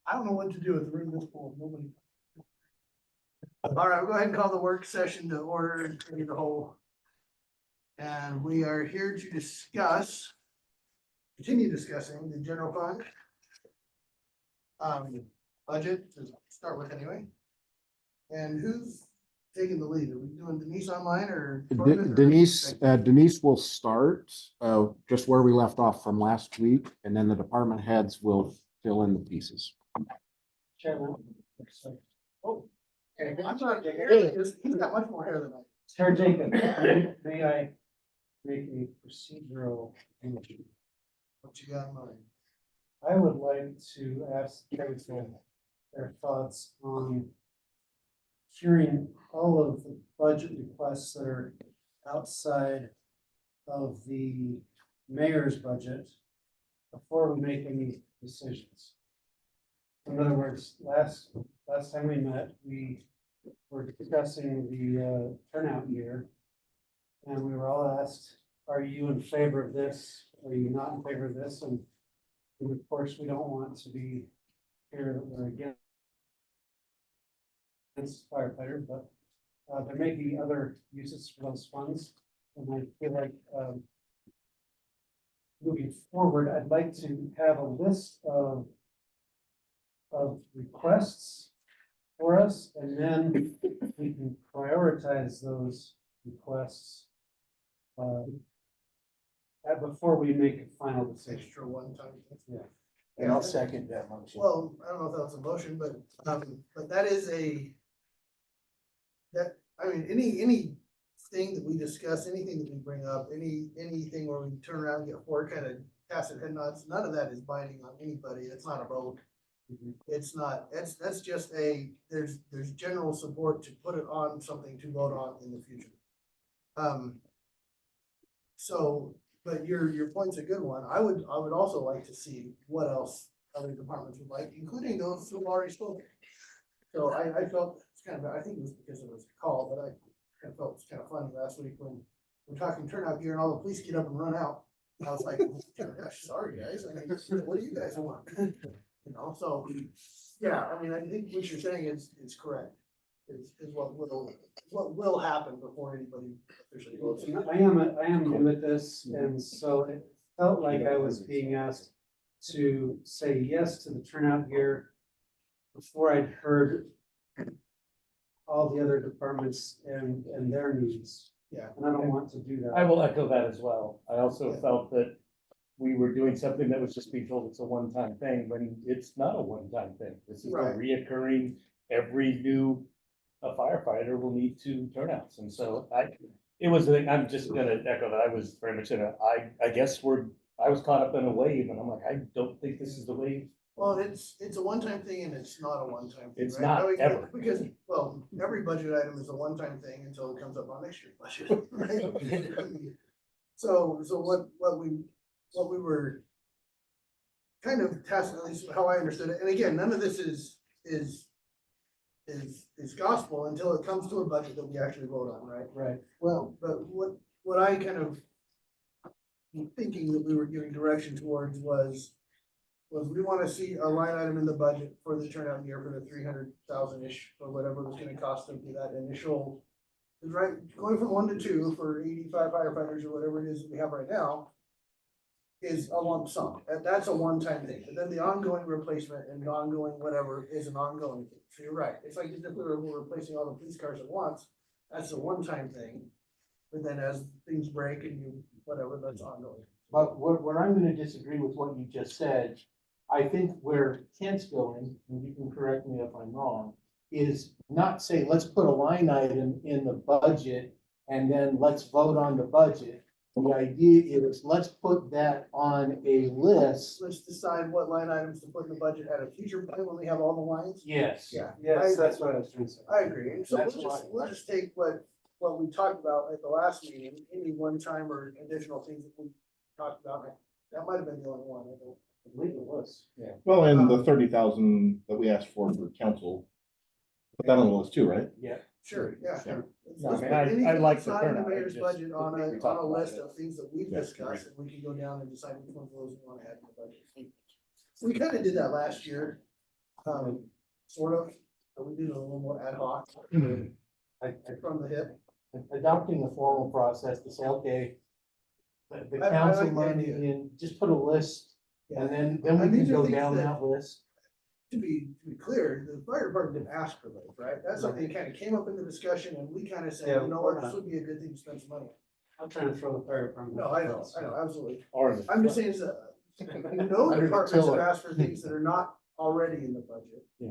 I don't know what to do with the room this full, nobody. All right, we'll go ahead and call the work session to order in the whole. And we are here to continue discussing the general fund. Budget to start with anyway. And who's taking the lead? Are we doing Denise online or? Denise will start, just where we left off from last week, and then the department heads will fill in the pieces. Chairman. Oh. Okay, I'm not, he's got much more hair than I. Chair Jacob, may I make a procedural motion? What you got in mind? I would like to ask council their thoughts on hearing all of the budget requests that are outside of the mayor's budget before we make any decisions. In other words, last time we met, we were discussing the turnout year. And we were all asked, are you in favor of this? Are you not in favor of this? And of course, we don't want to be here that we're against firefighters, but there may be other uses for those funds. And I feel like moving forward, I'd like to have a list of requests for us, and then we can prioritize those requests before we make a final decision. Extra one time. Yeah. And I'll second that motion. Well, I don't know if that's a motion, but that is anything that we discuss, anything that we bring up, anything where we turn around and get four kind of tacit head nods, none of that is binding on anybody. It's not a vote. It's not, that's just there's general support to put it on something to vote on in the future. So, but your point's a good one. I would also like to see what else other departments would like, including those who've already spoken. So I felt it's kind of, I think it was because it was a call, but I kind of felt it's kind of funny last week when we're talking turnout gear and all the police get up and run out. I was like, gosh, sorry guys, I mean, what do you guys want? You know, so, yeah, I mean, I think what you're saying is correct, is what will happen before anybody officially votes. I am new at this, and so it felt like I was being asked to say yes to the turnout gear before I'd heard all the other departments and their needs. Yeah. And I don't want to do that. I will echo that as well. I also felt that we were doing something that was just being told it's a one-time thing, when it's not a one-time thing. This is a Right. reoccurring, every new firefighter will need two turnouts. And so I'm just gonna echo that. I was very much I guess I was caught up in a wave, and I'm like, I don't think this is the wave. Well, it's a one-time thing and it's not a one-time thing. It's right? not I mean, ever. Because, well, every budget item is a one-time thing until it comes up on next year's budget, right? So what we were kind of testing, at least how I understood it, and again, none of this is gospel until it comes to a budget that we actually vote on, right? Right. Well, but what I kind of thinking that we were giving direction towards was we want to see a line item in the budget for the turnout gear for the 300,000-ish or whatever it was going to cost them for that initial. Right, going from 1 to 2 for 85 firefighters or whatever it is that we have right now is a lump sum. And that's a one-time thing. And then the ongoing replacement and the ongoing whatever is an ongoing thing. So you're right. It's like if we were replacing all the police cars at once, that's a one-time thing. But then as things break and you whatever, that's ongoing. But where I'm gonna disagree with what you just said, I think where Kent's going, and you can correct me if I'm wrong, is not say, let's put a line item in the budget and then let's vote on the budget. The idea is let's put that on a list. Let's decide what line items to put in the budget at a future point when we have all the lines. Yes. Yeah. Yes, that's what I was trying to say. I agree. And so That's we'll just take what we talked about at the last meeting, any one time or additional things that we talked about. That might have been the only one. I believe it was. Yeah. Well, and the 30,000 that we asked for council, put that on the list too, right? Yeah. Sure, yeah. Yeah. No, I Let's mean, put I anything like that's the not in turnout. mayor's It just- budget on we a talked about list it. of things that we've Yeah, discussed, and we can go down and decide which ones of those we want to add in the budget. We kind of did that last year. Sort of, but we did it a little more ad hoc I, from the hip. adopting the formal process to say, okay, the I council like the money idea. in, just put a list, and then we And can these are go things down that- that list. To be clear, the fire department didn't ask for those, right? That's something that kind of came up in the discussion and we kind of said, Yeah, you know we're what, this not- would be a good thing to spend some money on. I'm trying to throw the fire department. No, I know, absolutely. Or the- I'm just saying, is that, you know, Under the departments have tiller. asked for things that are not already in the budget. Yeah.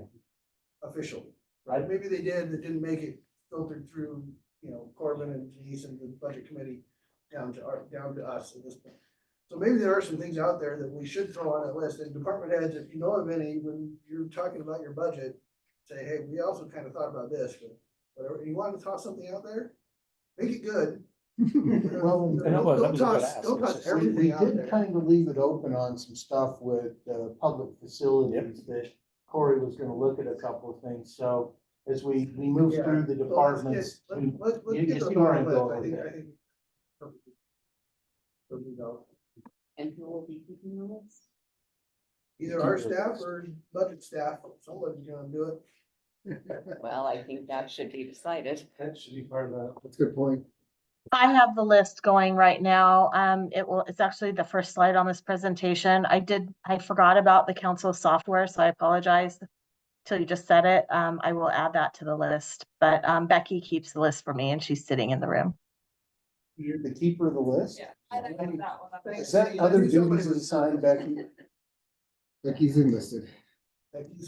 Officially, right? Maybe they did, that didn't make it filtered through, you know, Corbin and Denise and the budget committee down to us at this point. So maybe there are some things out there that we should throw on that list, and department heads, if you know of any, when you're talking about your budget, say, hey, we also kind of thought about this, but whatever, you want to toss something out there? Make it good. Well, and that was- that Don't was a good toss, ask. don't toss We everything out did there. kind of leave it open on some stuff with, public facilities that Corey was gonna look at a couple of things, so as we move Yeah. through the So departments. Let's you get see those where on I'm the going list, with I that. think. So we go. And who will be keeping the list? Either our staff or budget staff, somebody's gonna do it. Well, I think that should be decided. That should be part of that. That's a good point. I have the list going right now. It's actually the first slide on this presentation. I forgot about the council software, so I apologize till you just said it. I will add that to the list, but, Becky keeps the list for me and she's sitting in the room. You're the keeper of the list? I like that one. Is that other duties assigned, Becky? Becky's enlisted.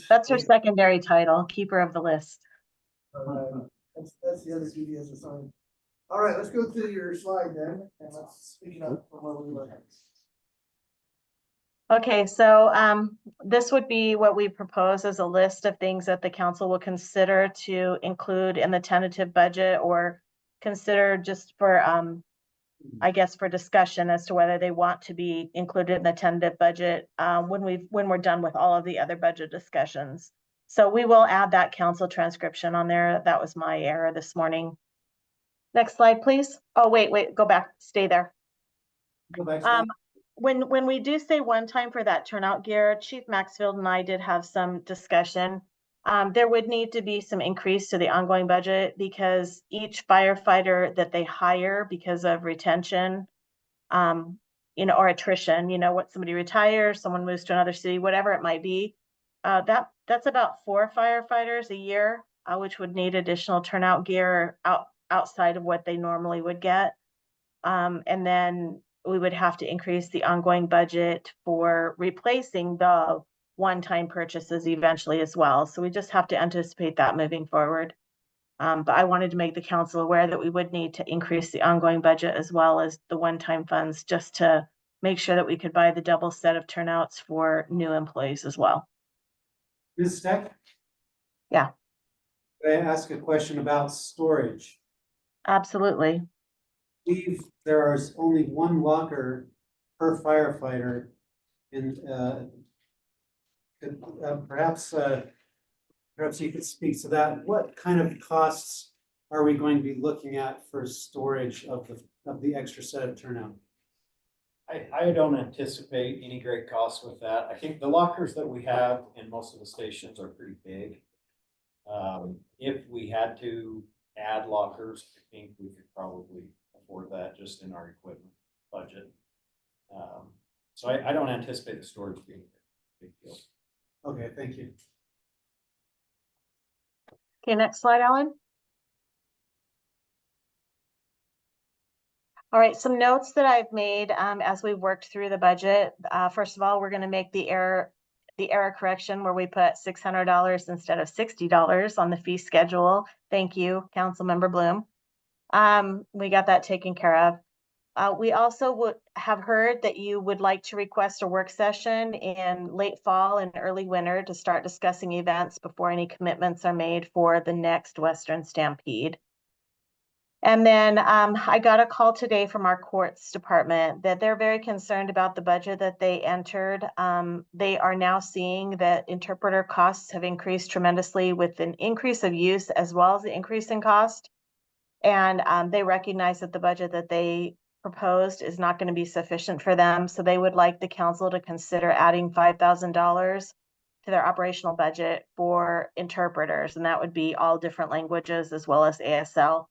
That's her secondary title, keeper of the list. That's the other duty as assigned. All right, let's go to your slide then, and let's speak it up from where we were. Okay, so, this would be what we propose as a list of things that the council will consider to include in the tentative budget or consider just for, I guess for discussion as to whether they want to be included in the tentative budget, when we're done with all of the other budget discussions. So we will add that council transcription on there. That was my error this morning. Next slide, please. Oh, wait, go back, stay there. Go back to When we do say one time for that turnout gear, Chief Maxfield and I did have some discussion. There would need to be some increase to the ongoing budget because each firefighter that they hire because of retention, or attrition, what somebody retires, someone moves to another city, whatever it might be. That's about 4 firefighters a year, which would need additional turnout gear outside of what they normally would get. And then we would have to increase the ongoing budget for replacing the one-time purchases eventually as well. So we just have to anticipate that moving forward. But I wanted to make the council aware that we would need to increase the ongoing budget as well as the one-time funds just to make sure that we could buy the double set of turnouts for new employees as well. Ms. Steck? Yeah. Could I ask a question about storage? Absolutely. There is only one locker per firefighter and, perhaps you could speak to that. What kind of costs are we going to be looking at for storage of the extra set of turnout? I don't anticipate any great costs with that. I think the lockers that we have in most of the stations are pretty big. If we had to add lockers, I think we could probably afford that just in our equipment budget. So I don't anticipate the storage being a big deal. Okay, thank you. Okay, next slide, Alan. All right, some notes that I've made as we worked through the budget. First of all, we're going to make the error correction where we put $600 instead of $60 on the fee schedule. Thank you, Councilmember Bloom. We got that taken care of. We also would have heard that you would like to request a work session in late fall and early winter to start discussing events before any commitments are made for the next Western Stampede. And then I got a call today from our courts department that they're very concerned about the budget that they entered. They are now seeing that interpreter costs have increased tremendously with an increase of use as well as the increase in cost. And they recognize that the budget that they proposed is not going to be sufficient for them. So they would like the council to consider adding $5,000 to to their operational budget for interpreters, and that would be all different languages as well as ASL.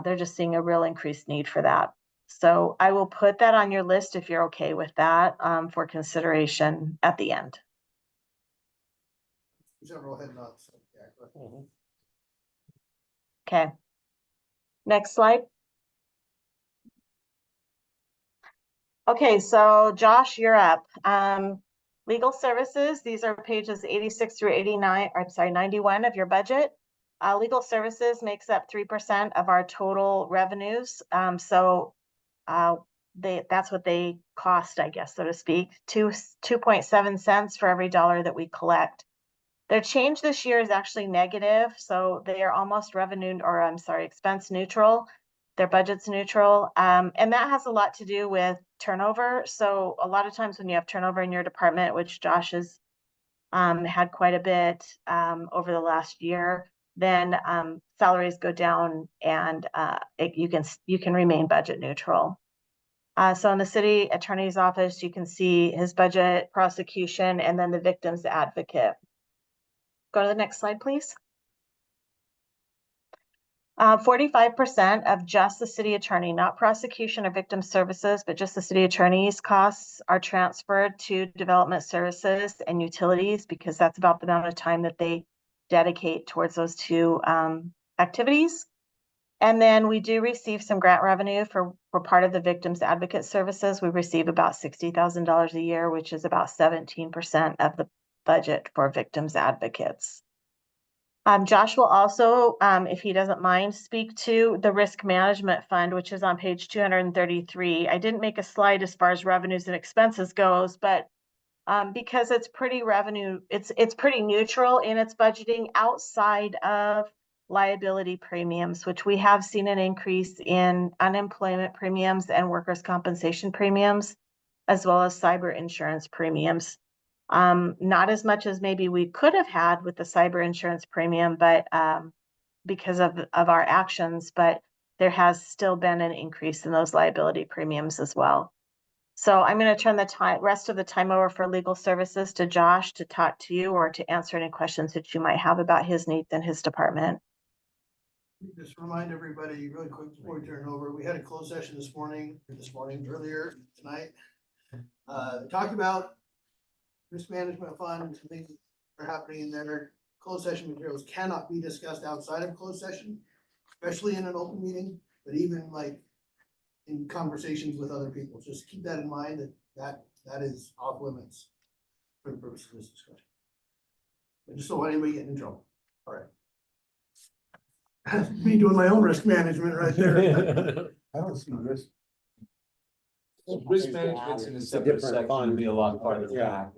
They're just seeing a real increased need for that. So I will put that on your list if you're okay with that, for consideration at the end. Several head nods. So, yeah, go ahead. Okay. Next slide. Okay, so Josh, you're up. Legal services, these are pages 86 through 89, or I'm sorry, 91 of your budget. Legal services makes up 3% of our total revenues. That's what they cost, I guess, so to speak, 2.7 cents for every dollar that we collect. Their change this year is actually negative, so they are almost expense neutral. Their budget's neutral, and that has a lot to do with turnover. So a lot of times when you have turnover in your department, which Josh has had quite a bit over the last year, then salaries go down, and you can remain budget neutral. So in the city attorney's office, you can see his budget, prosecution, and then the victim's advocate. Go to the next slide, please. 45% of just the city attorney, not prosecution or victim services, but just the city attorney's costs are transferred to development services and utilities, because that's about the amount of time that they dedicate towards those two activities. And then we do receive some grant revenue for part of the victims advocate services. We receive about $60,000 a year, which is about 17% of the budget for victims advocates. Josh will also, if he doesn't mind, speak to the risk management fund, which is on page 233. I didn't make a slide as far as revenues and expenses goes, but because it's pretty neutral in its budgeting outside of liability premiums, which we have seen an increase in unemployment premiums and workers' compensation premiums, as well as cyber insurance premiums. Not as much as maybe we could have had with the cyber insurance premium, but because of our actions, but there has still been an increase in those liability premiums as well. So I'm going to turn the rest of the time over for legal services to Josh to talk to you or to answer any questions that you might have about his needs and his department. Just remind everybody really quick before we turn over, we had a closed session earlier tonight. Talked about risk management fund, things are happening in there. Closed session materials cannot be discussed outside of closed session, especially in an open meeting, but even like in conversations with other people. Just keep that in mind, that is off limits for the purpose of this discussion. I just don't want anybody getting in trouble. All right. Me doing my own risk management right there. I don't see risk. Risk management's in a separate section, it'll be a lot farther back.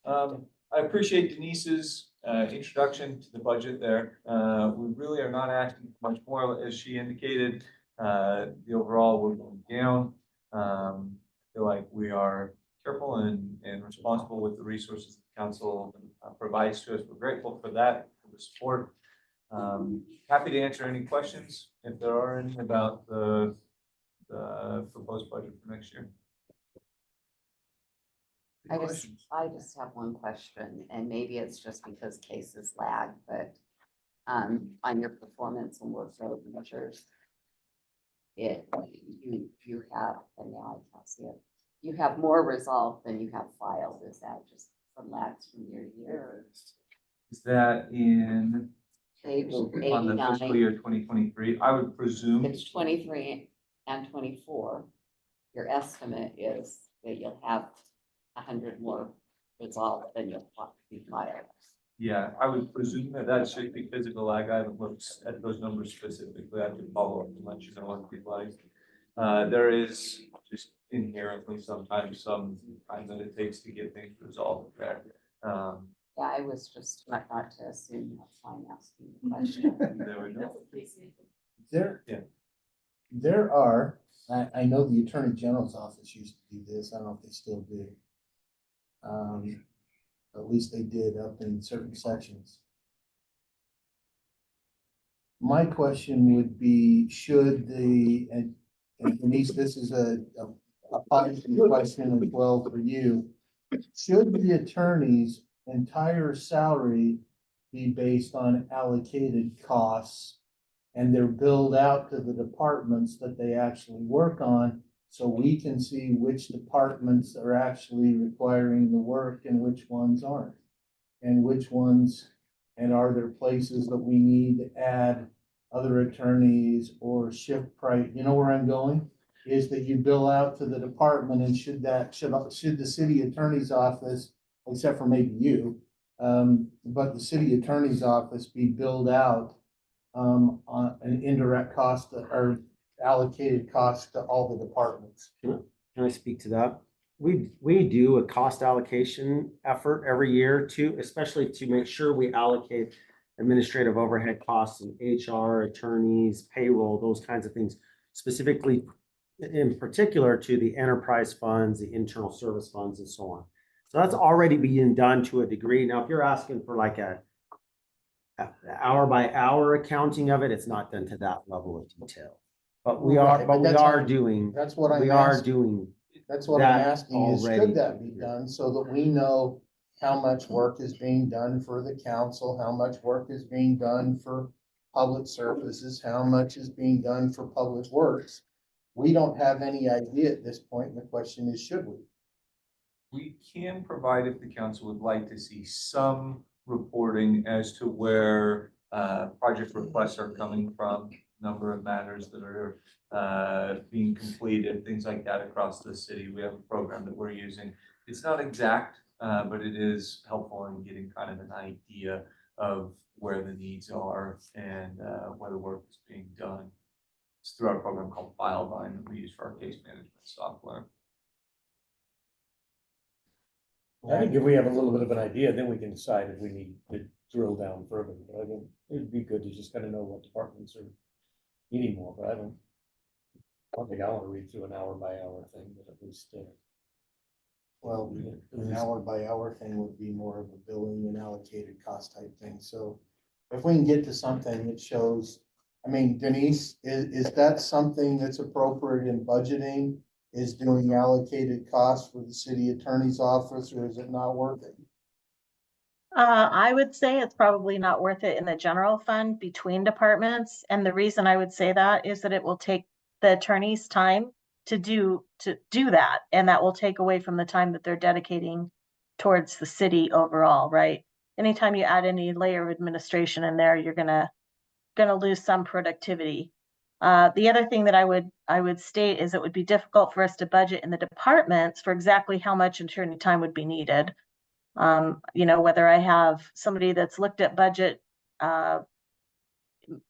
I appreciate Denise's introduction to the budget there. We really are not asking much more, as she indicated. The overall, we're going down. I feel like we are careful and responsible with the resources the council provides to us. We're grateful for that, for the support. Happy to answer any questions if there are any about the proposed budget for next year. I just have one question, and maybe it's just because cases lag, but on your performance and workload measures, you have, and now I can't see it, you have more resolved than you have filed. Is that just some lags from year to year? Is that in Page on the fiscal 89, year 2023? I would presume. it's 23 and 24. Your estimate is that you'll have 100 more resolved than you'll be filed. Yeah, I would presume that that's just because of the lag. I haven't looked at those numbers specifically. I have to follow up and let you know what the lag. There is just inherently sometimes some time that it takes to get things resolved there. Yeah, I was just not to assume, that's why I'm asking the question. There we go. There are, I know the Attorney General's office used to do this. I don't know if they still do. At least they did up in certain sections. My question would be, should and Denise, this is a a policy question as well for you. Should the attorney's entire salary be based on allocated costs? And they're billed out to the departments that they actually work on, so we can see which departments are actually requiring the work and which ones aren't. And which ones, and are there places that we need to add other attorneys or shift price? You know where I'm going? Is that you bill out to the department, and should the city attorney's office, except for maybe you, but the city attorney's office be billed out on an indirect cost or allocated cost to all the departments? Can I speak to that? We do a cost allocation effort every year too, especially to make sure we allocate administrative overhead costs and HR, attorneys, payroll, those kinds of things, specifically in particular to the enterprise funds, the internal service funds, and so on. So that's already being done to a degree. Now, if you're asking for like a hour by hour accounting of it, it's not done to that level of detail. But we are, Right, but we that's are what- doing, That's what I'm we are asking. doing. That's what I'm that asking is, already. should that be done so that we know how much work is being done for the council, how much work is being done for public services, how much is being done for public works? We don't have any idea at this point, and the question is, should we? We can provide, if the council would like to see some reporting as to where project requests are coming from, number of matters that are being completed, things like that across the city. We have a program that we're using. It's not exact, but it is helpful in getting kind of an idea of where the needs are and where the work is being done. It's through our program called FileVine that we use for our case management software. I think if we have a little bit of an idea, then we can decide if we need to drill down further. But I think it'd be good to just kind of know what departments are needing more, but I don't think I want to read through an hour by hour thing, but at least. Well, an hour by hour thing would be more of a billing and allocated cost type thing. So if we can get to something that shows, I mean, Denise, is that something that's appropriate in budgeting? Is doing allocated costs for the city attorney's office, or is it not worth it? I would say it's probably not worth it in the general fund between departments. And the reason I would say that is that it will take the attorney's time to do that. And that will take away from the time that they're dedicating towards the city overall, right? Anytime you add any layer of administration in there, you're gonna lose some productivity. The other thing that I would state is it would be difficult for us to budget in the departments for exactly how much attorney time would be needed. Whether I have somebody that's looked at budget,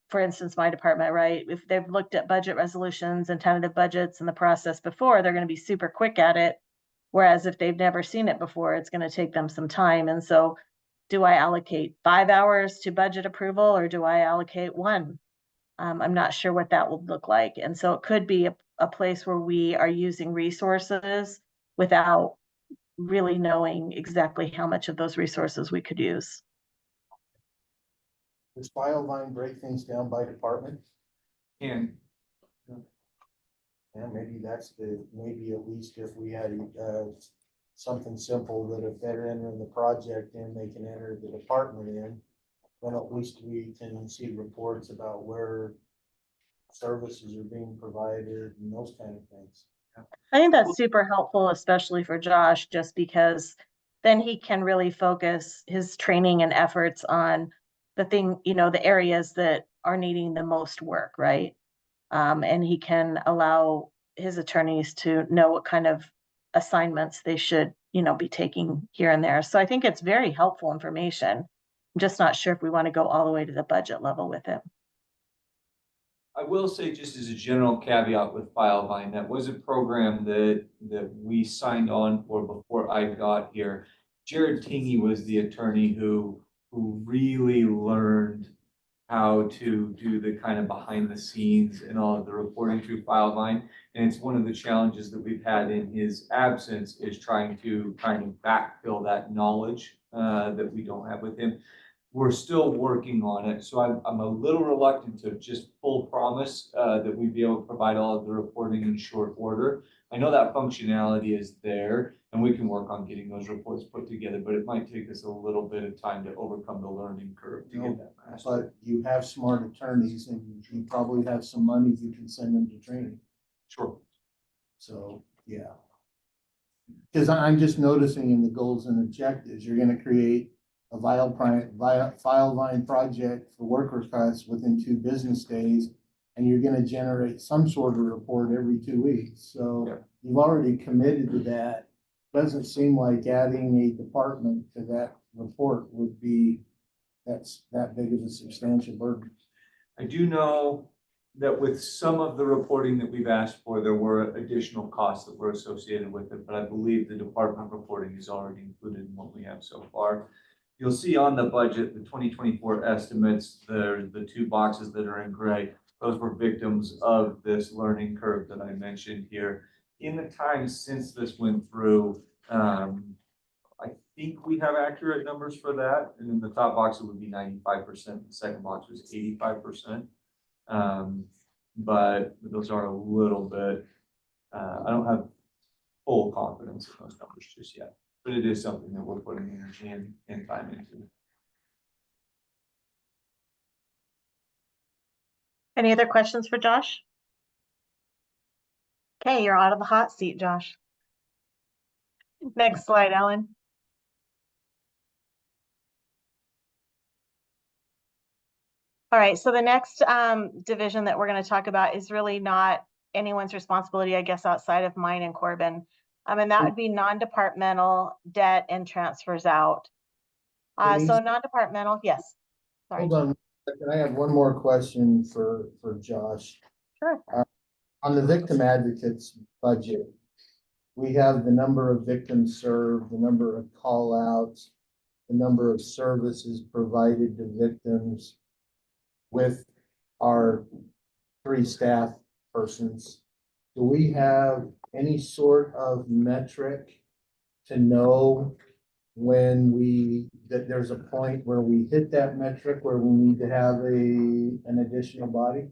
for instance, my department, right? If they've looked at budget resolutions and tentative budgets and the process before, they're going to be super quick at it. Whereas if they've never seen it before, it's going to take them some time. And so do I allocate 5 hours to budget approval, or do I allocate 1? I'm not sure what that would look like. And so it could be a place where we are using resources without really knowing exactly how much of those resources we could use. Does FileVine break things down by department? And Yeah, maybe maybe at least if we had something simple that if they're entering the project in, they can enter the department in, then at least we can see reports about where services are being provided and those kind of things. I think that's super helpful, especially for Josh, just because then he can really focus his training and efforts on the areas that are needing the most work, right? And he can allow his attorneys to know what kind of assignments they should, be taking here and there. So I think it's very helpful information. I'm just not sure if we want to go all the way to the budget level with it. I will say, just as a general caveat with FileVine, that was a program that we signed on for before I got here. Jared Tingey was the attorney who really learned how to do the kind of behind the scenes and all of the reporting through FileVine. And it's one of the challenges that we've had in his absence, is trying to kind of backfill that knowledge that we don't have with him. we're still working on it, so I'm a little reluctant to just full promise that we'd be able to provide all of the reporting in short order. I know that functionality is there, and we can work on getting those reports put together, but it might take us a little bit of time to overcome the learning curve to get that mastered. But you have smart attorneys and you probably have some money you can send them to training. Sure. So, yeah. Because I'm just noticing in the goals and objectives, you're gonna create a file line project for workers' cuts within 2 business days. And you're gonna generate some sort of report every 2 weeks. Yeah. So you've already committed to that. Doesn't seem like adding a department to that report would be that big of a substantial burden. I do know that with some of the reporting that we've asked for, there were additional costs that were associated with it, but I believe the department reporting is already included in what we have so far. You'll see on the budget, the 2024 estimates, the 2 boxes that are in gray. Those were victims of this learning curve that I mentioned here. In the time since this went through, I think we have accurate numbers for that. And in the top box, it would be 95%. The second box was 85%. But those are a little bit, I don't have full confidence in those numbers just yet, but it is something that we're putting energy and time into. Any other questions for Josh? Okay, you're out of the hot seat, Josh. Next slide, Ellen. All right, so the next division that we're going to talk about is really not anyone's responsibility, I guess, outside of mine and Corbin. And that would be non-departmental debt and transfers out. So non-departmental, yes. Sorry. Hold on, I have one more question for Josh. Sure. On the victim advocates budget, we have the number of victims served, the number of call outs, the number of services provided to victims with our 3 staff persons. Do we have any sort of metric to know when that there's a point where we hit that metric where we need to have an additional body?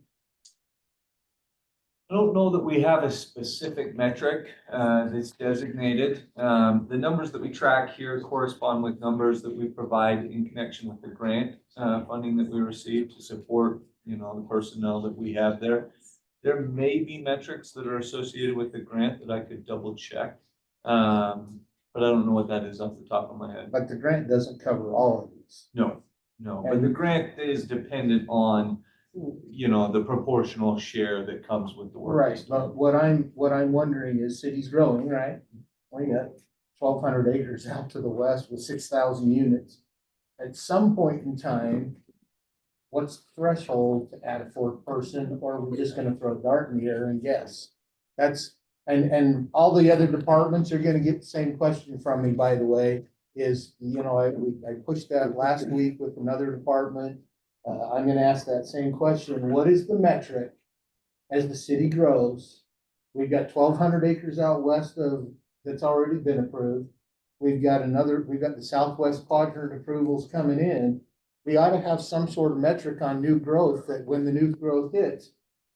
I don't know that we have a specific metric that's designated. The numbers that we track here correspond with numbers that we provide in connection with the grant funding that we receive to support, the personnel that we have there. There may be metrics that are associated with the grant that I could double check. But I don't know what that is off the top of my head. But the grant doesn't cover all of these. No, but the grant is dependent on, the proportional share that comes with the work. Right, but what I'm wondering is city's growing, right? We got 1,200 acres out to the west with 6,000 units. At some point in time, what's the threshold to add a 4th person, or are we just gonna throw a dart in the air and guess? And all the other departments are gonna get the same question from me, by the way, is, I pushed that last week with another department. I'm gonna ask that same question. What is the metric as the city grows? We've got 1,200 acres out west that's already been approved. We've got the southwest quadrant approvals coming in. We ought to have some sort of metric on new growth that when the new growth hits,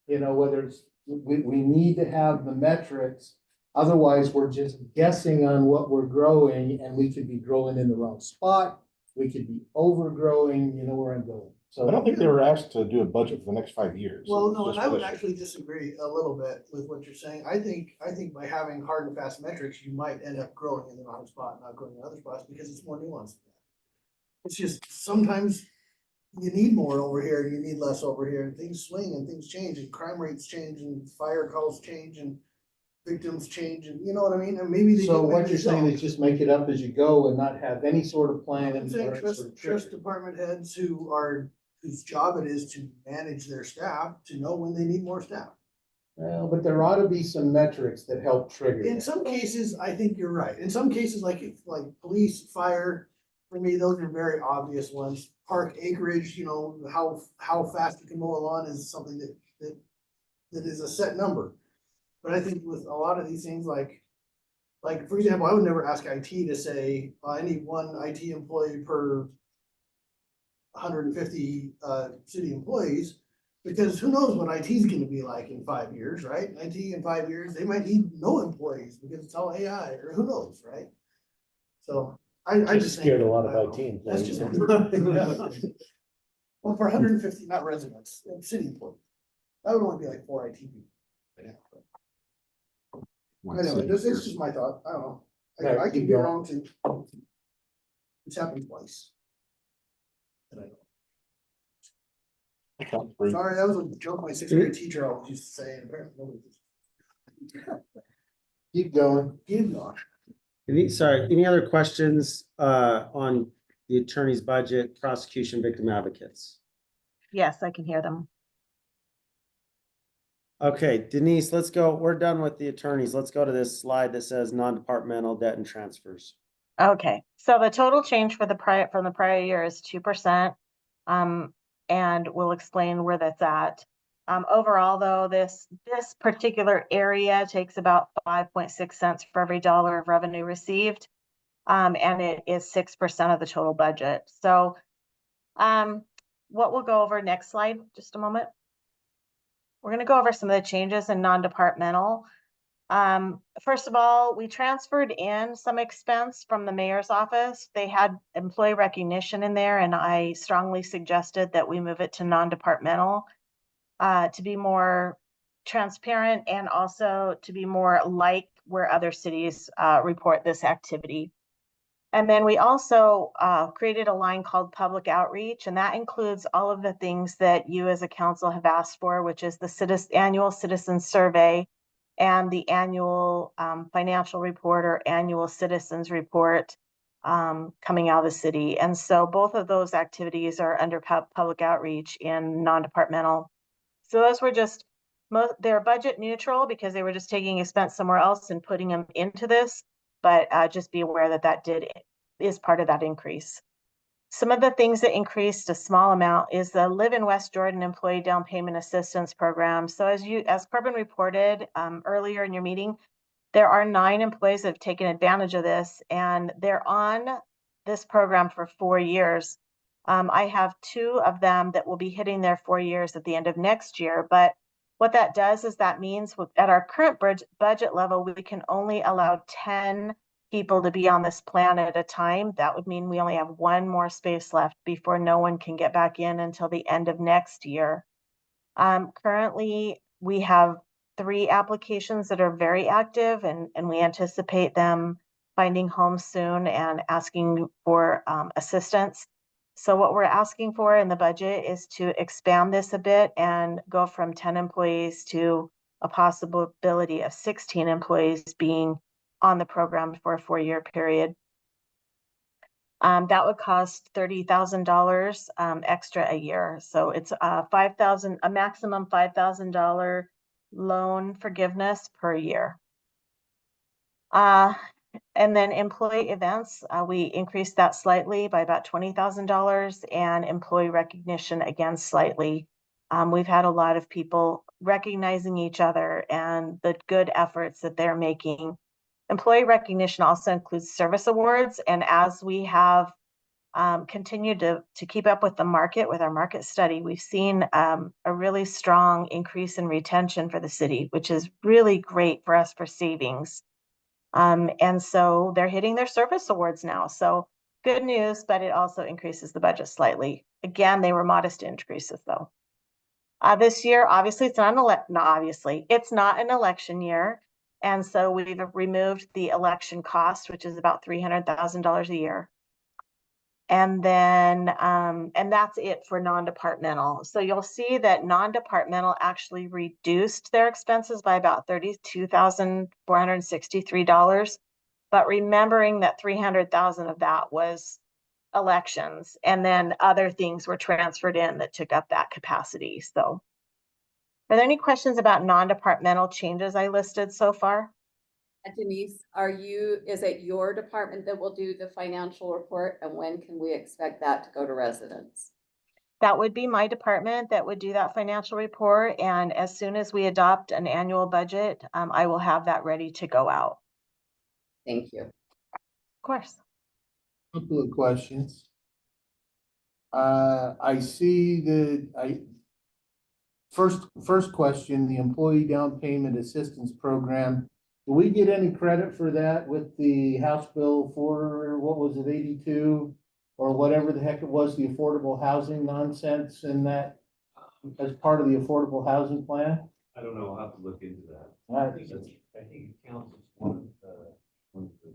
whether it's, we need to have the metrics. Otherwise, we're just guessing on what we're growing, and we could be growing in the wrong spot. We could be overgrowing, where I'm going. So I don't think they were asked to do a budget for the next 5 years. Well, no, and Just I would this year. actually disagree a little bit with what you're saying. I think by having hard and fast metrics, you might end up growing in the wrong spot, not growing in other spots, because it's more nuanced. It's just sometimes you need more over here and you need less over here, and things swing and things change, and crime rates change, and fire calls change, and victims change, and you know what I mean? And maybe they. So get what maybe you're they saying don't. is just make it up as you go and not have any sort of plan. I'm saying trust department heads whose job it is to manage their staff, to know when they need more staff. Well, but there ought to be some metrics that help trigger. In that. some cases, I think you're right. In some cases, like police, fire, for me, those are very obvious ones. Park acreage, how fast you can mow a lawn is something that is a set number. But I think with a lot of these things, like for example, I would never ask IT to say, I need 1 IT employee per hundred and fifty, city employees. Because who knows what IT is gonna be like in 5 years, right? IT in 5 years, they might need no employees because it's all AI, or who knows, right? So I Just just think. scared a lot of I don't IT know. That's just. employees. Well, for 150, not residents, city employees, that would only be like 4 IT people. Anyway, this is just my thought, I don't know, Right, I could keep be going. wrong too. It's happened twice. And I know. Sorry, that was a joke my sixth grade teacher always used to say, and apparently nobody. Keep going. Keep going. Sorry, any other questions on the attorney's budget, prosecution, victim advocates? Yes, I can hear them. Okay, Denise, let's go. We're done with the attorneys. Let's go to this slide that says non-departmental debt and transfers. Okay, so the total change for from the prior year is 2%. And we'll explain where that's at. Overall, though, this particular area takes about 5.6 cents for every dollar of revenue received. And it is 6% of the total budget. So what we'll go over next slide, just a moment. We're going to go over some of the changes in non-departmental. First of all, we transferred in some expense from the mayor's office. They had employee recognition in there, and I strongly suggested that we move it to non-departmental to be more transparent and also to be more like where other cities report this activity. And then we also created a line called public outreach, and that includes all of the things that you as a council have asked for, which is the annual citizen survey and the annual financial report or annual citizens report coming out of the city. And so both of those activities are under public outreach in non-departmental. So those were just, they're budget neutral because they were just taking expense somewhere else and putting them into this. But just be aware that that is part of that increase. Some of the things that increased a small amount is the Live in West Jordan Employee Down Payment Assistance Program. So as Corbin reported earlier in your meeting, there are 9 employees that have taken advantage of this, and they're on this program for 4 years. I have 2 of them that will be hitting their 4 years at the end of next year. But what that does is that means at our current budget level, we can only allow 10 people to be on this plan at a time. That would mean we only have 1 more space left before no one can get back in until the end of next year. Currently, we have 3 applications that are very active, and we anticipate them finding homes soon and asking for assistance. So what we're asking for in the budget is to expand this a bit and go from 10 employees to a possibility of 16 employees being on the program for a 4-year period. That would cost $30,000 extra a year. So it's a maximum $5,000 loan forgiveness per year. And then employee events, we increased that slightly by about $20,000, and employee recognition again slightly. We've had a lot of people recognizing each other and the good efforts that they're making. Employee recognition also includes service awards, and as we have continued to keep up with the market with our market study, we've seen a really strong increase in retention for the city, which is really great for us for savings. And so they're hitting their service awards now. So good news, but it also increases the budget slightly. Again, they were modest increases though. This year, obviously, it's not an election year. And so we've removed the election cost, which is about $300,000 a year. And then, and that's it for non-departmental. So you'll see that non-departmental actually reduced their expenses by about $32,463. But remembering that 300,000 of that was elections, and then other things were transferred in that took up that capacity. So are there any questions about non-departmental changes I listed so far? Denise, is it your department that will do the financial report, and when can we expect that to go to residents? That would be my department that would do that financial report. And as soon as we adopt an annual budget, I will have that ready to go out. Thank you. Of course. Couple of questions. I see first question, the employee down payment assistance program. Do we get any credit for that with the House Bill for, what was it, 82? Or whatever the heck it was, the affordable housing nonsense in that, as part of the affordable housing plan? I don't know, I'll have to look into that. I think it counts as one of the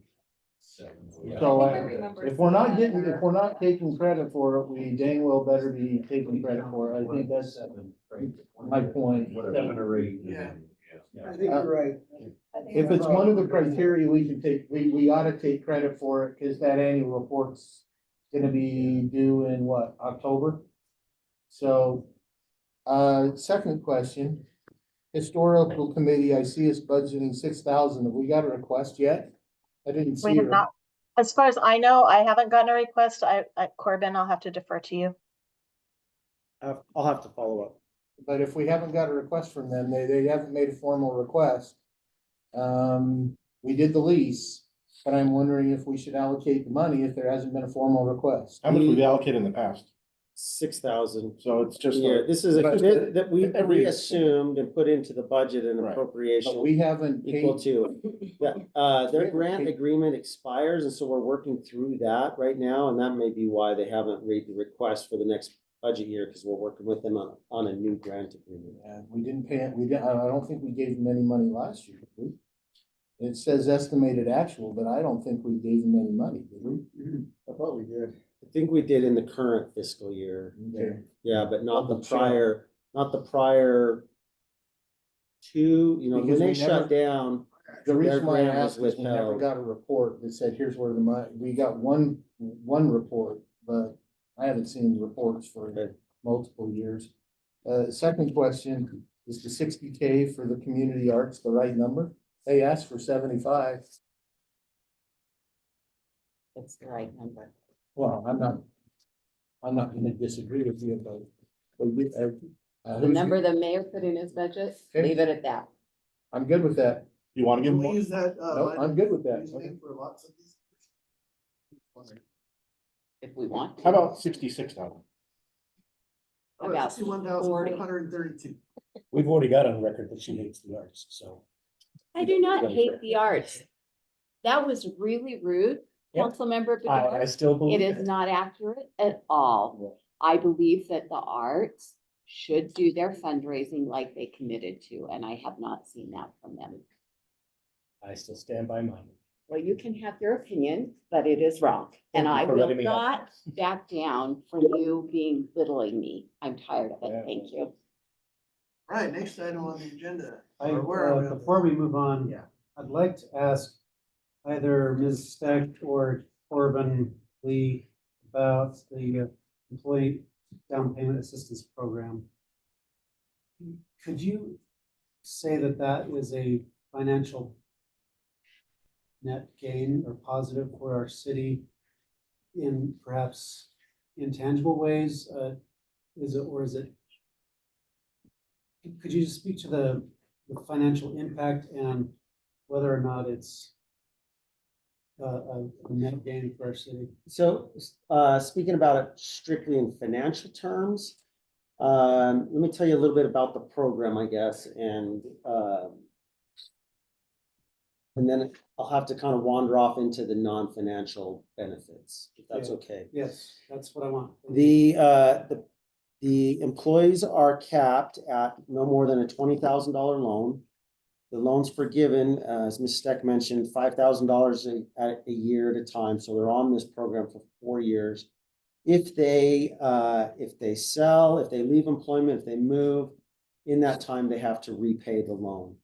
seven. So I think I remember if we're not seeing getting, that. if we're not taking credit for it, we dang well better be taking credit for it. I think that's my point. Yeah. I think you're right. If it's one of the criteria, we can take, we ought to take credit for it, because that annual report's gonna be due in what, October? So, second question, historical committee, I see us budgeting 6,000. Have we got a request yet? I didn't We see have her. not, as far as I know, I haven't gotten a request. Corbin, I'll have to defer to you. I'll have to follow up. But if we haven't got a request from them, they haven't made a formal request. We did the lease, but I'm wondering if we should allocate the money if there hasn't been a formal request. How much we've allocated in the past? 6,000. So it's just. Yeah, this is a But- commit that we Every year. assumed and put into the budget and Right. But appropriation we haven't equal paid, to. Yeah, their We grant haven't paid- agreement expires, and so we're working through that right now, and that may be why they haven't made the request for the next budget year, because we're working with them on a new grant agreement. we didn't pay it, we didn't, I don't think we gave them any money last year, did we? It says estimated actual, but I don't think we gave them any money, did we? I thought we did. I think we did in the current fiscal year. Okay. Yeah, but not the Double check. prior two, you know, when Because they we shut never- down. The reason why I grant was asked is we never withheld. got a report that said, here's where the money, we got one report, but I haven't seen reports for Okay. multiple years. Second question, is the 60K for the community arts the right number? They asked for 75. It's the right number. Well, I'm not gonna disagree with you, but. The number the mayor put in his budget, Okay. leave it at that. I'm good with that. You wanna give Can them we more? use that? No, I'm good with that. reasoning for lots of these? If we want to. How about 66,000? About 61,432. We've already got on record that she hates the arts, so. I do not hate the arts. That was really rude, Yeah. Councilmember I Bedard. still It believe is it. not accurate at all. I believe that the arts should do their fundraising like they committed to, and I have not seen that from them. I still stand by mine. Well, you can have your opinion, but it is wrong, and Thank you I for will letting me have not back down from you being belittling me. I'm tired of it. Thank you. Right, next item on the agenda. I, Or where are we on before this? we move on, Yeah. I'd like to ask either Ms. Steck or Corbin Lee about the employee down payment assistance program. Could you say that that is a financial net gain or positive for our city in perhaps intangible ways? Is it, or is it? Could you just speak to the financial impact and whether or not it's a net gain for our city? So, speaking about it strictly in financial terms, let me tell you a little bit about the program, I guess, and then I'll have to kind of wander off into the non-financial benefits, if that's Yeah. okay. Yes, that's what I want. The employees are capped at no more than a $20,000 loan. The loan's forgiven, as Ms. Steck mentioned, $5,000 a year at a time, so they're on this program for 4 years. If they sell, if they leave employment, if they move, in that time, they have to repay the loan.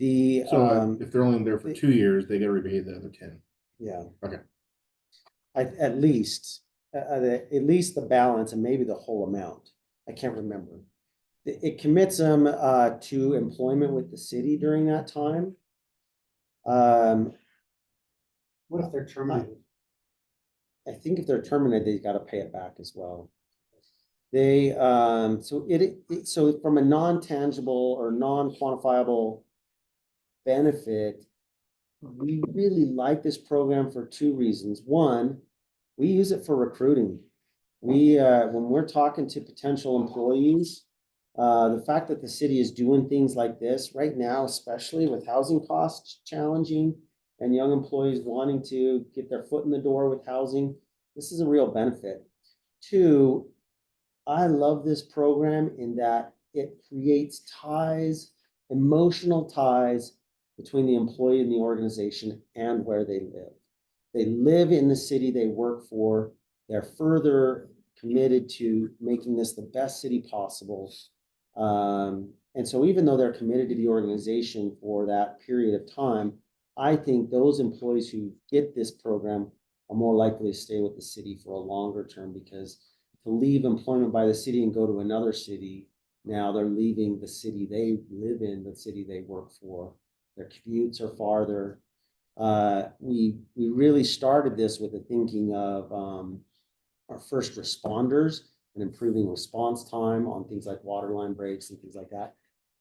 So if they're only there for 2 years, they get repaid the other 10. Yeah. Okay. At least the balance and maybe the whole amount. I can't remember. It commits them to employment with the city during that time. What if they're terminated? I think if they're terminated, they've got to pay it back as well. So from a non-tangible or non-quantifiable benefit, we really like this program for 2 reasons. One, we use it for recruiting. when we're talking to potential employees, the fact that the city is doing things like this right now, especially with housing costs challenging and young employees wanting to get their foot in the door with housing, this is a real benefit. Two, I love this program in that it creates ties, emotional ties between the employee and the organization and where they live. They live in the city they work for. They're further committed to making this the best city possible. And so even though they're committed to the organization for that period of time, I think those employees who get this program are more likely to stay with the city for a longer term, because to leave employment by the city and go to another city, now they're leaving the city they live in, the city they work for. Their commutes are farther. We really started this with the thinking of our first responders and improving response time on things like water line breaks and things like that.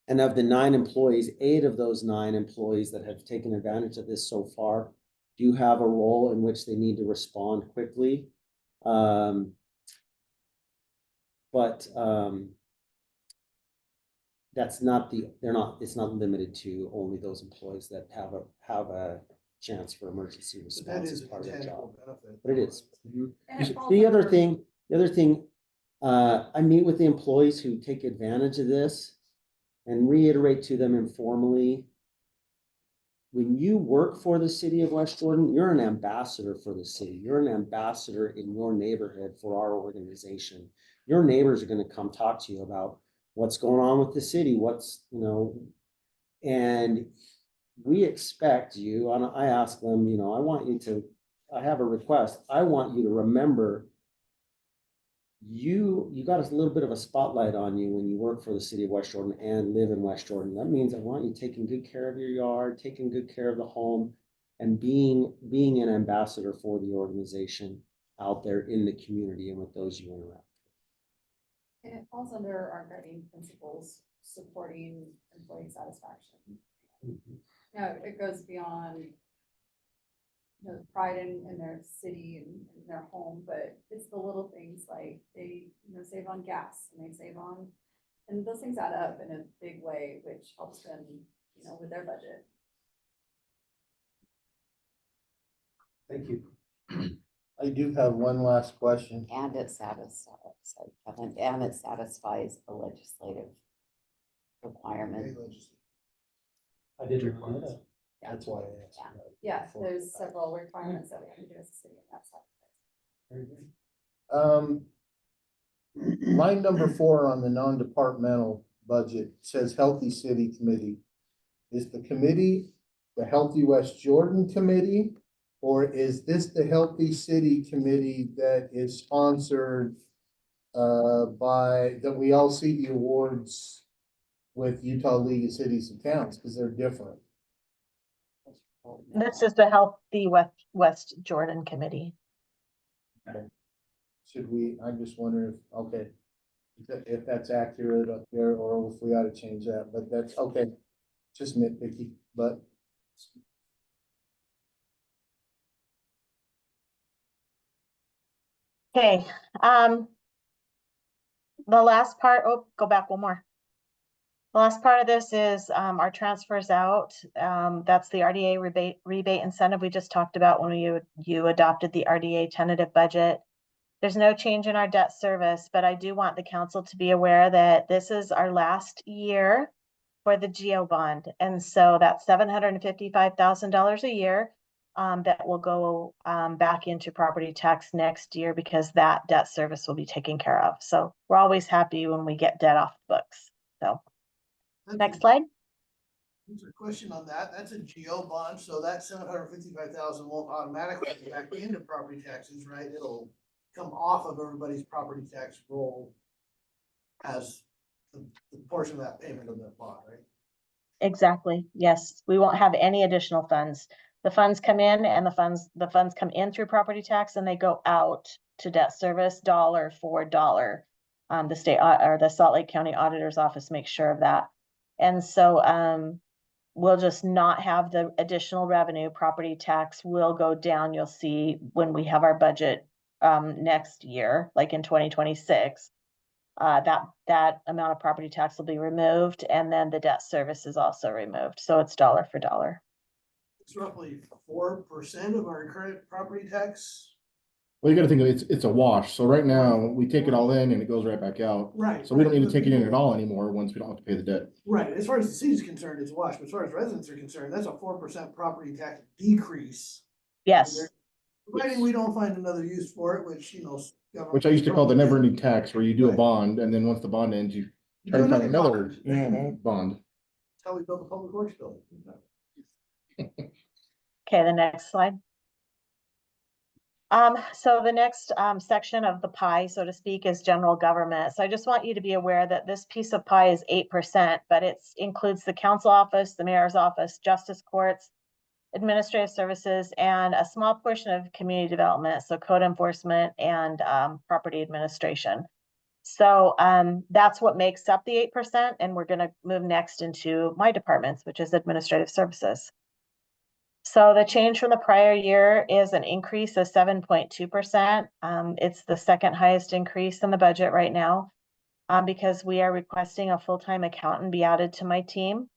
And of the 9 employees, 8 of those 9 employees that have taken advantage of this so far do have a role in which they need to respond quickly. But that's not it's not limited to only those employees that have a chance for emergency So that response is as a part of their job. tangible benefit. But it is. And it falls The other under- thing, I meet with the employees who take advantage of this and reiterate to them informally, when you work for the city of West Jordan, you're an ambassador for the city. You're an ambassador in your neighborhood for our organization. Your neighbors are going to come talk to you about what's going on with the city, and we expect you, and I ask them, I have a request. I want you to remember you got a little bit of a spotlight on you when you work for the city of West Jordan and live in West Jordan. That means I want you taking good care of your yard, taking good care of the home, and being an ambassador for the organization out there in the community and with those you interact. And it falls under our guiding principles, supporting employee satisfaction. Now, it goes beyond, pride in their city and in their home, but it's the little things like they, save on gas and they save on, and those things add up in a big way, which helps them, with their budget. Thank you. I do have one last question. And it satisfies, sorry, Kevin, and it satisfies the legislative requirement. I didn't know that. That's why I asked. Yeah, there's several requirements that we have to do as a city, and that's how. Line number 4 on the non-departmental budget says Healthy City Committee. Is the committee the Healthy West Jordan Committee? Or is this the Healthy City Committee that is sponsored that we all see the awards with Utah League of Cities and Towns, because they're different? This is the Healthy West Jordan Committee. I'm just wondering if that's accurate up there, or if we ought to change that, but that's okay. Just nitpicky, but. Okay, the last part, go back one more. The last part of this is our transfers out. That's the RDA rebate incentive we just talked about when you adopted the RDA tentative budget. There's no change in our debt service, but I do want the council to be aware that this is our last year for the GO bond. And so that's $755,000 a year that will go back into property tax next year, because that debt service will be taken care of. So we're always happy when we get debt off the books. So next slide. There's a question on that. That's a GO bond, so that 755,000 won't automatically go back into property taxes, right? It'll come off of everybody's property tax roll as the portion of that payment of that bond, right? Exactly. Yes, we won't have any additional funds. The funds come in, and the funds come in through property tax, and they go out to debt service dollar for dollar. The state or the Salt Lake County Auditor's Office makes sure of that. And so we'll just not have the additional revenue. Property tax will go down. You'll see when we have our budget next year, like in 2026. That amount of property tax will be removed, and then the debt service is also removed, so it's dollar for dollar. It's roughly 4% of our current property tax. Well, you gotta think of it's a wash. So right now, we take it all in and it goes right back out. Right. So we don't need to But take it in at people- all anymore once we don't have to pay the debt. Right, as far as the city's concerned, it's a wash, but as far as residents are concerned, that's a 4% property tax decrease. Yes, Providing we don't find another use for it, which, Which I used to call the never ending tax, where you do a Right. bond and then once the bond ends, you You try do to find another another bond. bond. That's how we built the public works building. okay, the next slide. So the next section of the pie, so to speak, is general government. So I just want you to be aware that this piece of pie is 8%, but it includes the council office, the mayor's office, justice courts, administrative services, and a small portion of community development, so code enforcement and property administration. So that's what makes up the 8%, and we're going to move next into my departments, which is administrative services. So the change from the prior year is an increase of 7.2%. It's the second highest increase in the budget right now, because we are requesting a full-time accountant be added to my team.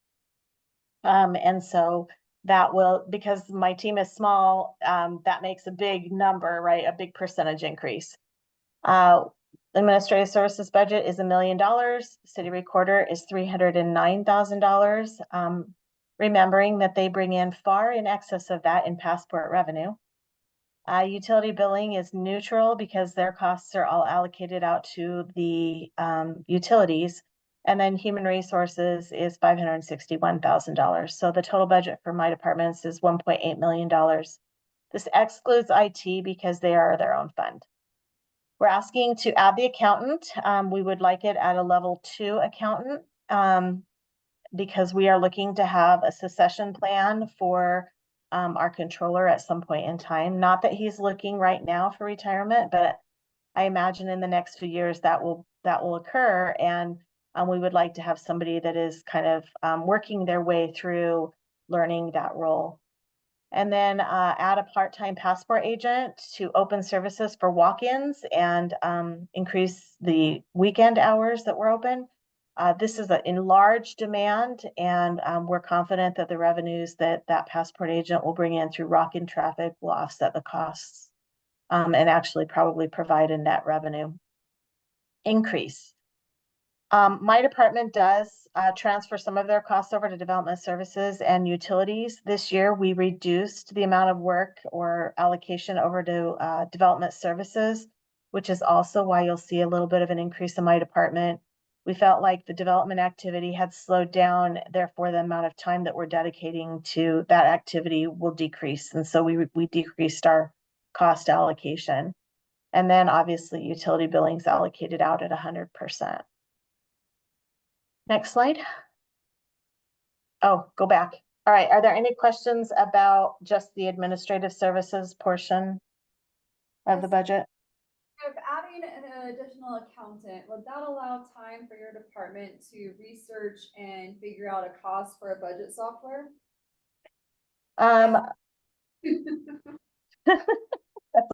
And so that will, because my team is small, that makes a big number, right? A big percentage increase. Administrative services budget is $1 million. City recorder is $309,000. Remembering that they bring in far in excess of that in passport revenue. Utility billing is neutral because their costs are all allocated out to the utilities. And then human resources is $561,000. So the total budget for my departments is $1.8 million. This excludes IT because they are their own fund. We're asking to add the accountant. We would like it at a level 2 accountant. Because we are looking to have a succession plan for our controller at some point in time. Not that he's looking right now for retirement, but I imagine in the next few years that will occur. And we would like to have somebody that is kind of working their way through learning that role. And then add a part-time passport agent to open services for walk-ins and increase the weekend hours that we're open. This is in large demand, and we're confident that the revenues that passport agent will bring in through walk-in traffic will offset the costs and actually probably provide a net revenue increase. My department does transfer some of their costs over to development services and utilities. This year, we reduced the amount of work or allocation over to development services, which is also why you'll see a little bit of an increase in my department. We felt like the development activity had slowed down, therefore the amount of time that we're dedicating to that activity will decrease. And so we decreased our cost allocation. And then obviously utility billings allocated out at 100%. Next slide. Oh, go back. All right, are there any questions about just the administrative services portion of the budget? If adding an additional accountant, would that allow time for your department to research and figure out a cost for a budget software? That's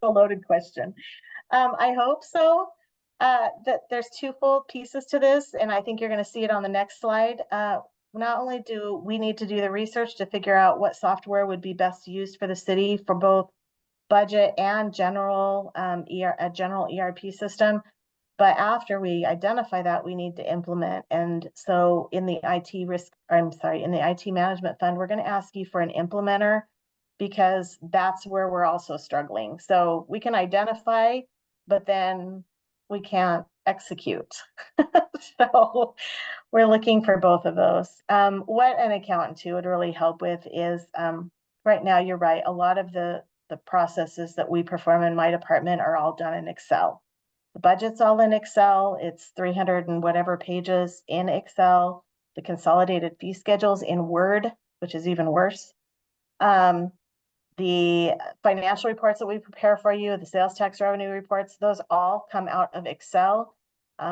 a loaded question. I hope so. That there's twofold pieces to this, and I think you're going to see it on the next slide. Not only do we need to do the research to figure out what software would be best used for the city for both budget and general a general ERP system, but after we identify that, we need to implement. And so in the IT management fund, we're going to ask you for an implementer because that's where we're also struggling. So we can identify, but then we can't execute. So we're looking for both of those. What an accountant too would really help with is right now, you're right, a lot of the processes that we perform in my department are all done in Excel. The budget's all in Excel. It's 300 and whatever pages in Excel. The consolidated fee schedules in Word, which is even worse. The financial reports that we prepare for you, the sales tax revenue reports, those all come out of Excel.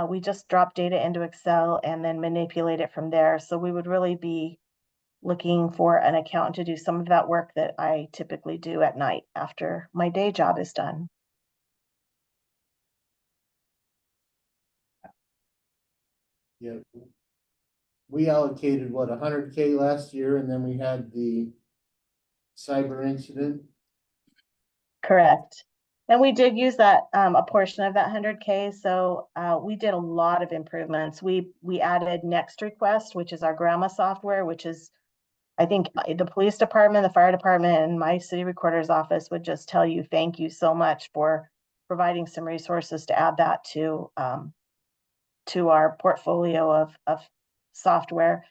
We just drop data into Excel and then manipulate it from there. So we would really be looking for an accountant to do some of that work that I typically do at night after my day job is done. Yeah. We allocated what, 100K last year, and then we had the cyber incident. Correct. And we did use that, a portion of that 100K. So we did a lot of improvements. We added Next Request, which is our grandma software, which is, I think the police department, the fire department, and my city recorder's office would just tell you, thank you so much for providing some resources to add that to our portfolio of software.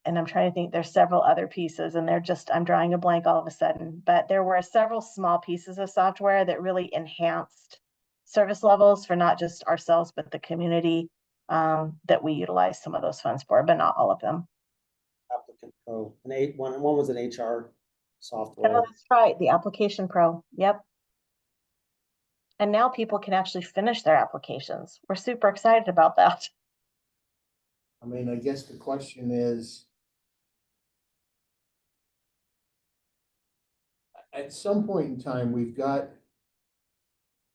And I'm trying to think, there's several other pieces, and I'm drawing a blank all of a sudden, but there were several small pieces of software that really enhanced service levels for not just ourselves, but the community, that we utilize some of those funds for, but not all of them. Applicant Pro, one was an HR Oh, software. that's right, the Application Pro, yep. And now people can actually finish their applications. We're super excited about that. I mean, I guess the question is, at some point in time, we've got,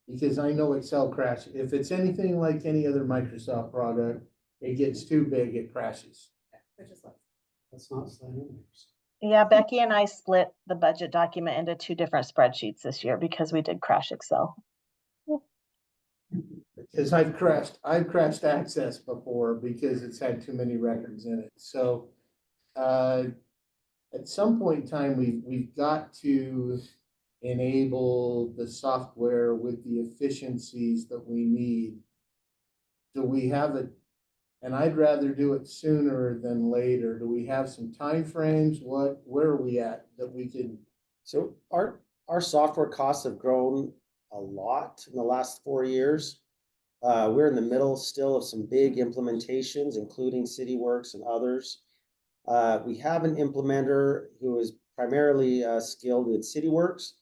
because I know Excel crashes. If it's anything like any other Microsoft product, it gets too big, it crashes. Which is what. That's not saying. Yeah, Becky and I split the budget document into 2 different spreadsheets this year because we did crash Excel. Because I've crashed Access before because it's had too many records in it. So at some point in time, we've got to enable the software with the efficiencies that we need. Do we have it? And I'd rather do it sooner than later. Do we have some timeframes? Where are we at that we can? So our software costs have grown a lot in the last 4 years. We're in the middle still of some big implementations, including CityWorks and others. We have an implementer who is primarily skilled in CityWorks.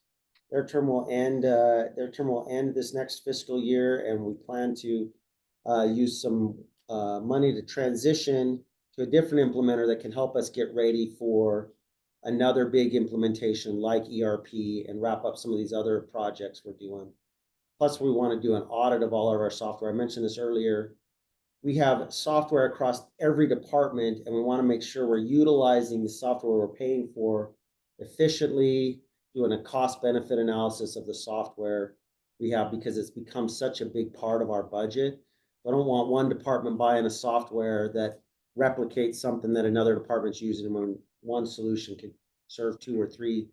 Their term will end this next fiscal year, and we plan to use some money to transition to a different implementer that can help us get ready for another big implementation like ERP and wrap up some of these other projects we're doing. Plus, we want to do an audit of all of our software. I mentioned this earlier. We have software across every department, and we want to make sure we're utilizing the software we're paying for efficiently, doing a cost benefit analysis of the software we have, because it's become such a big part of our budget. I don't want one department buying a software that replicates something that another department's using, when one solution could serve 2 or 3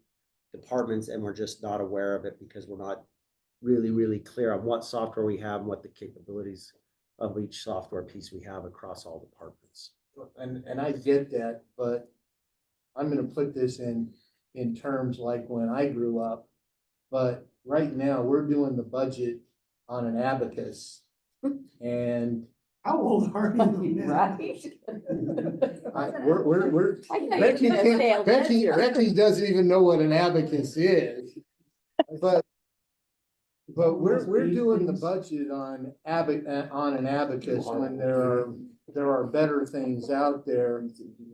departments and we're just not aware of it because we're not really clear on what software we have and what the capabilities of each software piece we have across all departments. And I get that, but I'm gonna put this in terms like when I grew up. But right now, we're doing the budget on an abacus. And How old are you? Right? we're I know Becky you just can't, failed Becky, this year. Becky doesn't even know what an abacus is. But we're doing the budget on an abacus when there are better things out there.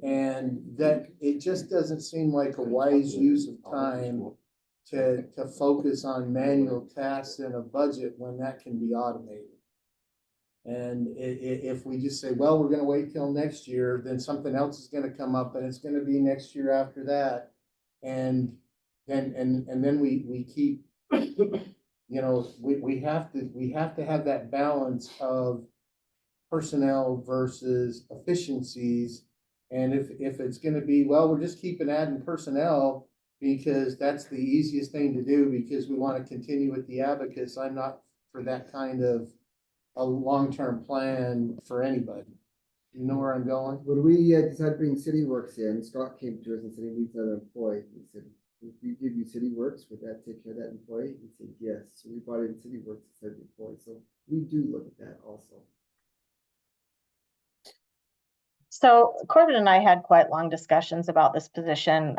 And that it just doesn't seem like a wise use of time to focus on manual tasks in a budget when that can be automated. And if we just say, well, we're gonna wait till next year, then something else is gonna come up, and it's gonna be next year after that. And then we keep, we have to have that balance of personnel versus efficiencies. And if it's gonna be, well, we're just keeping adding personnel because that's the easiest thing to do because we want to continue with the abacus, I'm not for that kind of a long-term plan for anybody. You know where I'm going? When we decided to bring CityWorks in, Scott came to us and said he needs another employee. He said, if we give you CityWorks, would that take care of that employee? He said, yes. So we brought in CityWorks instead of the employee. So we do look at that also. So Corbin and I had quite long discussions about this position,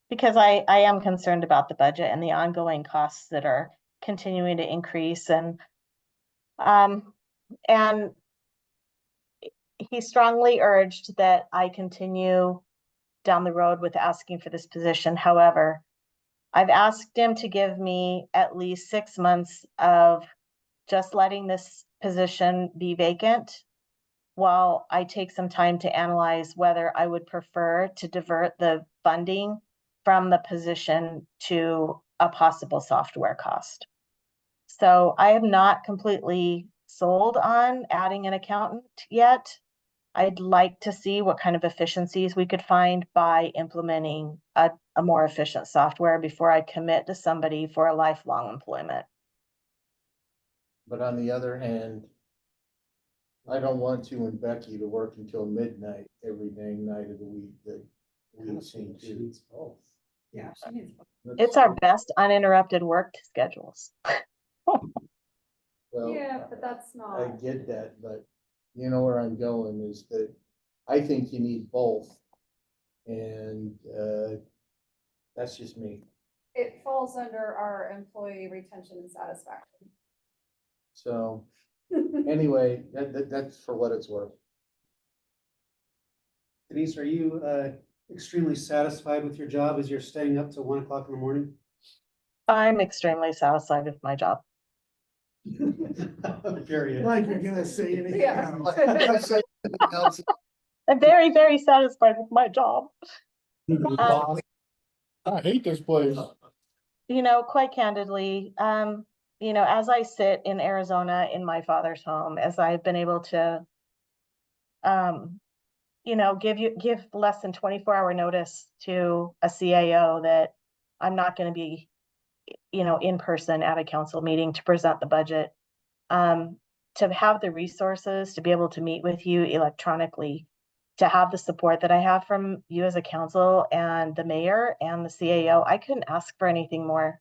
because I am concerned about the budget and the ongoing costs that are continuing to increase. And he strongly urged that I continue down the road with asking for this position. However, I've asked him to give me at least 6 months of just letting this position be vacant while I take some time to analyze whether I would prefer to divert the funding from the position to a possible software cost. So I am not completely sold on adding an accountant yet. I'd like to see what kind of efficiencies we could find by implementing a more efficient software before I commit to somebody for a lifelong employment. But on the other hand, I don't want you and Becky to work until midnight every dang night of the week that we seem to. Yeah, she needs. It's our best uninterrupted work schedules. Well, Yeah, but that's I not, get that, but you know where I'm going is that I think you need both. And, that's just me. it falls under our employee retention and satisfaction. So anyway, that's for what it's worth. Denise, are you extremely satisfied with your job as you're staying up till 1 o'clock in the morning? I'm extremely satisfied with my job. Period. Like you're gonna say anything. Yeah. Else. I'm very, very satisfied with my job. I hate this place. You know, quite candidly, you know, as I sit in Arizona in my father's home, as I've been able to, you know, give less than 24-hour notice to a CAO that I'm not going to be, you know, in person at a council meeting to present the budget. To have the resources to be able to meet with you electronically, to have the support that I have from you as a council and the mayor and the CAO, I couldn't ask for anything more.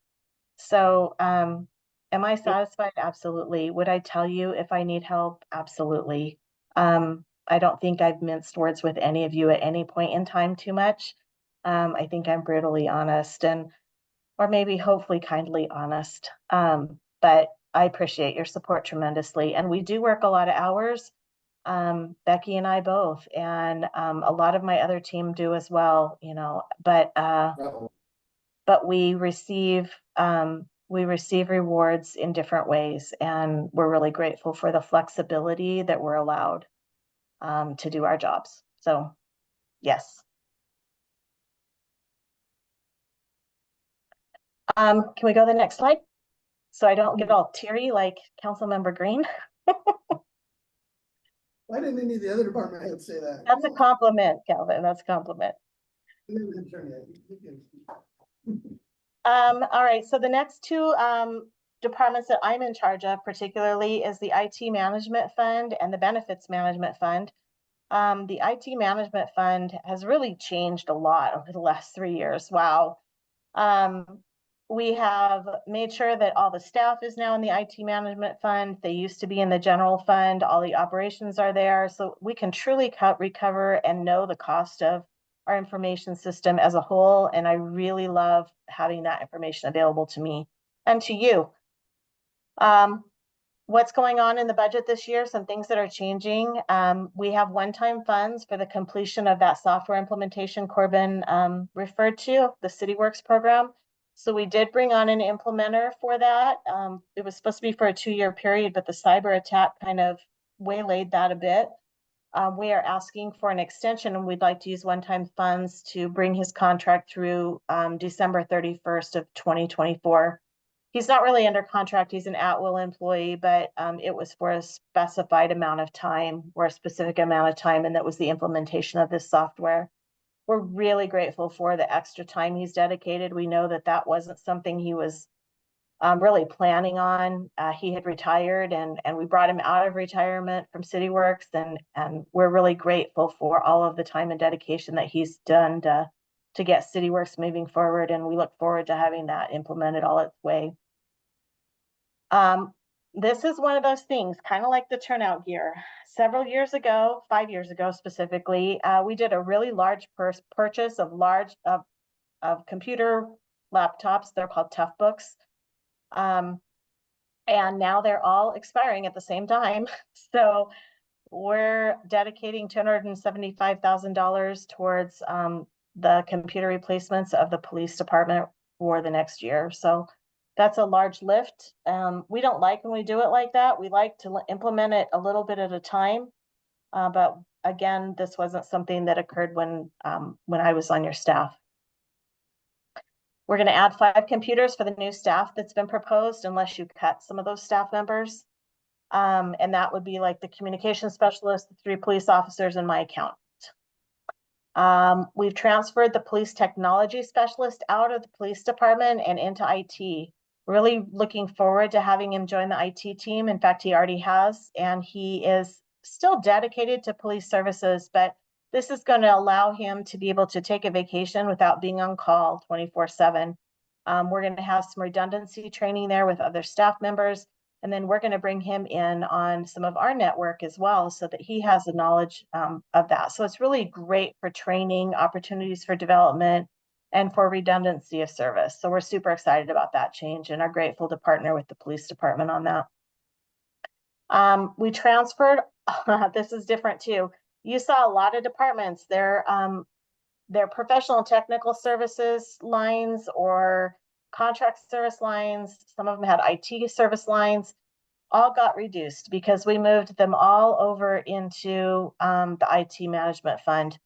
So, am I satisfied? Absolutely. Would I tell you if I need help? Absolutely. I don't think I've minced words with any of you at any point in time too much. I think I'm brutally honest or maybe hopefully kindly honest. But I appreciate your support tremendously. And we do work a lot of hours. Becky and I both, and a lot of my other team do as well, you know, but we receive rewards in different ways, and we're really grateful for the flexibility that we're allowed to do our jobs. So, yes. Can we go to the next slide? So I don't get all teary like Councilmember Green. Why didn't any of the other department heads say that? That's a compliment, Calvin. That's a compliment. All right, so the next two departments that I'm in charge of particularly is the IT Management Fund and the Benefits Management Fund. The IT Management Fund has really changed a lot over the last 3 years. Wow. We have made sure that all the staff is now in the IT Management Fund. They used to be in the general fund. All the operations are there. So we can truly recover and know the cost of our information system as a whole. And I really love having that information available to me and to you. What's going on in the budget this year? Some things that are changing. We have one-time funds for the completion of that software implementation Corbin referred to, the CityWorks program. So we did bring on an implementer for that. It was supposed to be for a 2-year period, but the cyber attack kind of waylaid that a bit. We are asking for an extension, and we'd like to use one-time funds to bring his contract through December 31st of 2024. He's not really under contract. He's an at-will employee, but it was for a specified amount of time or a specific amount of time, and that was the implementation of this software. We're really grateful for the extra time he's dedicated. We know that that wasn't something he was really planning on. He had retired, and we brought him out of retirement from CityWorks, and we're really grateful for all of the time and dedication that he's done to get CityWorks moving forward, and we look forward to having that implemented all its way. This is one of those things, kind of like the turnout gear. Several years ago, 5 years ago specifically, we did a really large purchase of of computer laptops. They're called Toughbooks. And now they're all expiring at the same time. So we're dedicating $275,000 towards the computer replacements of the police department for the next year. So That's a large lift. We don't like when we do it like that. We like to implement it a little bit at a time. But again, this wasn't something that occurred when I was on your staff. We're going to add 5 computers for the new staff that's been proposed, unless you cut some of those staff members. And that would be like the communication specialist, the 3 police officers, and my accountant. We've transferred the police technology specialist out of the police department and into IT. Really looking forward to having him join the IT team. In fact, he already has, and he is still dedicated to police services, but this is going to allow him to be able to take a vacation without being on call 24/7. We're going to have some redundancy training there with other staff members. And then we're going to bring him in on some of our network as well, so that he has the knowledge of that. So it's really great for training, opportunities for development, and for redundancy of service. So we're super excited about that change and are grateful to partner with the police department on that. We transferred, this is different too. You saw a lot of departments, their professional and technical services lines or contract service lines. Some of them had IT service lines, all got reduced because we moved them all over into the IT management fund.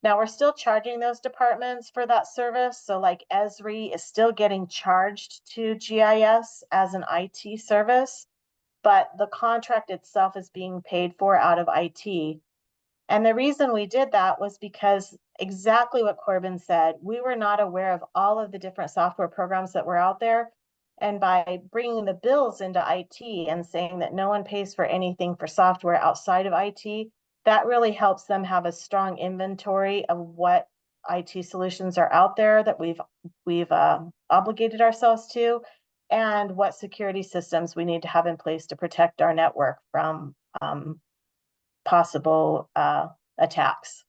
Now we're still charging those departments for that service. So like Esri is still getting charged to GIS as an IT service, but the contract itself is being paid for out of IT. And the reason we did that was because exactly what Corbin said, we were not aware of all of the different software programs that were out there. And by bringing the bills into IT and saying that no one pays for anything for software outside of IT, that really helps them have a strong inventory of what IT solutions are out there that we've obligated ourselves to, and what security systems we need to have in place to protect our network from possible attacks.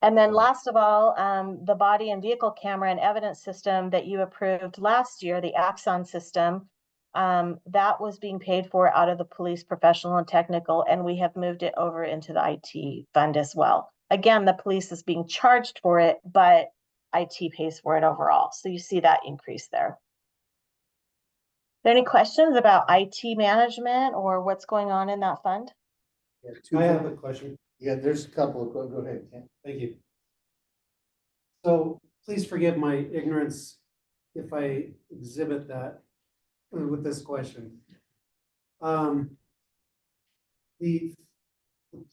And then last of all, the body and vehicle camera and evidence system that you approved last year, the Axon system, that was being paid for out of the police professional and technical, and we have moved it over into the IT fund as well. Again, the police is being charged for it, but IT pays for it overall. So you see that increase there. Are there any questions about IT management or what's going on in that fund? I have a question. Yeah, there's a couple, go ahead, Ken. Thank you. So please forgive my ignorance if I exhibit that with this question. The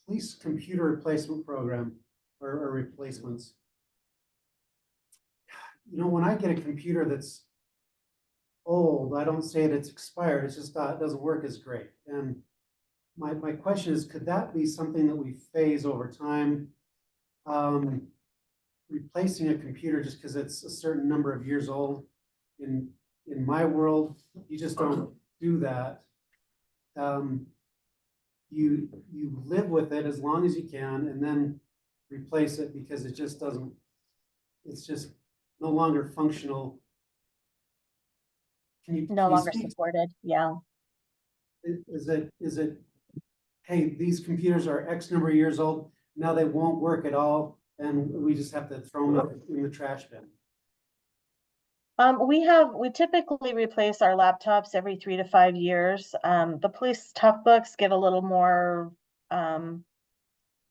police computer replacement program or replacements. You know, when I get a computer that's old, I don't say that it's expired, it's just it doesn't work as great. And my question is, could that be something that we phase over time? Replacing a computer just because it's a certain number of years old. In my world, you just don't do that. You live with it as long as you can and then replace it because it just doesn't, it's just no longer functional. No longer supported, yeah. Is it, hey, these computers are X number of years old, now they won't work at all, and we just have to throw them in the trash bin? We typically replace our laptops every 3 to 5 years. The police tough books get a little more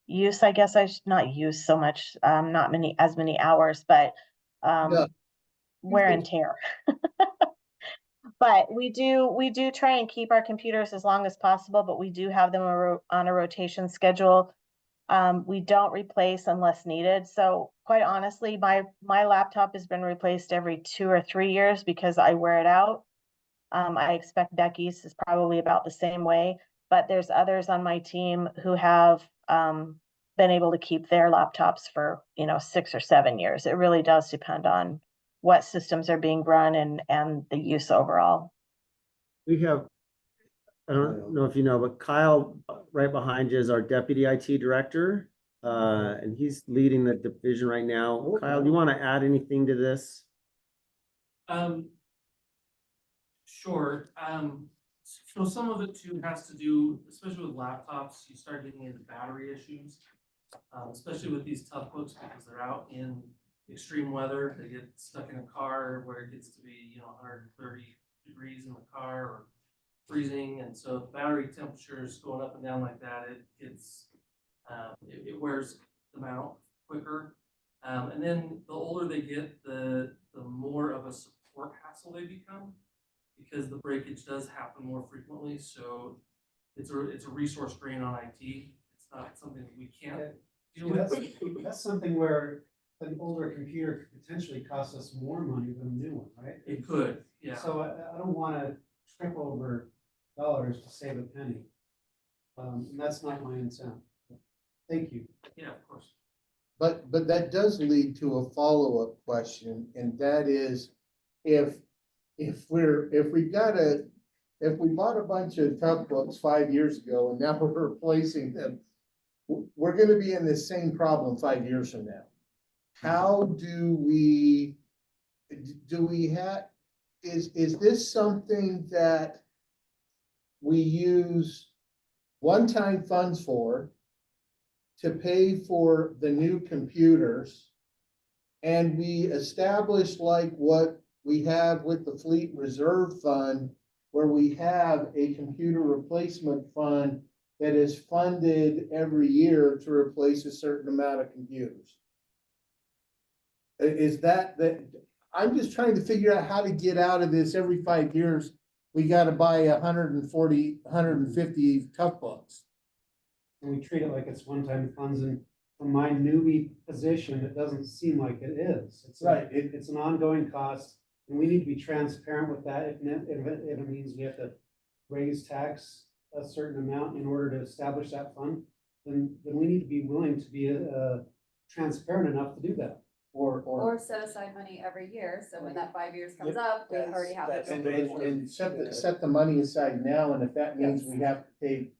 use, I guess. I should not use so much, not as many hours, but wear and tear. But we do try and keep our computers as long as possible, but we do have them on a rotation schedule. We don't replace unless needed. So quite honestly, my laptop has been replaced every 2 or 3 years because I wear it out. I expect Becky's is probably about the same way, but there's others on my team who have been able to keep their laptops for 6 or 7 years. It really does depend on what systems are being run and the use overall. We have, I don't know if you know, but Kyle right behind you is our deputy IT director. And he's leading the division right now. Kyle, do you want to add anything to this? Sure. So some of it too has to do, especially with laptops, you start getting into battery issues, especially with these tough books because they're out in extreme weather, they get stuck in a car where it gets to be, 130 degrees in the car or freezing, and so the battery temperature is going up and down like that, it gets, it wears them out quicker. And then the older they get, the more of a support hassle they become, because the breakage does happen more frequently, so it's a resource drain on IT. It's not something that we can't deal with. That's something where an older computer could potentially cost us more money than a new one, right? It could, yeah. So I don't wanna trip over dollars to save a penny. And that's not my intent. Thank you. Yeah, of course. But that does lead to a follow-up question, and that is, if we bought a bunch of tough books 5 years ago and now we're replacing them, we're gonna be in this same problem 5 years from now. How do we have, is this something that we use one-time funds for to pay for the new computers? And we establish like what we have with the Fleet Reserve Fund, where we have a computer replacement fund that is funded every year to replace a certain amount of computers. Is that, I'm just trying to figure out how to get out of this. Every 5 years, we gotta buy 140, 150 tough books. And we treat it like it's one-time funds, and from my newbie position, it doesn't seem like it is. It's Right. It's an ongoing cost, and we need to be transparent with that. If it means we have to raise tax a certain amount in order to establish that fund, then we need to be willing to be transparent enough to do that. Or set aside money every year, so when that 5 years comes up, we already have it. And set the money aside now, and if that means we have to take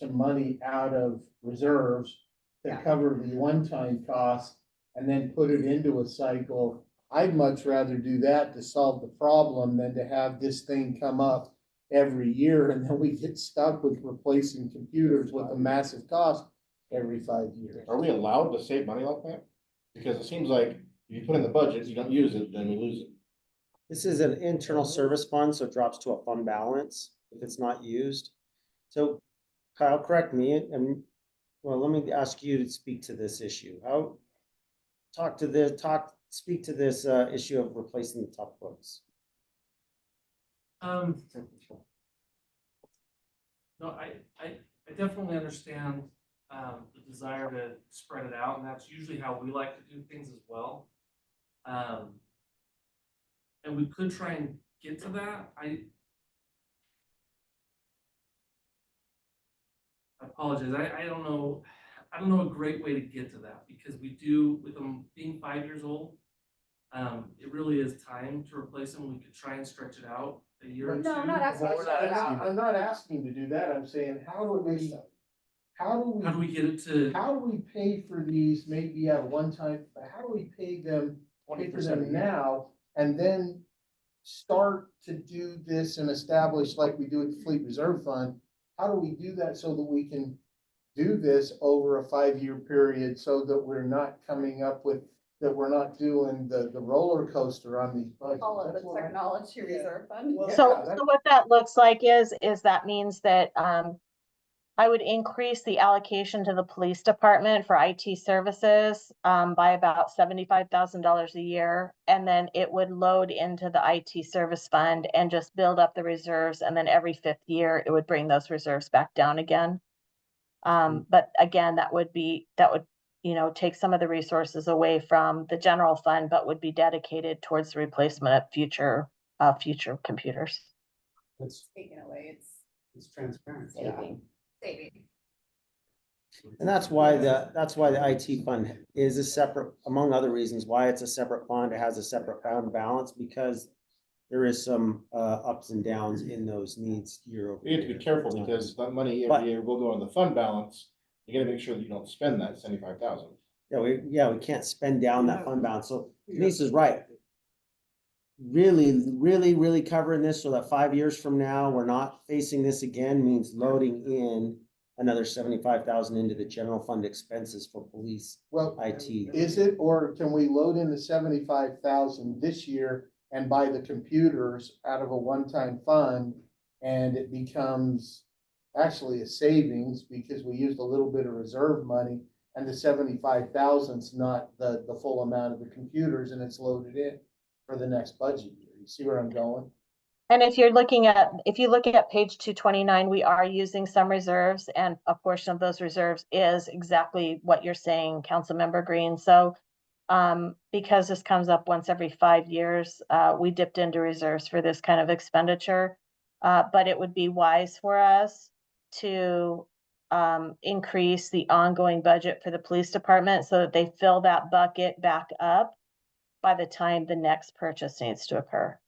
some money out of reserves to Yeah. cover the one-time cost and then put it into a cycle, I'd much rather do that to solve the problem than to have this thing come up every year and then we get stuck with replacing computers with a massive cost every 5 years. Are we allowed to save money like that? Because it seems like if you put in the budget, you don't use it, then we lose it. This is an internal service fund, so it drops to a fund balance if it's not used. So Kyle, correct me, and well, let me ask you to speak to this issue. Speak to this issue of replacing the tough books. No, I definitely understand the desire to spread it out, and that's usually how we like to do things as well. And we could try and get to that. I apologize. I don't know. I don't know a great way to get to that, because we do, with them being 5 years old, it really is time to replace them. We could try and stretch it out a year or two. No, I'm not asking you to stretch it out. I'm not asking to do that, I'm saying, how do we get it to? how do we pay for these, maybe at one time, how do we pay for them now? And then start to do this and establish like we do with the Fleet Reserve Fund? How do we do that so that we can do this over a 5-year period so that we're not coming up with, that we're not doing the roller coaster on these budgets? Call it That's the what I- technology reserve fund. Well, So, yeah, so what that looks like is that means that, I would increase the allocation to the police department for IT services, by about $75,000 a year. And then it would load into the IT service fund and just build up the reserves. And then every 5th year, it would bring those reserves back down again. But again, that would, take some of the resources away from the general fund, but would be dedicated towards the replacement of future computers. It's Taken away, it's transparent. Saving. saving. And that's why the IT fund is a separate, among other reasons, why it's a separate fund. It has a separate fund balance, because there is some ups and downs in those needs year over We have to year. be careful because that money But- every year will go in the fund balance. You gotta make sure that you don't spend that 75,000. We can't spend down that fund balance. So Denise is right. Really covering this so that 5 years from now, we're not facing this again, means loading in another 75,000 into the general fund expenses for police Well, IT. is it, or can we load in the 75,000 this year and buy the computers out of a one-time fund? And it becomes actually a savings because we used a little bit of reserve money and the 75,000's not the full amount of the computers and it's loaded in for the next budget year. You see where I'm going? And if you look at page 229, we are using some reserves, and a portion of those reserves is exactly what you're saying, Councilmember Green. So because this comes up once every 5 years, we dipped into reserves for this kind of expenditure. But it would be wise for us to increase the ongoing budget for the police department so that they fill that bucket back up by the time the next purchase needs to occur.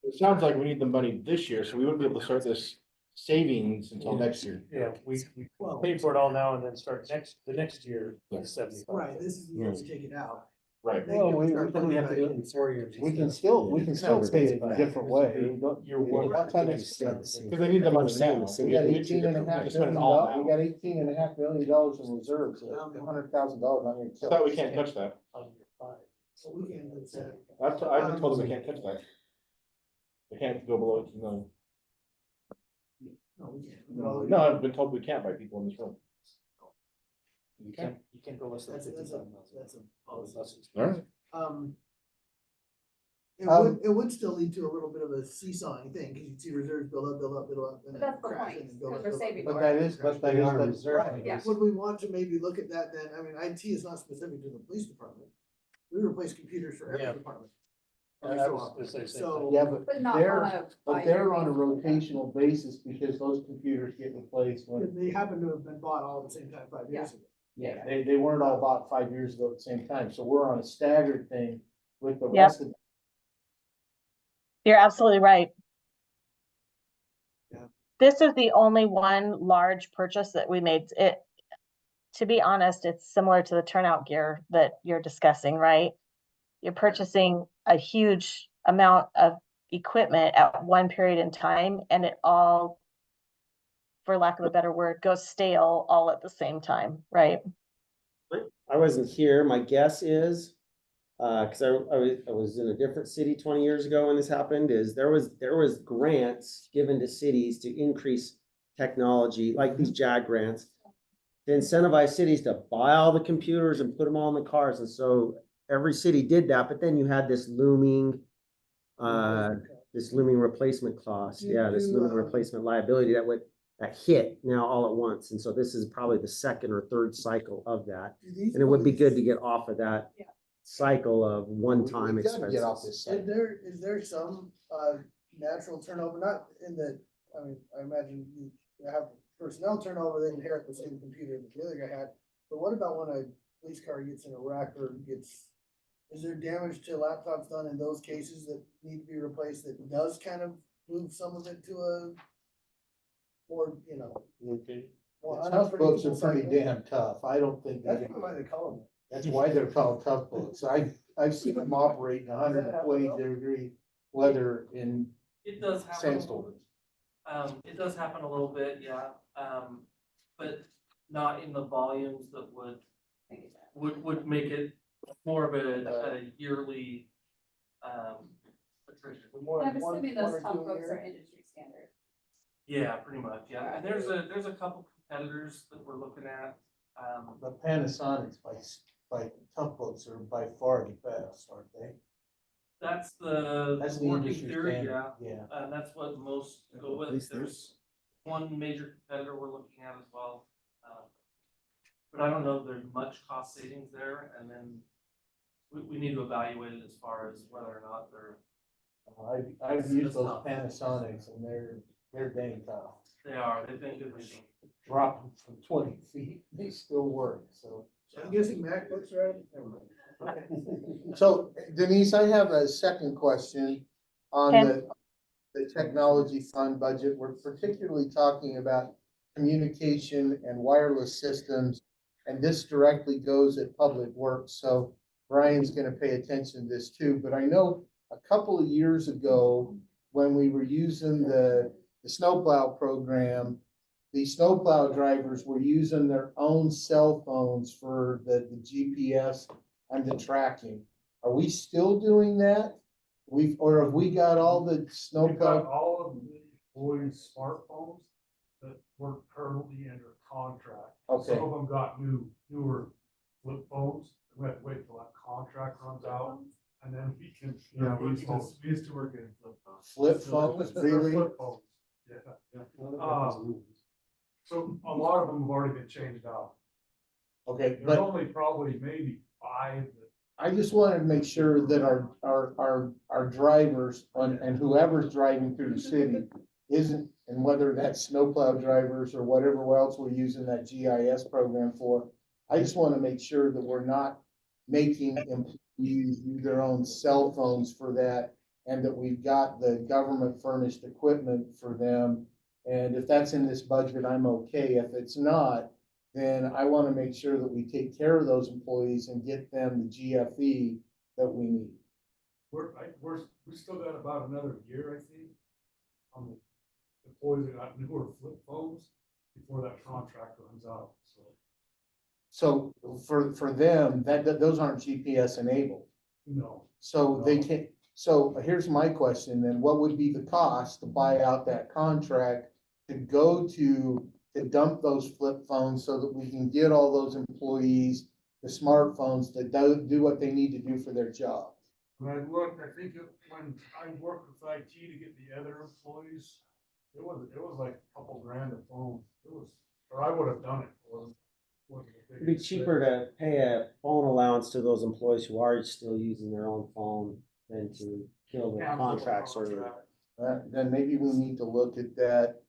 It sounds like we need the money this year, so we wouldn't be able to start this savings until next year. Yeah, we pay for it all now and then start the next year Yeah. with 75. Right, this is the year we take it out. Right. Then Well, you we start then we have to do it funding in 4 years. We can still pay it a different way. You're one. What kind of- Because they need the money now. We got $18.5 million in reserves, $100,000 on your. I thought we can't touch that. So we can, I've been told them we can't touch that. They can't go below 18 million. no, we can't. No, I've been told we can't by people in this room. You can't go less than That's a 55,000. policy. All right. It would still lead to a little bit of a seesawing thing, because you'd see reserves build up, build up, build up. And But then that's the crash point, and then build because up, we're build up, saving build But up. that is the reserve. Yeah. Would we want to maybe look at that then? I mean, IT is not specific to the police department. We replace computers for every Yeah. department. I was gonna say the same So- thing. Yeah, But not they're, on a. but they're on a rotational basis because those computers get replaced when. They happen to have been bought all at the same time 5 years ago. Yeah, they weren't all bought 5 years ago at the same time, so we're on a staggered thing with the Yep. rest of. You're absolutely right. Yeah. This is the only one large purchase that we made. To be honest, it's similar to the turnout gear that you're discussing, right? You're purchasing a huge amount of equipment at one period in time, and it all, for lack of a better word, goes stale all at the same time, right? I wasn't here. My guess is, because I was in a different city 20 years ago when this happened, is there was grants given to cities to increase technology, like these JAG grants, to incentivize cities to buy all the computers and put them all in the cars. And so every city did that, but then you had this looming replacement cost. Yeah, this looming replacement liability that hit now all at once. And so this is probably the second or third cycle of that. And it would be good to get off of that cycle of one-time We gotta get off expenses. this cycle. Is there some natural turnover, not in the, I mean, I imagine you have personnel turnover, they inherit the same computer that the other guy had, but what about when a police car gets in a wreck or is there damage to laptops done in those cases that need to be replaced that does kind of move some of it to a more, more Tough books are unpredictable pretty cycle? damn tough. I don't think. That's why they call them. That's why they're called tough books. I've seen them operate in 120-degree weather in It does happen. sandstorms. It does happen a little bit, yeah, but not in the volumes that would make it more of a yearly, attrition. I'm assuming those top books are industry standard. Yeah, pretty much, yeah, and there's a couple competitors that we're looking at, The Panasonics by tough books are by far the best, aren't they? that's the That's the working industry theory, standard, yeah. yeah. And that's what most go At with. least There's one major competitor we're looking at as well. But I don't know if there's much cost savings there, and then we need to evaluate it as far as whether or not they're. I've used That's those tough. Panasonics and they're dang tough. They've been good machines. Drop them from 20 feet, they still work, so. I'm guessing MacBooks are. So Denise, I have a second question on Okay. the technology fund budget. We're particularly talking about communication and wireless systems. And this directly goes at Public Works, so Brian's gonna pay attention to this too. But I know a couple of years ago, when we were using the snowplow program, the snowplow drivers were using their own cell phones for the GPS and the tracking. Are we still doing that? Or have we got all the We've got snowplow? all of the employees' smartphones that we're currently under contract. Okay. Some of them got newer flip phones. We have to wait till that contract runs out and then we can. Yeah, we used to work in flip phones. Flip phones, really? Flip phones, yeah. So a lot of them have already been changed out. Okay, There's but only probably maybe 5 that. I just wanted to make sure that our drivers and whoever's driving through the city isn't, and whether that's snowplow drivers or whatever else we're using that GIS program for. I just want to make sure that we're not making employees use their own cell phones for that, and that we've got the government furnished equipment for them. And if that's in this budget, I'm okay. If it's not, then I want to make sure that we take care of those employees and get them the GFE that we need. We still got about another year, I think, on the employees that got newer flip phones before that contract runs out, so. So for them, those aren't GPS enabled. No. So they can, so here's my question then, what would be the cost to buy out that contract to go to dump those flip phones so that we can get all those employees the smartphones that do what they need to do for their job? When I looked, I think when I worked with IT to get the other employees, it was like a couple grand a phone. It was, or I would have done it. It'd be cheaper to pay a phone allowance to those employees who are still using their own phone than to kill the contracts or. Then maybe we need to look at that.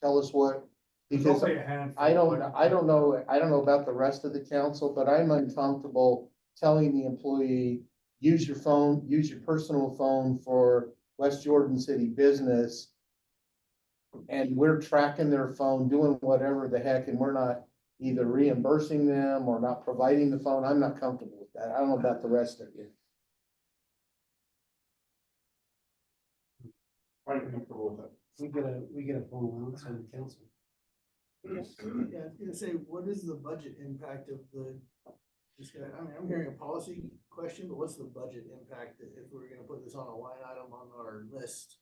Tell us what, There's because only a handful. I don't know about the rest of the council, but I'm uncomfortable telling the employee, use your phone, use your personal phone for West Jordan City business. And we're tracking their phone, doing whatever the heck, and we're not either reimbursing them or not providing the phone. I'm not comfortable with that. I don't know about the rest of you. Quite comfortable with that. We get a phone allowance on the council. Yeah, I was gonna say, what is the budget impact of this guy? I mean, I'm hearing a policy question, but what's the budget impact if we're gonna put this on a line item on our list?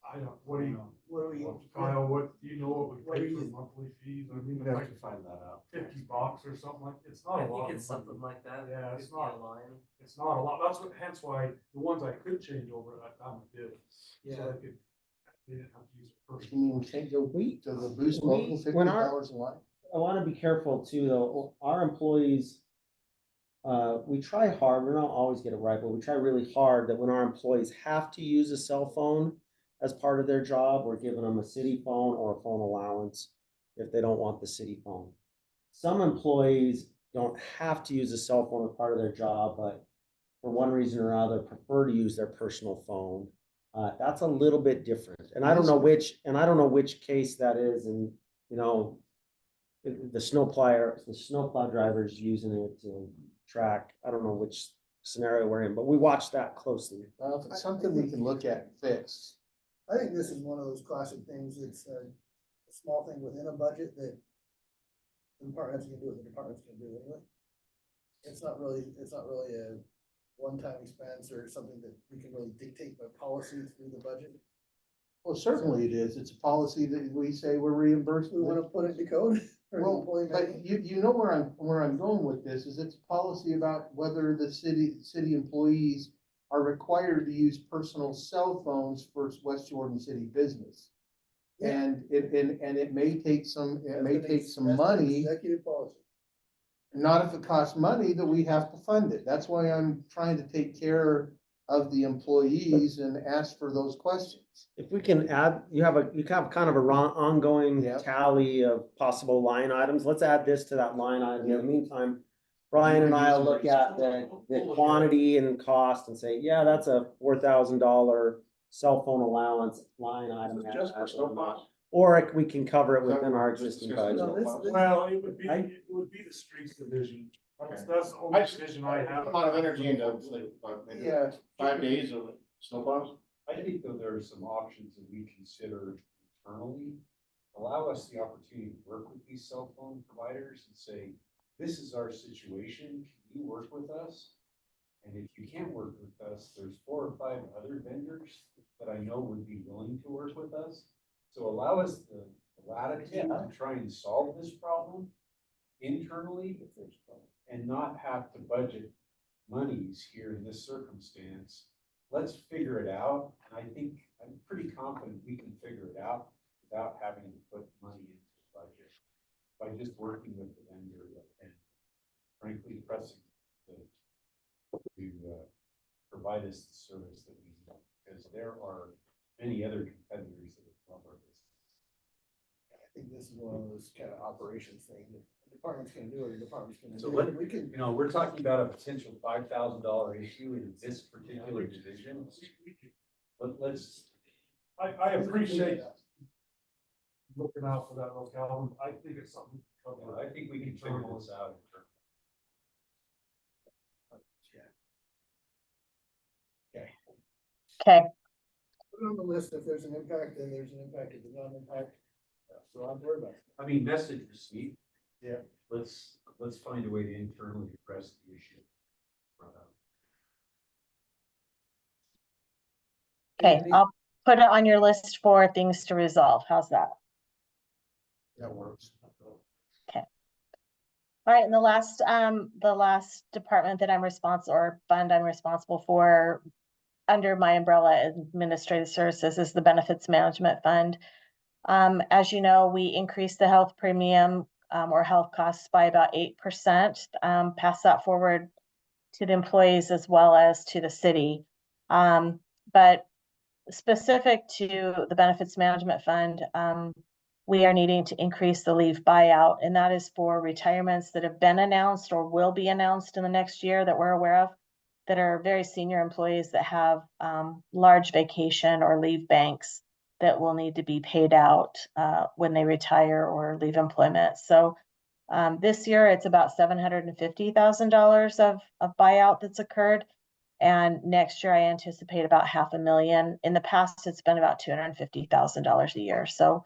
I don't, what do you, What do we? Kyle, what, do you know what we What pay do for you- monthly fees? I mean, We'd have like to find that out. $50 or something like, it's not a lot. it's something like that. Yeah, it's Could be not. a line. It's not a lot. That's what, hence why the ones I could change over at that time I did. So Yeah. I could, they didn't have to use it first. You mean we can't go to the boost local when our- $50 a line? I wanna be careful too, though, our employees, we try hard, we don't always get it right, but we try really hard that when our employees have to use a cell phone as part of their job, we're giving them a city phone or a phone allowance if they don't want the city phone. Some employees don't have to use a cell phone as part of their job, but for one reason or another, prefer to use their personal phone. That's a little bit different, and I don't know which case that is, and, you know, the snowplow drivers using it to track, I don't know which scenario we're in, but we watch that closely. If it's something we can look at and fix. I think this is one of those classic things, it's a small thing within a budget that the departments can do what the departments can do anyway. It's not really a one-time expense or something that we can really dictate by policy through the budget. Well, certainly it is. It's a policy that we say we're reimbursed. We wanna put it in code. for the Well, employee but manual. you know where I'm going with this, is it's a policy about whether the city employees are required to use personal cell phones for West Jordan City business. And it may take some, That's the money, Executive policy. not if it costs money, that we have to fund it. That's why I'm trying to take care of the employees and ask for those questions. If we can add, you have kind of a ongoing Yeah. tally of possible line items, let's add this to that line item. In the meantime, Brian and I will look at the quantity and cost and say, yeah, that's a $4,000 cell phone allowance line item. Just for snowplows? Or we can cover it within our existing budget. No, this- Well, it would be the streets division. That's the only division I have. A lot of energy into, like, maybe Yeah. 5 days of snowplows. I think that there are some options that we consider internally allow us the opportunity to work with these cell phone providers and say, this is our situation, can you work with us? And if you can't work with us, there's 4 or 5 other vendors that I know would be willing to work with us. So allow us the latitude to try and solve this problem internally and not have to budget monies here in this circumstance. Let's figure it out. And I think, I'm pretty confident we can figure it out without having to put money into the budget by just working with the vendor and frankly pressing to provide us the service that we need, because there are many other competitors that love our business. I think this is one of those kind of operations things. The department's gonna do it, the department's gonna So do what, it. We can, you know, we're talking about a potential $5,000 issue in this particular division. But let's, I appreciate looking out for that locale. I think it's something. I think we can figure this out. Okay, put it on the list. If there's an impact, then there's an impact. If there's not an impact, so I'm worried about it. I mean, message received. Yeah. Let's find a way to internally address the issue. okay, I'll put it on your list for things to resolve. How's that? That works. Okay. All right, and the last department that I'm responsible, or fund I'm responsible for under my umbrella administrative services is the benefits management fund. As you know, we increased the health premium or health costs by about 8%. Pass that forward to the employees as well as to the city. But specific to the benefits management fund, we are needing to increase the leave buyout, and that is for retirements that have been announced or will be announced in the next year that we're aware of, that are very senior employees that have large vacation or leave banks that will need to be paid out when they retire or leave employment. So this year it's about $750,000 of buyout that's occurred. And next year I anticipate about $500,000. In the past, it's been about $250,000 a year. So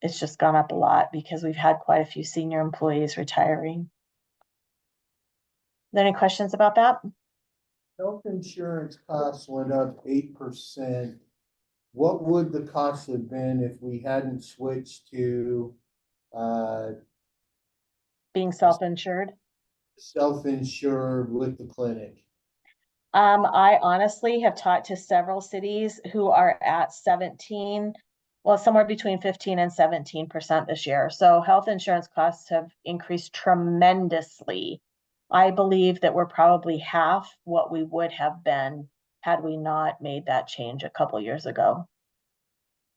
it's just gone up a lot because we've had quite a few senior employees retiring. Are there any questions about that? Health insurance costs went up 8%. What would the cost have been if we hadn't switched to Being self-insured? Self-insured with the clinic? I honestly have talked to several cities who are at 17, well, somewhere between 15 and 17% this year. So health insurance costs have increased tremendously. I believe that we're probably half what we would have been had we not made that change a couple years ago.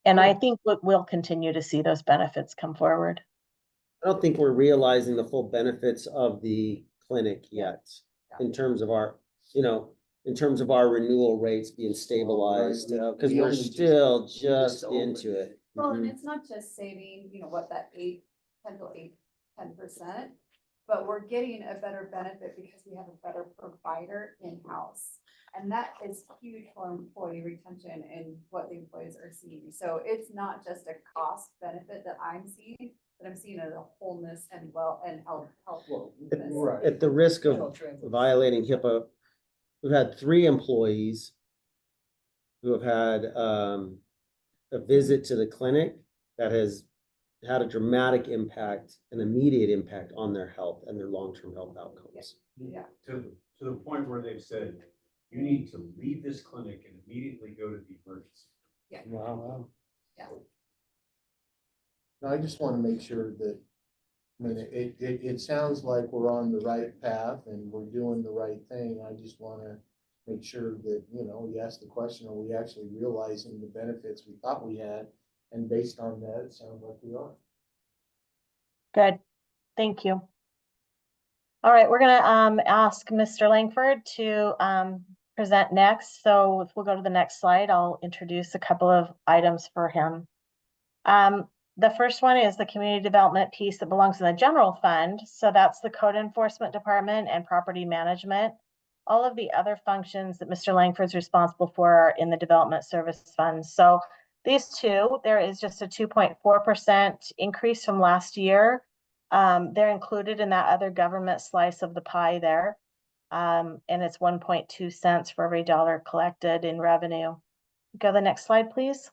And I think we'll continue to see those benefits come forward. I don't think we're realizing the full benefits of the clinic yet in terms of our, in terms of our renewal rates being stabilized, because we're still just into it. Well, and it's not just saving, what that 10%, but we're getting a better benefit because we have a better provider in-house. And that is huge for employee retention and what the employees are seeing. So it's not just a cost benefit that I'm seeing, but I'm seeing a wholeness and health. At the risk of violating HIPAA, we've had 3 employees who have had a visit to the clinic that has had a dramatic impact, an immediate impact on their health and their long-term health outcomes. Yeah. To the point where they've said, you need to leave this clinic and immediately go to the emergency. Yeah. Wow. Yeah. No, I just want to make sure that, it sounds like we're on the right path and we're doing the right thing. I just want to make sure that, we ask the question, are we actually realizing the benefits we thought we had? And based on that, it sounds like we are. Good, thank you. All right, we're gonna ask Mr. Langford to present next. So if we'll go to the next slide, I'll introduce a couple of items for him. The first one is the community development piece that belongs in the general fund. So that's the code enforcement department and property management. All of the other functions that Mr. Langford is responsible for are in the development service fund. So These two, there is just a 2.4% increase from last year. They're included in that other government slice of the pie there. And it's 1.2 cents for every dollar collected in revenue. Go to the next slide, please.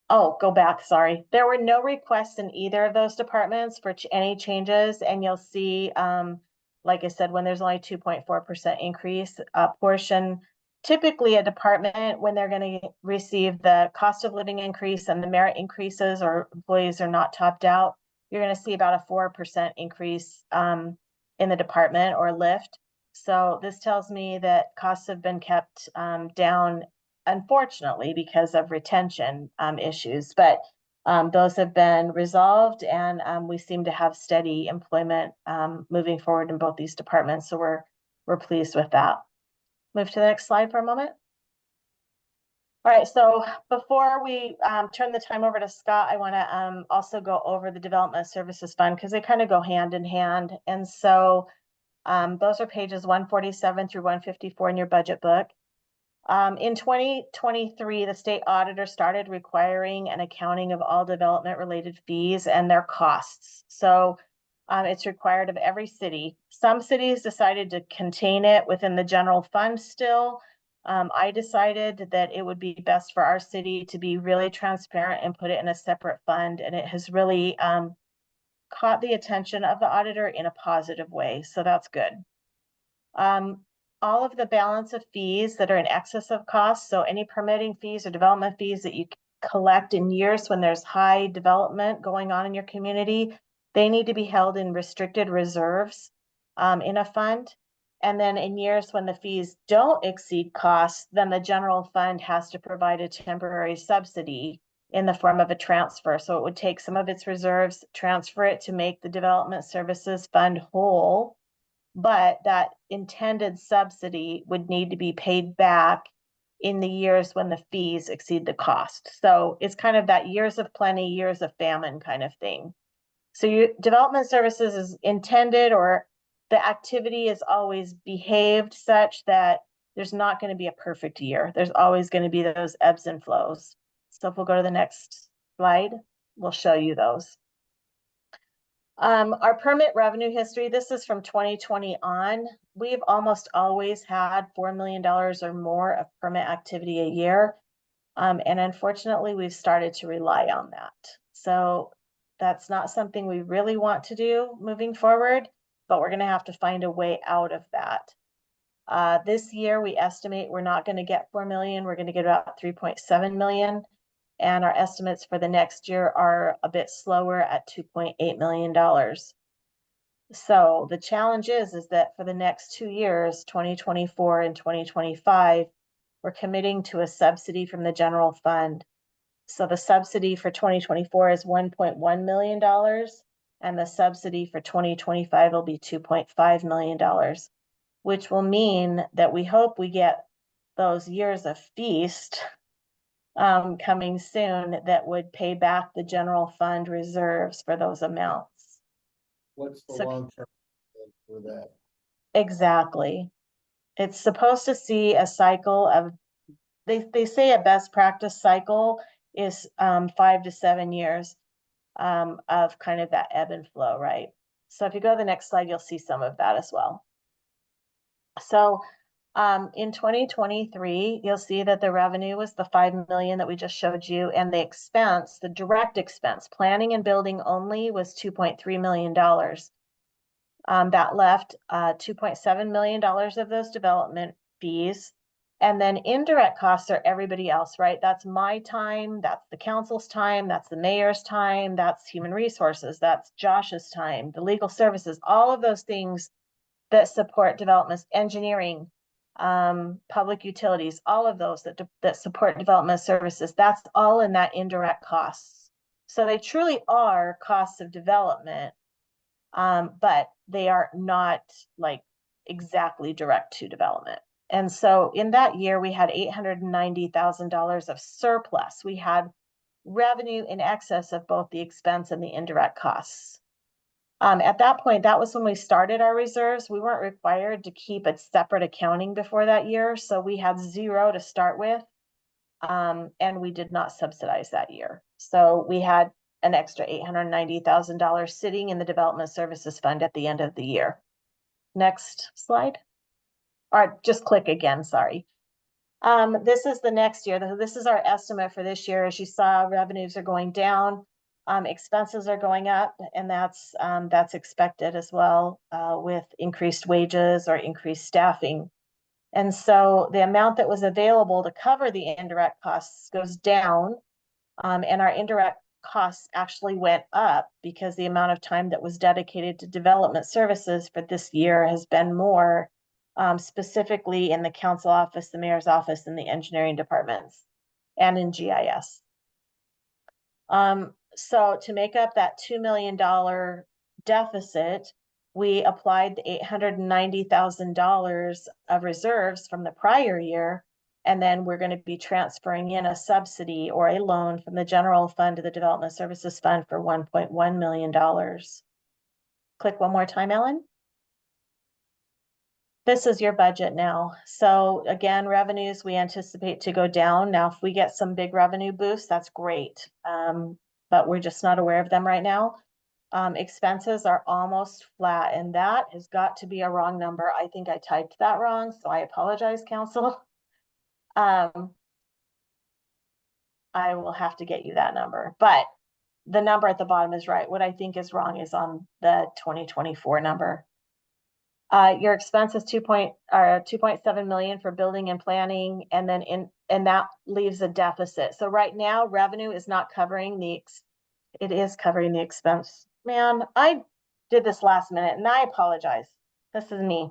Oh, go back, sorry. There were no requests in either of those departments for any changes, and you'll see, like I said, when there's only 2.4% increase, a portion, typically a department, when they're gonna receive the cost of living increase and the merit increases or employees are not topped out, you're gonna see about a 4% increase in the department or lift. So this tells me that costs have been kept down, unfortunately, because of retention issues, but those have been resolved, and we seem to have steady employment moving forward in both these departments. So we're pleased with that. Move to the next slide for a moment. All right, so before we turn the time over to Scott, I want to also go over the Development Services Fund because they kind of go hand in hand. And so those are pages 147 through 154 in your budget book. In 2023, the state auditor started requiring an accounting of all development related fees and their costs. So it's required of every city. Some cities decided to contain it within the general fund still. I decided that it would be best for our city to be really transparent and put it in a separate fund. And it has really caught the attention of the auditor in a positive way. So that's good. All of the balance of fees that are in excess of costs, so any permitting fees or development fees that you collect in years when there's high development going on in your community, they need to be held in restricted reserves in a fund. And then in years when the fees don't exceed costs, then the general fund has to provide a temporary subsidy in the form of a transfer. So it would take some of its reserves, transfer it to make the Development Services Fund whole, but that intended subsidy would need to be paid back in the years when the fees exceed the cost. So it's kind of that years of plenty, years of famine kind of thing. So your development services is intended, or the activity is always behaved such that there's not going to be a perfect year. There's always going to be those ebbs and flows. So if we'll go to the next slide, we'll show you those. Our permit revenue history, this is from 2020 on. We've almost always had $4 million or more of permit activity a year. And unfortunately, we've started to rely on that. So that's not something we really want to do moving forward, but we're going to have to find a way out of that. This year, we estimate we're not going to get 4 million. We're going to get about 3.7 million. And our estimates for the next year are a bit slower at $2.8 million. So the challenge is that for the next 2 years, 2024 and 2025, we're committing to a subsidy from the general fund. So the subsidy for 2024 is $1.1 million, and the subsidy for 2025 will be $2.5 million, which will mean that we hope we get those years of feast coming soon that would pay back the general fund reserves for those amounts. What's the So- long term for that? Exactly. It's supposed to see a cycle of, they say a best practice cycle is 5 to 7 years of kind of that ebb and flow, right? So if you go to the next slide, you'll see some of that as well. So in 2023, you'll see that the revenue was the 5 million that we just showed you, and the expense, the direct expense, planning and building only, was $2.3 million. That left $2.7 million of those development fees. And then indirect costs are everybody else, right? That's my time, that's the council's time, that's the mayor's time, that's human resources, that's Josh's time, the legal services, all of those things that support developments, engineering, public utilities, all of those that support development services, that's all in that indirect costs. So they truly are costs of development, but they are not like exactly direct to development. And so in that year, we had $890,000 of surplus. We had revenue in excess of both the expense and the indirect costs. At that point, that was when we started our reserves. We weren't required to keep a separate accounting before that year, so we had zero to start with. and we did not subsidize that year. So we had an extra $890,000 sitting in the Development Services Fund at the end of the year. Next slide. Or just click again, sorry. This is the next year. This is our estimate for this year. As you saw, revenues are going down, expenses are going up, and that's expected as well, with increased wages or increased staffing. And so the amount that was available to cover the indirect costs goes down, and our indirect costs actually went up because the amount of time that was dedicated to development services for this year has been more, specifically in the council office, the mayor's office, and the engineering departments, and in GIS. So to make up that $2 million deficit, we applied the $890,000 of reserves from the prior year, and then we're going to be transferring in a subsidy or a loan from the general fund to the Development Services Fund for $1.1 million. Click one more time, Ellen. This is your budget now. So again, revenues we anticipate to go down. Now, if we get some big revenue boosts, that's great. But we're just not aware of them right now. Expenses are almost flat, and that has got to be a wrong number. I think I typed that wrong, so I apologize, council. I will have to get you that number, but the number at the bottom is right. What I think is wrong is on the 2024 number. Your expense is 2.7 million for building and planning, and then and that leaves a deficit. So right now, revenue is not covering it is covering the expense. Man, I did this last minute, and I apologize. This is me.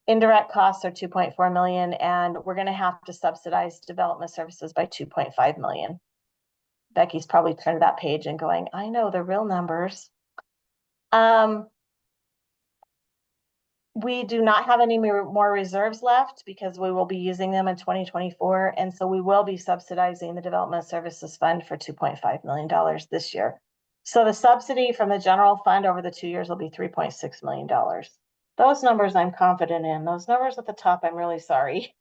Indirect costs are 2.4 million, and we're going to have to subsidize development services by 2.5 million. Becky's probably turned that page and going, I know the real numbers. We do not have any more reserves left because we will be using them in 2024. And so we will be subsidizing the Development Services Fund for $2.5 million this year. So the subsidy from the general fund over the 2 years will be $3.6 million. Those numbers I'm confident in. Those numbers at the top, I'm really sorry.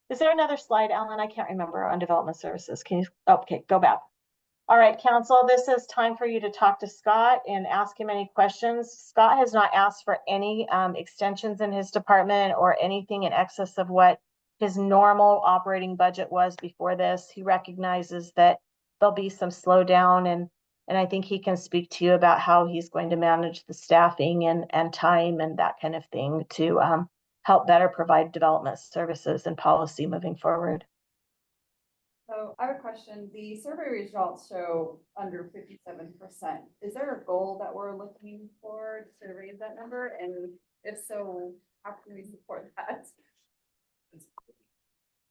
Is there another slide, Ellen? I can't remember on development services. Can you, okay, go back. All right, council, this is time for you to talk to Scott and ask him any questions. Scott has not asked for any extensions in his department or anything in excess of what his normal operating budget was before this. He recognizes that there'll be some slowdown, and I think he can speak to you about how he's going to manage the staffing and time and that kind of thing to help better provide development services and policy moving forward. So I have a question. The survey results show under 57%. Is there a goal that we're looking for to raise that number? And if so, how can we support that?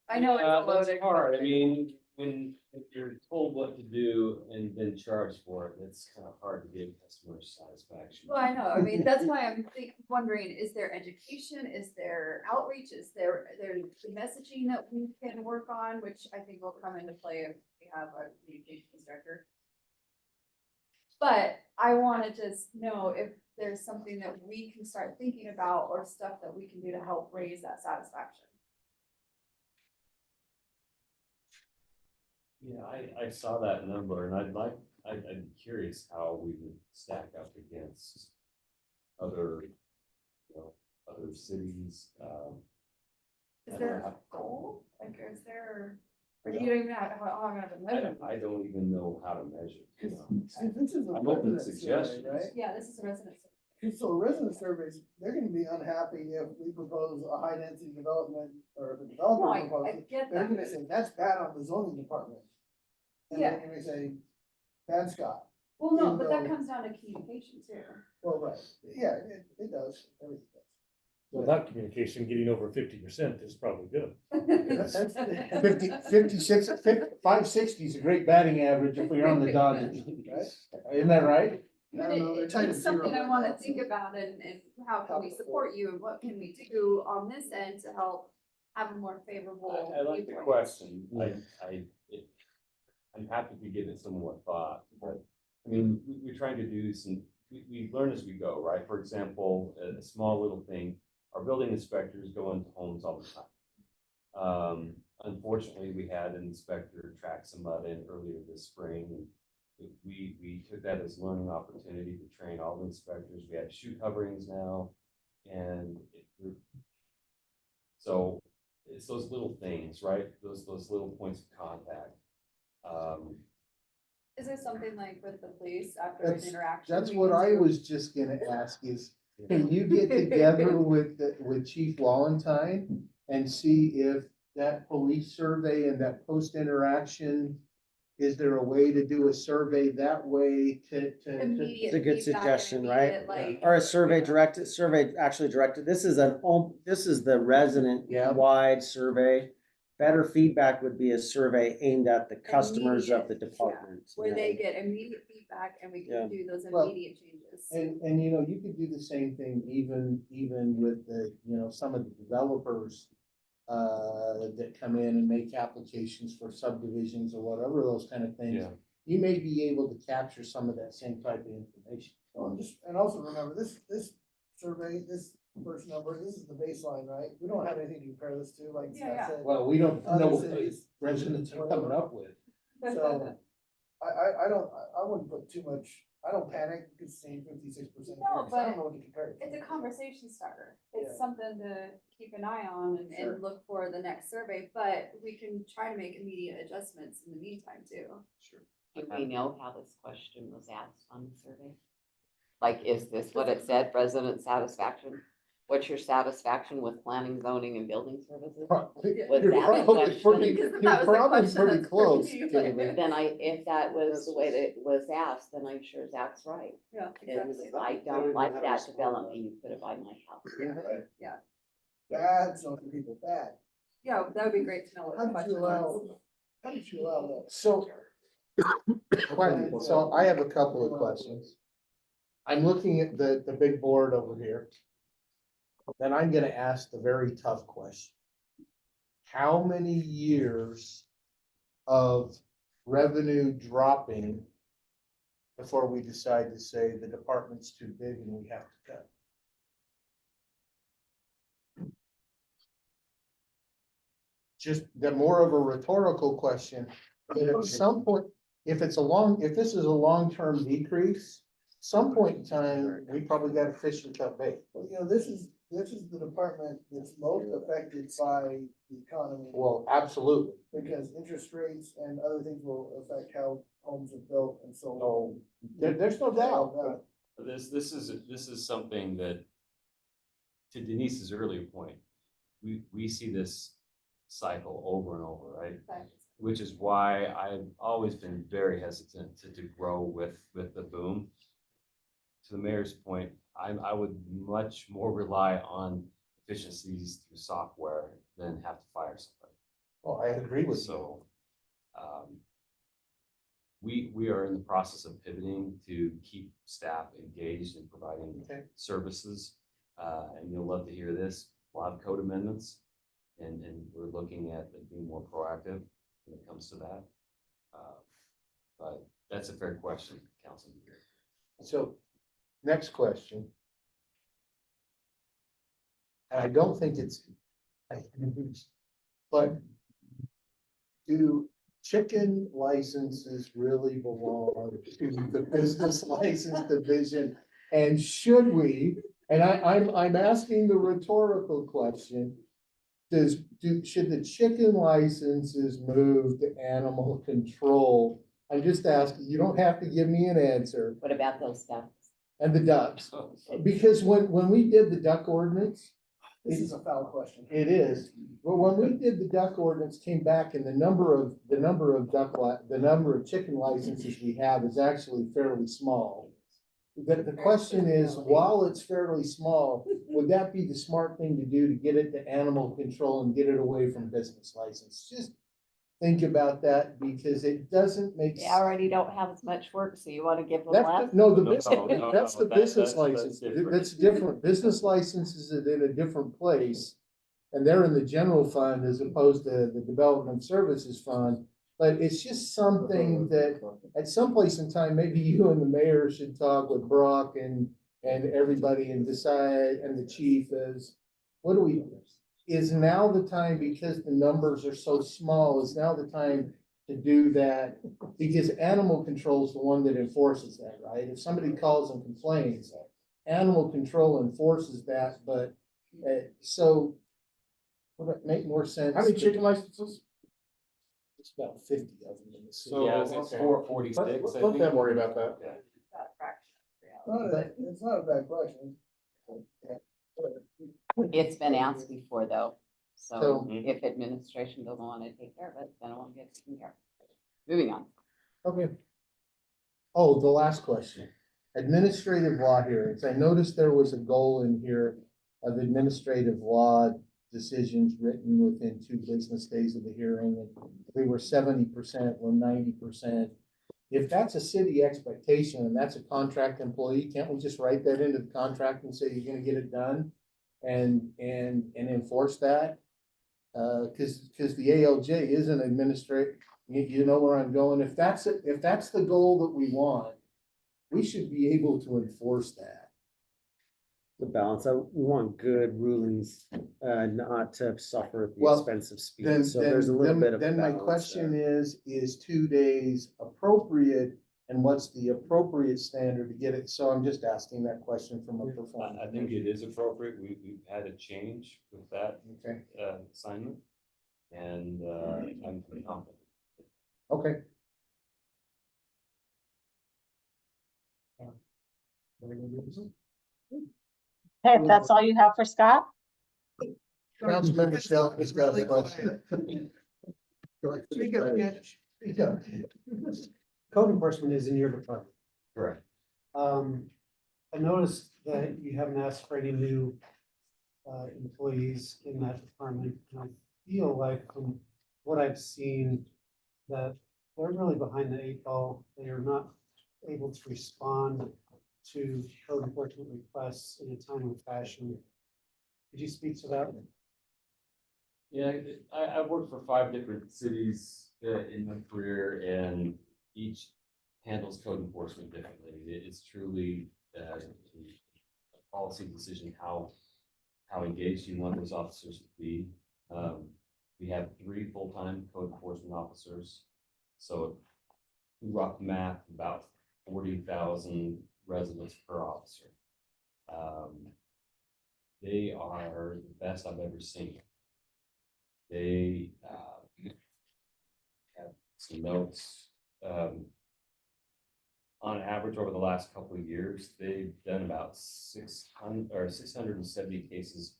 I know it's loaded. That's hard. I mean, if you're told what to do and then charged for it, it's kind of hard to give customer satisfaction. Well, I know. I mean, that's why I'm wondering, is there education? Is there outreach? Is there the messaging that we can work on, which I think will come into play if we have a communications director. But I wanted to know if there's something that we can start thinking about or stuff that we can do to help raise that satisfaction. Yeah, I saw that number and I'm curious how we would stack up against other, other cities. Is there a goal? Like, is there, or do you don't even have, how long have to measure? I don't even know how to measure. This is a I'm open to resident survey, suggestions. right? Yeah, this is a resident. So resident surveys, they're gonna be unhappy if we propose a high density development or if the developer No, I proposes. get They're that. gonna say, that's bad on the zoning department. And Yeah. they're gonna say, bad Scott. Well, no, Even but that though- comes down to communication too. Well, right, yeah, it does, everything does. Without communication, getting over 50% is probably good. That's- 560 is a great batting average if we're on the Dodgers. Isn't that right? But it's something I wanna think about and how can we support you and what can we do on this end to help have a more favorable. I like the viewpoint? question. I'm happy to give it some more thought, but I mean, we're trying to do we learn as we go, right? For example, a small little thing, our building inspectors go into homes all the Unfortunately, we had an inspector track some mud in earlier this spring. And we took that as a learning opportunity to train all the inspectors. We have shoe coverings now. And so it's those little things, right? Those little points of contact. Is there something like with the police after an interaction? That's we what can I do? was just gonna ask is, can you get together with, with Chief Wallenstein and see if that police survey and that post-interaction, is there a way to do a survey that way to? Immediate It's a good feedback, suggestion, right? immediate, like- Or a survey actually directed, this is this is the resident wide survey. Better feedback would be a survey aimed at the customers of the Immediate, department. Where they get immediate feedback and we Yeah. can do those Well, immediate changes. And you know, you could do the same thing even with the, you know, some of the developers that come in and make applications for subdivisions or whatever, those kind of things. Yeah. You may be able to capture some of that same type of information. Well, and also remember, this survey, this first number, this is the baseline, right? We don't have anything to compare this to, like Scott said. Well, we don't Other know what cities, residents are coming up with. So, I wouldn't put too much, I don't panic, because seeing 56%. No, I but don't know what to compare it to. It's a conversation starter. Yeah. It's something to keep an eye on Sure. and look for the next survey, but we can try to make immediate adjustments in the meantime too. Sure. Do we know how this question was asked on the survey? Like, is this what it said, resident satisfaction? What's your satisfaction with planning, zoning and building services? Was You're that the probably question? pretty, Because if you're that was the probably question, pretty that's close. pretty- Jamie. Then if that was the way that it was asked, then I'm sure Zach's right. Yeah, It was, exactly. I don't like that development, you put it by my house. Bad, so for people bad. Yeah, that would be great to know what How the did you question allow, was. how did you allow that? So, so I have a couple of questions. I'm looking at the big board over here. Then I'm gonna ask the very tough question. How many years of revenue dropping before we decide to say the department's too big and we have to cut? Just the more of a rhetorical question, but at some point, if this is a long-term decrease, some point in time, we probably got to fish and cut bait. Well, you know, this is the department that's most affected by the economy. Well, absolutely. Because interest rates and other things will affect how homes are built and so on. There's no doubt. This is something that, to Denise's earlier point, we see this cycle over and over, right? Which is why I've always been very hesitant to grow with the boom. To the mayor's point, I would much more rely on efficiencies through software than have to fire somebody. Oh, I agree with you. So, we are in the process of pivoting to keep staff engaged in providing services. And you'll love to hear this, a lot of code amendments. And we're looking at being more proactive when it comes to that. But that's a fair question, Councilman. So, next question. And I don't think but do chicken licenses really belong to the business license division? And should we, and I'm asking the rhetorical question, should the chicken licenses move to animal control? I'm just asking, you don't have to give me an answer. What about those ducks? And the ducks, because when we did the duck ordinance, This is a foul question. it is, but when we did the duck ordinance, came back and the number of chicken licenses we have is actually fairly small. The question is, while it's fairly small, would that be the smart thing to do to get it to animal control and get it away from business license? Just think about that because it doesn't make. They already don't have as much work, so you want to give them That's, less? no, that's the business that's license, different. that's different, business licenses are in a different place. And they're in the general fund as opposed to the development services fund, but it's just something that at some place in time, maybe you and the mayor should talk with Brock and everybody and decide, and the chief is, what do we, is now the time, because the numbers are so small, is now the time to do that? Because animal control is the one that enforces that, right? If somebody calls and complains, animal control enforces that, but, so would it make more sense? How many to- chicken licenses? It's about 50 of them in the city. So Yeah, it's 446, I Let think. them worry about that. Yeah. That fraction of reality. It's not a bad question. It's been asked before though, so So- if administration doesn't want to take care of it, then it won't get taken care of. Moving on. Okay. Oh, the last question. Administrative law hearings. I noticed there was a goal in here of administrative law decisions written within 2 business days of the hearing. And we were 70%, we're 90%. If that's a city expectation and that's a contract employee, can't we just write that into the contract and say you're gonna get it done? And enforce that? Cause the ALJ is an administrative, you know where I'm going. If that's the goal that we want, we should be able to enforce that. The balance, we want good rulings, not to suffer at the Well, expense of speed, Then, so there's a little bit of. then my balance question there. is 2 days appropriate? And what's the appropriate standard to get it? So I'm just asking that question from a performance. I think it is appropriate. We've had a change with that, Okay, assignment. And, I'm confident. okay. Okay, if that's all you have for Scott? Councilmember Shelton has got a question. Speak up, yeah. Speak up. Code enforcement is in your department. Correct. I noticed that you haven't asked for any new employees in that department. And I feel like from what I've seen, that they're really behind the 8 ball. They are not able to respond to code enforcement requests in a timely fashion. Could you speak to that? Yeah, I've worked for 5 different cities in my career, and each handles code enforcement differently. It's truly a policy decision how engaged you want those officers to be. We have 3 full-time code enforcement officers, so rough math, about 40,000 residents per officer. They are the best I've ever seen. They have some notes. On average, over the last couple of years, they've done about 670 cases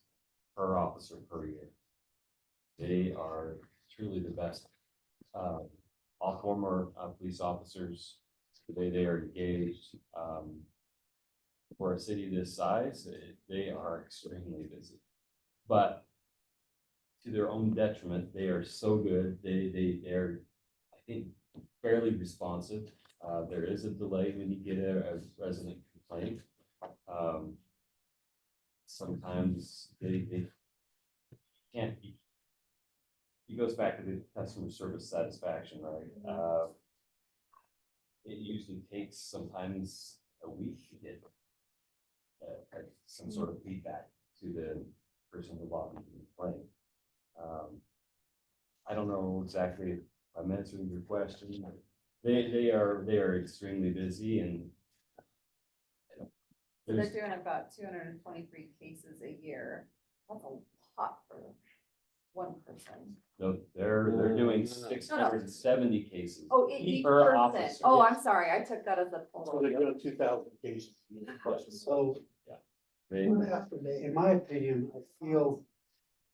per officer per year. They are truly the best. All former police officers, they are engaged. For a city this size, they are extremely busy. But to their own detriment, they are so good. They're, I think, fairly responsive. There is a delay when you get a resident complaint. Sometimes they can't be. It goes back to the customer service satisfaction, right? It usually takes sometimes a week to get some sort of feedback to the person who logged into the complaint. I don't know exactly if I'm answering your question. They are extremely busy, and So they're doing about 223 cases a year. That's a lot for one person. no, they're doing 670 cases Oh, each per person. officer. Oh, I'm sorry. I took that as a So total. they're doing 2,000 cases. So They, in my opinion, I feel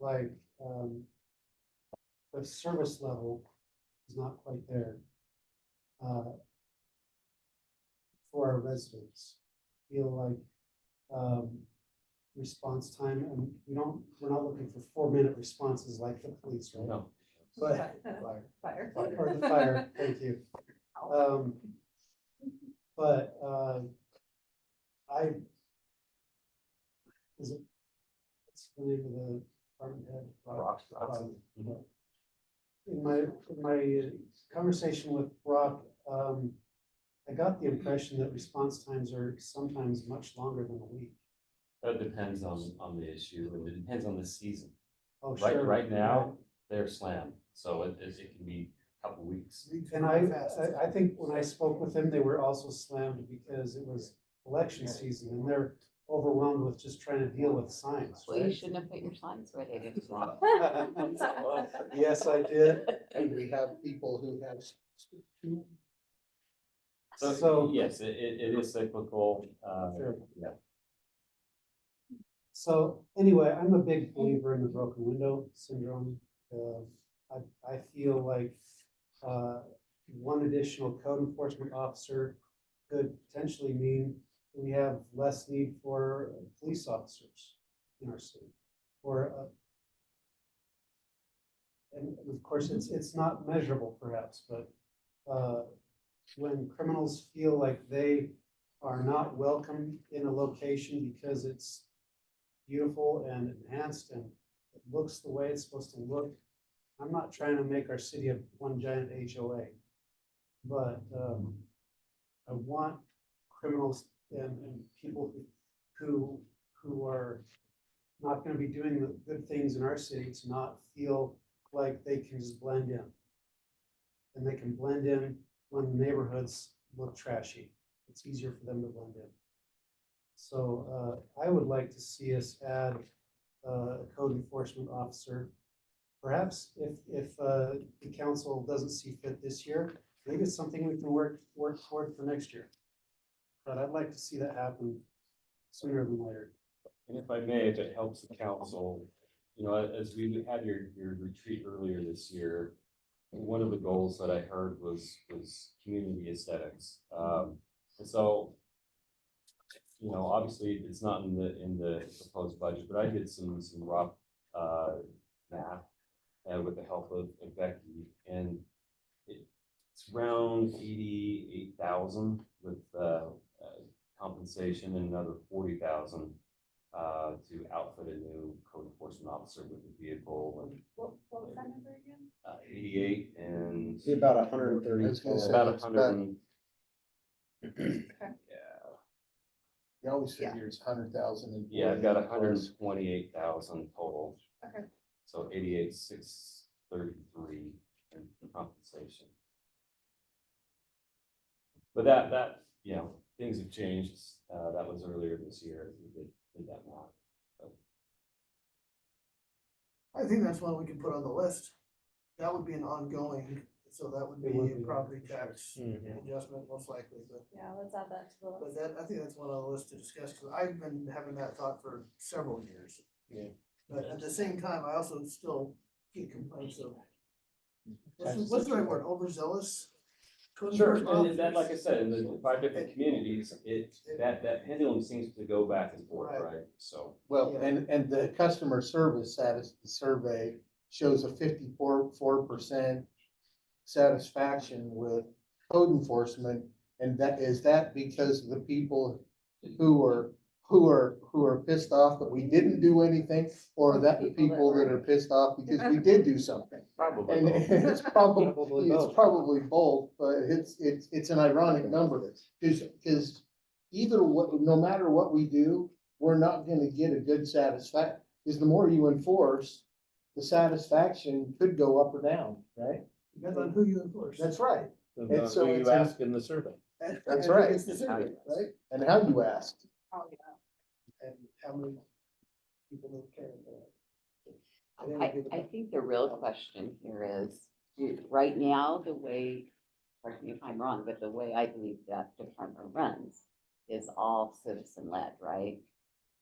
like the service level is not quite there for our residents. Feel like response time, and we're not looking for 4-minute responses like the police, right? no, But Fire. or the fire, thank you. But is it, what's the name of the department head? Brock. In my conversation with Brock, I got the impression that response times are sometimes much longer than a week. that depends on the issue, and it depends on the season. Oh, Right, sure. right now, they're slammed, so it can be a couple weeks. And I think when I spoke with them, they were also slammed because it was election season and they're overwhelmed with just trying to deal with signs, Well, you right? shouldn't have put your signs where they didn't belong. Yes, I did. And we have people who have two. So, yes, it is cyclical, Sure. yeah. So anyway, I'm a big believer in the broken window syndrome. I feel like, one additional code enforcement officer could potentially mean we have less need for police officers in our city. And of course, it's not measurable perhaps, but, when criminals feel like they are not welcome in a location because it's beautiful and enhanced and it looks the way it's supposed to look. I'm not trying to make our city a one giant HOA, but I want criminals and people who are not going to be doing the good things in our city to not feel like they can just blend in. And they can blend in when the neighborhoods look trashy. It's easier for them to blend in. So I would like to see us add a code enforcement officer. Perhaps if the council doesn't see fit this year, maybe it's something we can work toward for next year. But I'd like to see that happen sooner than later. And if I may, if it helps the council, you know, as we had your retreat earlier this year, one of the goals that I heard was community aesthetics. And so, you know, obviously it's not in the proposed budget, but I did some rough math with the help of Becky, and it's around 88,000 with compensation and another 40,000 to outfit a new code enforcement officer with a vehicle and What was that number again? 88 and Be about 130. I was gonna say, about it's 100 and, Okay. yeah, You always figure it's 100,000. yeah, I've got 128,000 total. Okay. So 88,633 in compensation. But that, you know, things have changed. That was earlier this year. We did that math. I think that's one we can put on the list. That would be an ongoing, so that would It would be a be, property for sure. tax adjustment most likely, but. Yeah, let's add that to the But list. that, I think that's one on the list to discuss, because I've been having that thought for several years. Yeah. But at the same time, I also still get complaints of, what's the right word, overzealous? code Sure, enforcement and that, like I officers? said, in the 5 different communities, that pendulum seems to go back and forth, Right. right? So. Well, Yeah. and the customer service survey shows a 54% satisfaction with code enforcement. And that is that because of the people who are pissed off that we didn't do anything, or that the people that are pissed off because we did do something? Probably. And it's probably both, but it's an ironic number, because no matter what we do, we're not gonna get a good satisfaction, because the more you enforce, the satisfaction could go up or down, right? Depends on who you enforce. That's right. And so Who it's you ask in the survey. That's And right. it's the survey, right? And how you ask. Oh, yeah. And how many people don't care about it. I think the real question here is, right now, the way, correct me if I'm wrong, but the way I believe that department runs is all citizen led, right?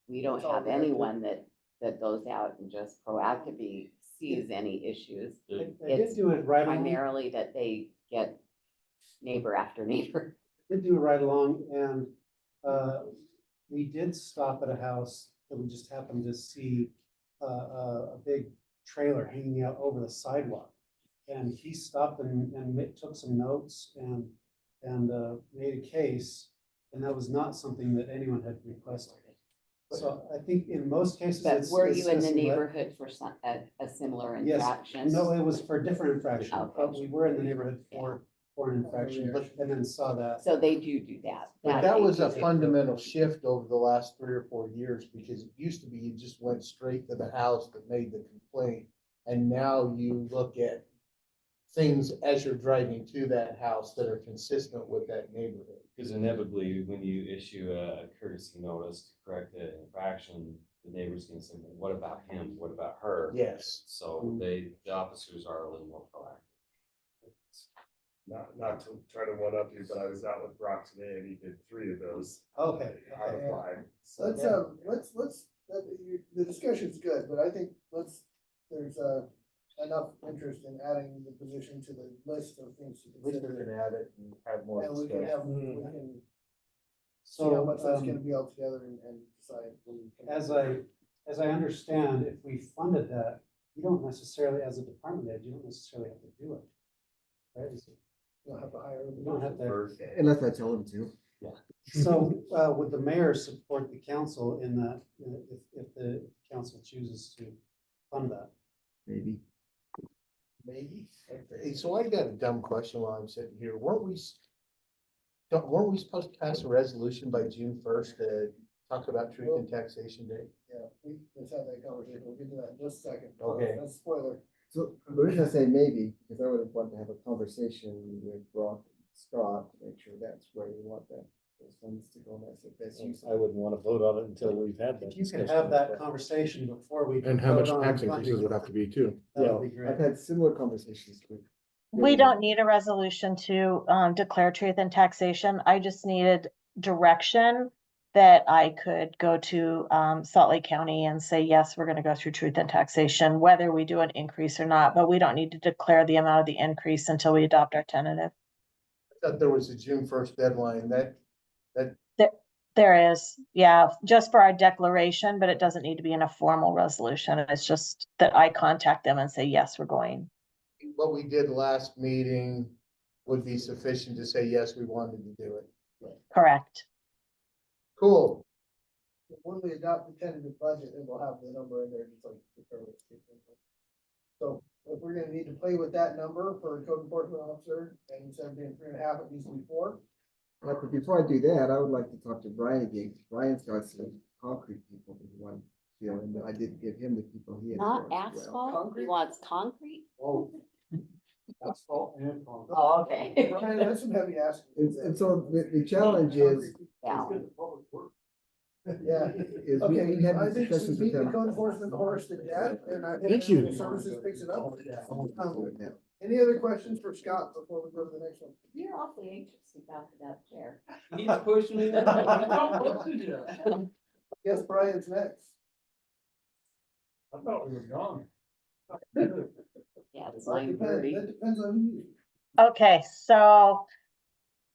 We don't It's all have reactive. anyone that goes out and just proactively sees any issues. I It's did do it right along. primarily that they get neighbor after neighbor. Did do it right along, and we did stop at a house that we just happened to see a big trailer hanging out over the sidewalk. And he stopped and took some notes and made a case, and that was not something that anyone had requested. So I think in most cases. But it's- were it's you in the citizen-led. neighborhood for a similar Yes, infraction? no, it was for a different infraction, Okay. but we were in the neighborhood for for an infraction, but, and then saw that. So they do that. But that they was do a do. fundamental shift over the last 3 or 4 years, because it used to be you just went straight to the house that made the complaint. And now you look at things as you're driving to that house that are consistent with that neighborhood. Because inevitably, when you issue a courtesy notice to correct an infraction, the neighbor's gonna say, well, what about him? What about her? Yes. So the officers are a little more proactive. Not to try to one up you, but I was out with Brock today and he did 3 of those. Okay. Out of 5. Let's, the discussion's good, but I think there's enough interest in adding the position to the list of things to At least we're consider. gonna add it and have more And we can discussion. have, we can see how So, much that's gonna be altogether and decide. when we can- as I understand, if we funded that, you don't necessarily, as a department head, you don't necessarily have to do it. Right? You don't have to hire. You don't have to. Unless I tell them to. So, would the mayor support the council in that, if the council chooses to fund that? Maybe. Maybe. Okay, so I got a dumb question while I'm sitting here. Weren't we supposed to pass a resolution by June 1st to talk about truth and taxation day? Yeah, let's have that conversation. We'll get to that in just a second. Okay. That's a spoiler. So the reason I say maybe, because I would have wanted to have a conversation with Brock and Scott to make sure that's where you want that, those funds to go, and that's the best use. I wouldn't want to vote on it until we've had that. If you could have that conversation before we. And how much vote on tax funding, increases would have to be too. That would be great. I've had similar conversations with. We don't need a resolution to declare truth in taxation. I just needed direction that I could go to Salt Lake County and say, yes, we're gonna go through truth in taxation, whether we do an increase or not, but we don't need to declare the amount of the increase until we adopt our tentative. I thought there was a June 1st deadline that, There is, yeah, just for our declaration, but it doesn't need to be in a formal resolution. It's just that I contact them and say, yes, we're going. what we did last meeting would be sufficient to say, yes, we wanted to do it. Correct. Cool. When we adopt the tentative budget, it will have the number in there, just like. the current statement. So if we're gonna need to play with that number for a code enforcement officer, and instead of being 3.5, it needs to be 4. Yeah, but before I do that, I would like to talk to Brian again. Brian's got some concrete people in one deal, and I did give him the people he had. Not for us as well. asphalt, he wants concrete? Oh. Asphalt and concrete. Oh, okay. Brian, that's some heavy ask. And so the challenge is, Yeah. Yeah. is Okay, we had I these think discussions we with beat the them. code enforcement horse to death, and I think. Thank you. Services picks it up. Any other questions for Scott before we go to the next one? You're awfully anxious to get to that chair. He's pushing me. Yes, Brian's next. I thought we were gone. Yeah, it's That 9:30. depends on you. Okay, so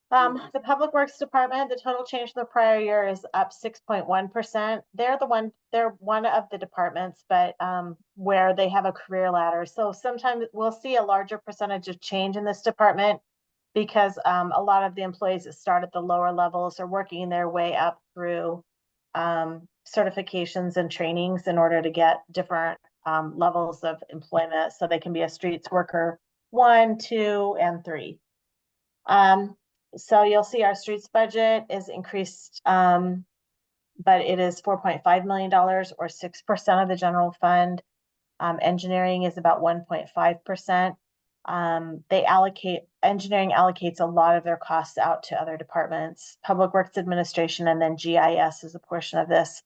the Public Works Department, the total change from the prior year is up 6.1%. They're one of the departments, but where they have a career ladder. So sometimes we'll see a larger percentage of change in this department because a lot of the employees that start at the lower levels are working their way up through certifications and trainings in order to get different levels of employment, so they can be a streets worker 1, 2, and 3. So you'll see our streets budget is increased, but it is $4.5 million or 6% of the general fund. Engineering is about 1.5%. Engineering allocates a lot of their costs out to other departments, Public Works Administration, and then GIS is a portion of this.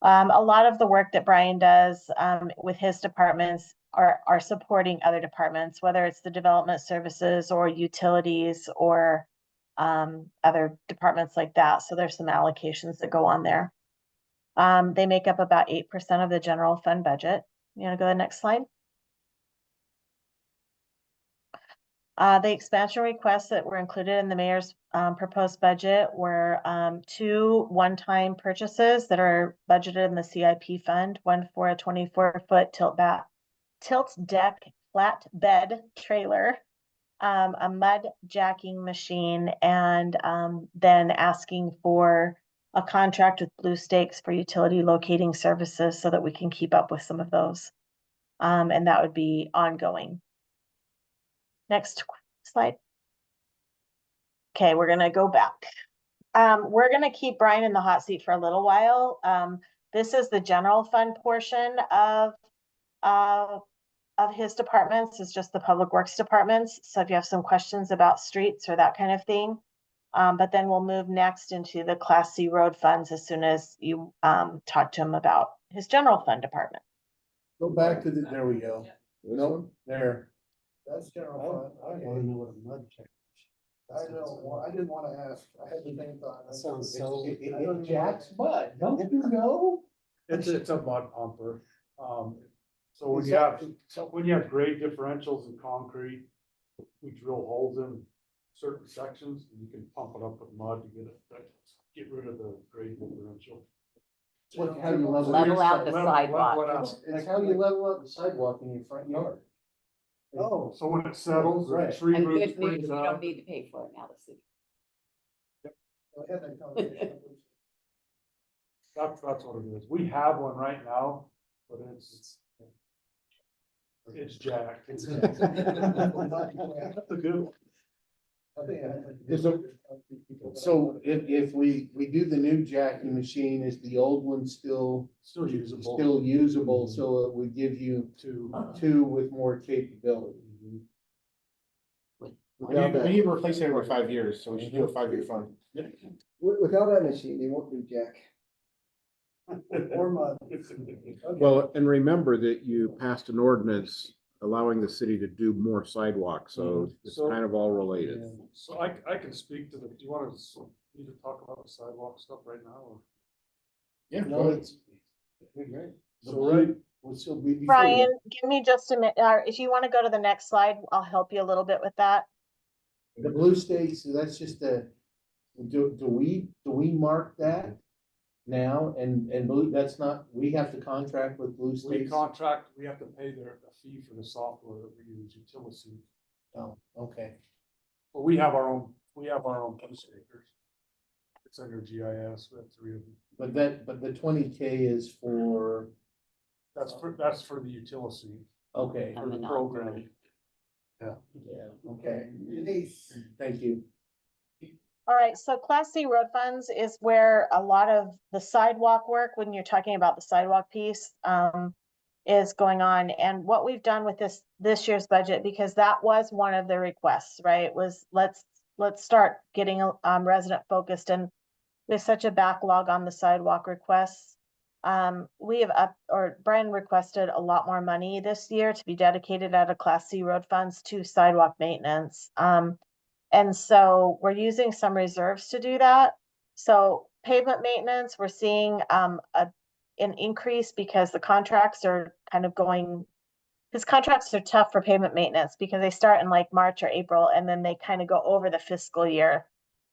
A lot of the work that Brian does with his departments are supporting other departments, whether it's the development services or utilities or other departments like that. So there's some allocations that go on there. They make up about 8% of the general fund budget. You want to go to the next slide? The expansion requests that were included in the mayor's proposed budget were 2 one-time purchases that are budgeted in the CIP fund, one for a 24-foot tilt deck flatbed trailer, a mud jacking machine, and then asking for a contract with Blue Stakes for utility locating services so that we can keep up with some of those. And that would be ongoing. Next slide. Okay, we're gonna go back. We're gonna keep Brian in the hot seat for a little while. This is the general fund portion uh, of his departments. It's just the public works departments. So if you have some questions about streets or that kind of thing. But then we'll move next into the Class C road funds as soon as you talk to him about his general fund department. Go back to the, there we go. Nope, there. That's general I fund. wanna know what a mud check. I know, well, I didn't wanna ask, I had the same thought. That sounds so. It jacks mud, don't you know? It's a mud pumper. So when you have grade differentials in concrete, we drill holes in certain sections, and you can pump it up with mud to get rid of the grade differential. What, how you Level out the sidewalk. level it out. It's how you level out the sidewalk in your front yard. Oh, so when it settles, the Right. tree And roots good bring news, it you up. don't need to pay for it now, the city. I had that conversation. That's what it is. We have one right now, but it's jacked. It's jacked. That's a good one. So if we do the new jacking machine, is the old one still usable, so it would give you two with more capability? We need to replace it every 5 years, so we should do a 5-year fund. Without that machine, they won't do jack. Or mud. Well, and remember that you passed an ordinance allowing the city to do more sidewalks, so it's So- kind of all related. So I can speak to the, do you want me to talk about the sidewalk stuff right now, or? Yeah. No, it's. Great. So right, Well, so we. before Brian, give me just a minute. If you want to go to the next slide, I'll help you a little bit with that. The blue states, so that's just do we mark that now? And blue, that's not, we have to contract with blue we states? we have to pay a fee for the software that we use, utility. Oh, okay. But we have our own post takers. It's under GIS, we have 3 of them. But the 20K is for, That's for the utility, okay, for the program. Yeah. yeah, okay, Denise, thank you. All right, so Class C road funds is where a lot of the sidewalk work, when you're talking about the sidewalk piece, is going on. And what we've done with this year's budget, because that was one of the requests, right, was let's start getting resident focused, and there's such a backlog on the sidewalk requests. We have Brian requested a lot more money this year to be dedicated out of Class C road funds to sidewalk maintenance. And so we're using some reserves to do that. So pavement maintenance, we're seeing an increase because the contracts are kind of going, his contracts are tough for pavement maintenance because they start in like March or April, and then they kind of go over the fiscal year.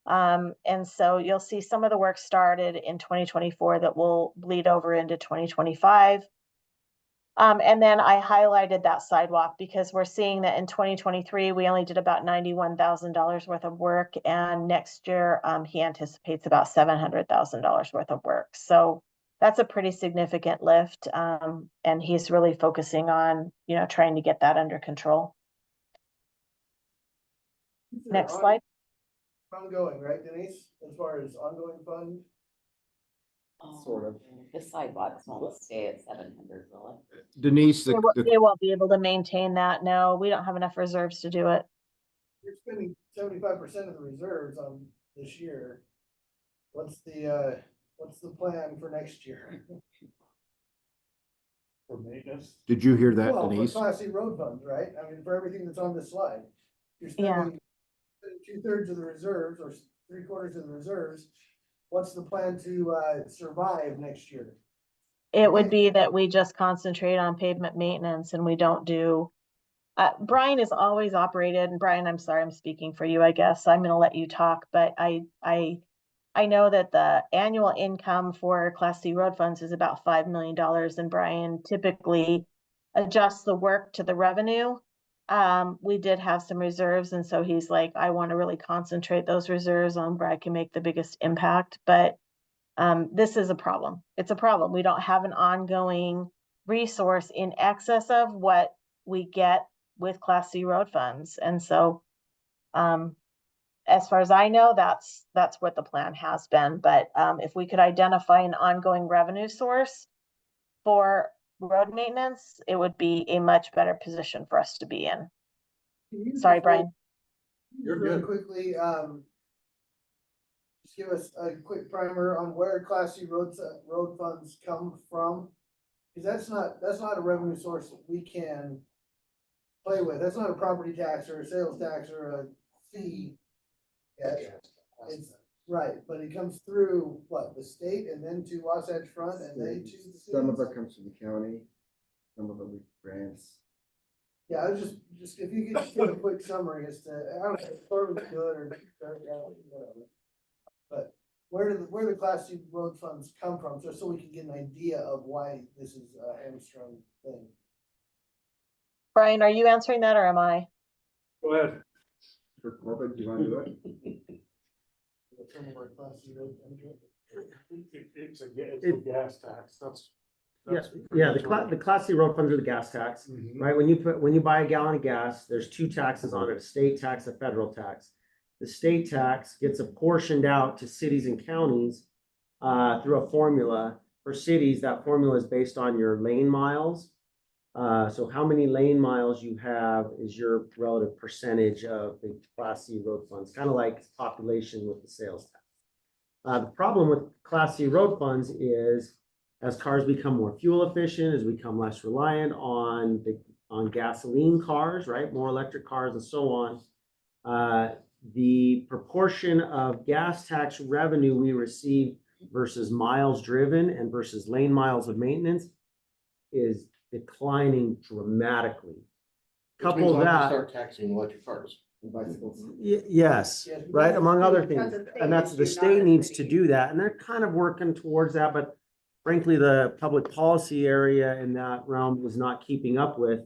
And so you'll see some of the work started in 2024 that will bleed over into 2025. And then I highlighted that sidewalk because we're seeing that in 2023, we only did about $91,000 worth of work. And next year, he anticipates about $700,000 worth of work. So that's a pretty significant lift. And he's really focusing on, trying to get that under control. Next slide. ongoing, right, Denise, as far as ongoing fund? Sort of. The sidewalks won't stay at 700, will it? Denise, They won't be able to maintain that. No, we don't have enough reserves to do it. You're spending 75% of the reserves on this year. What's the plan for next year? For maintenance. did you hear that, Well, Denise? for Class C road funds, right? I mean, for everything that's on this slide. You're spending 2/3 of the reserves or 3/4 of the reserves. What's the plan to survive next year? It would be that we just concentrate on pavement maintenance and we don't do. Brian is always operated, and Brian, I'm sorry, I'm speaking for you, I guess. I'm gonna let you talk, but I know that the annual income for Class C road funds is about $5 million, and Brian typically adjusts the work to the revenue. We did have some reserves, and so he's like, I want to really concentrate those reserves on where I can make the biggest impact. But this is a problem. It's a problem. We don't have an ongoing resource in excess of what we get with Class C road funds. And so as far as I know, that's what the plan has been. But if we could identify an ongoing revenue source for road maintenance, it would be a much better position for us to be in. Sorry, Brian. You're good. Quickly, just give us a quick primer on where Class C road funds come from. Cause that's not a revenue source that we can play with. That's not a property tax or a sales tax or a fee. Yeah, it's, right, but it comes through what, the state and then to Wasatch Front and then to the Some of cities? it comes from the county, some of it with grants. Yeah, I was just if you could give a quick summary as to, I don't know, if Thor was good or whatever. But where the Class C road funds come from, just so we can get an idea of why this is a hamstrung thing. Brian, are you answering that or am I? Go ahead. For Corbett, do you want to do it? It's a gas tax, Yeah, the Class C road funds are the gas tax, right? When you buy a gallon of gas, there's two taxes on it, a state tax, a federal tax. The state tax gets apportioned out to cities and counties through a formula. For cities, that formula is based on your lane miles. So how many lane miles you have is your relative percentage of the Class C road funds, kind of like population with the sales tax. The problem with Class C road funds is as cars become more fuel efficient, as we become less reliant on gasoline cars, right? More electric cars and so on. The proportion of gas tax revenue we receive versus miles driven and versus lane miles of maintenance is declining dramatically. Couple that. Start taxing electric cars. And bicycles. Yes, right, among other things. And that's, the state needs to do that, and they're kind of working towards that, but frankly, the public policy area in that realm was not keeping up with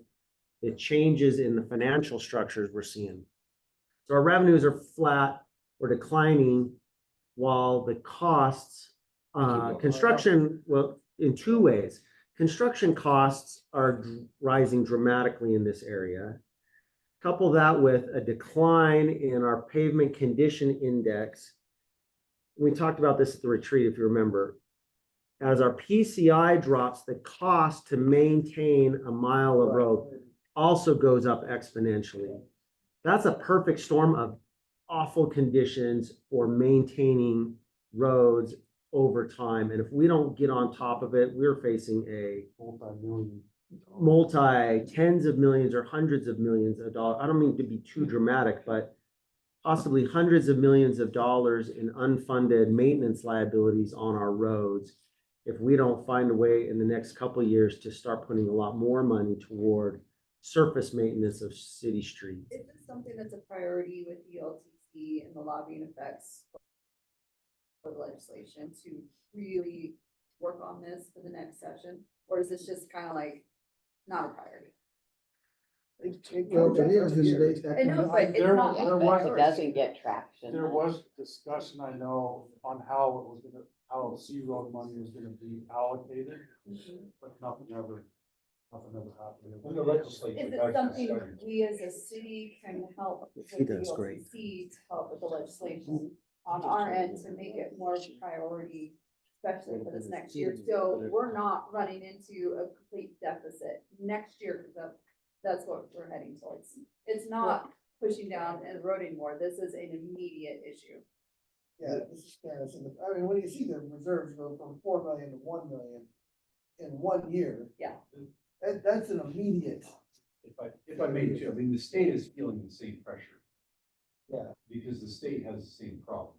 the changes in the financial structures we're seeing. So our revenues are flat or declining while the costs, construction, well, in two ways. Construction costs are rising dramatically in this area. Couple that with a decline in our pavement condition index. We talked about this at the retreat, if you remember. As our PCI drops, the cost to maintain a mile of road also goes up exponentially. That's a perfect storm of awful conditions for maintaining roads over time. And if we don't get on top of it, we're facing a tens of millions or hundreds of millions of dollars. I don't mean to be too dramatic, but possibly hundreds of millions of dollars in unfunded maintenance liabilities on our roads if we don't find a way in the next couple of years to start putting a lot more money toward surface maintenance of city streets. Is this something that's a priority with the LTC and the lobbying effects for the legislation to really work on this for the next session? Or is this just kind of like not a priority? Well, it is, I know, but it's not. It doesn't get traction. There was discussion, I know, on how C road money was gonna be allocated, but nothing ever happened. Is it something we as a city can help with the LTC to help with the legislation on our end to make it more of a priority, especially for this next year? So we're not running into a complete deficit next year, because that's what we're heading towards. It's not pushing down and eroding more. This is an immediate issue. Yeah, this is fairness. I mean, when you see the reserves go from 4 million to 1 million in 1 year. Yeah. That's an immediate. If I may too, I mean, the state is feeling the same pressure. Yeah. Because the state has the same problem.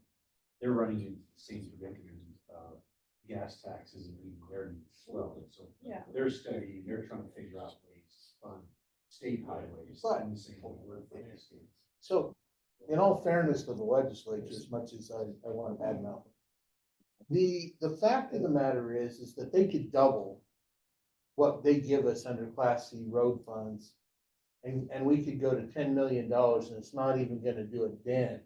They're running into the same predicament. Gas tax isn't being their needs as well. So Yeah. they're studying, they're trying to figure out ways to fund state highways. in the same way we're funding states. So, in all fairness to the legislature, as much as I want to add now, the fact of the matter is that they could double what they give us under Class C road funds, and we could go to $10 million, and it's not even gonna do a dent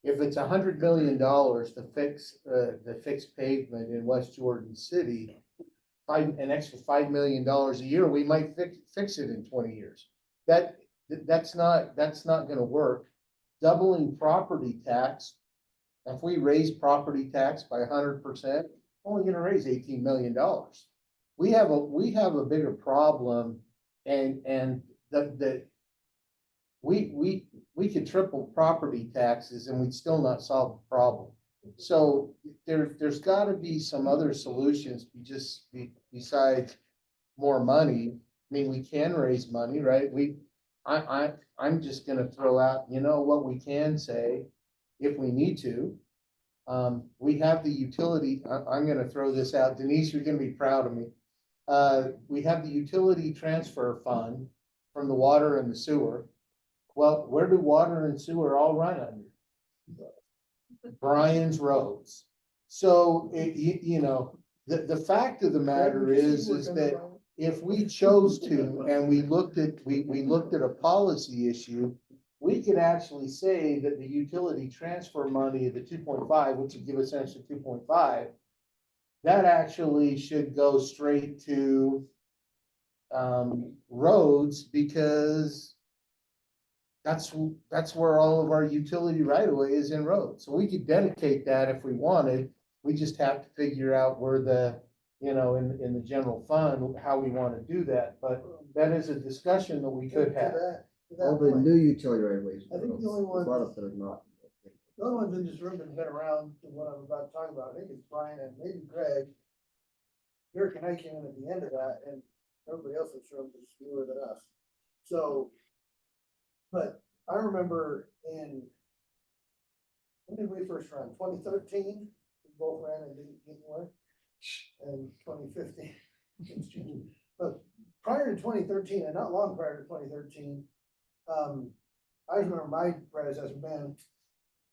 if it's $100 million to fix the fixed pavement in West Jordan City, an extra $5 million a year, we might fix it in 20 years. That that's not gonna work. Doubling property tax, if we raise property tax by 100%, only gonna raise $18 million. We have a bigger problem, and we could triple property taxes and we'd still not solve the problem. So there's gotta be some other solutions besides more money. I mean, we can raise money, right? I'm just gonna throw out, what we can say if we need to. We have the utility, I'm gonna throw this out. Denise, you're gonna be proud of me. We have the utility transfer fund from the water and the sewer. Well, where do water and sewer all run under? Brian's roads. So, the fact of the matter is that if we chose to, and we looked at a policy issue, we could actually say that the utility transfer money, the 2.5, which would give us an extra 2.5, that actually should go straight to roads, because that's where all of our utility right of way is, in roads. So we could dedicate that if we wanted. We just have to figure out where in the general fund, how we want to do that. But that is a discussion that we could have. All the new utility right of ways. I think the only A lot ones, of them are not. the only ones in this room that have been around to what I'm about to talk about, I think it's Brian and maybe Greg. Eric and I came in at the end of that, and everybody else in this room is newer than us. So, but I remember when did we first run? 2013? We both ran and didn't get anywhere. And 2015. But prior to 2013, and not long prior to 2013, I remember my predecessor, Ben,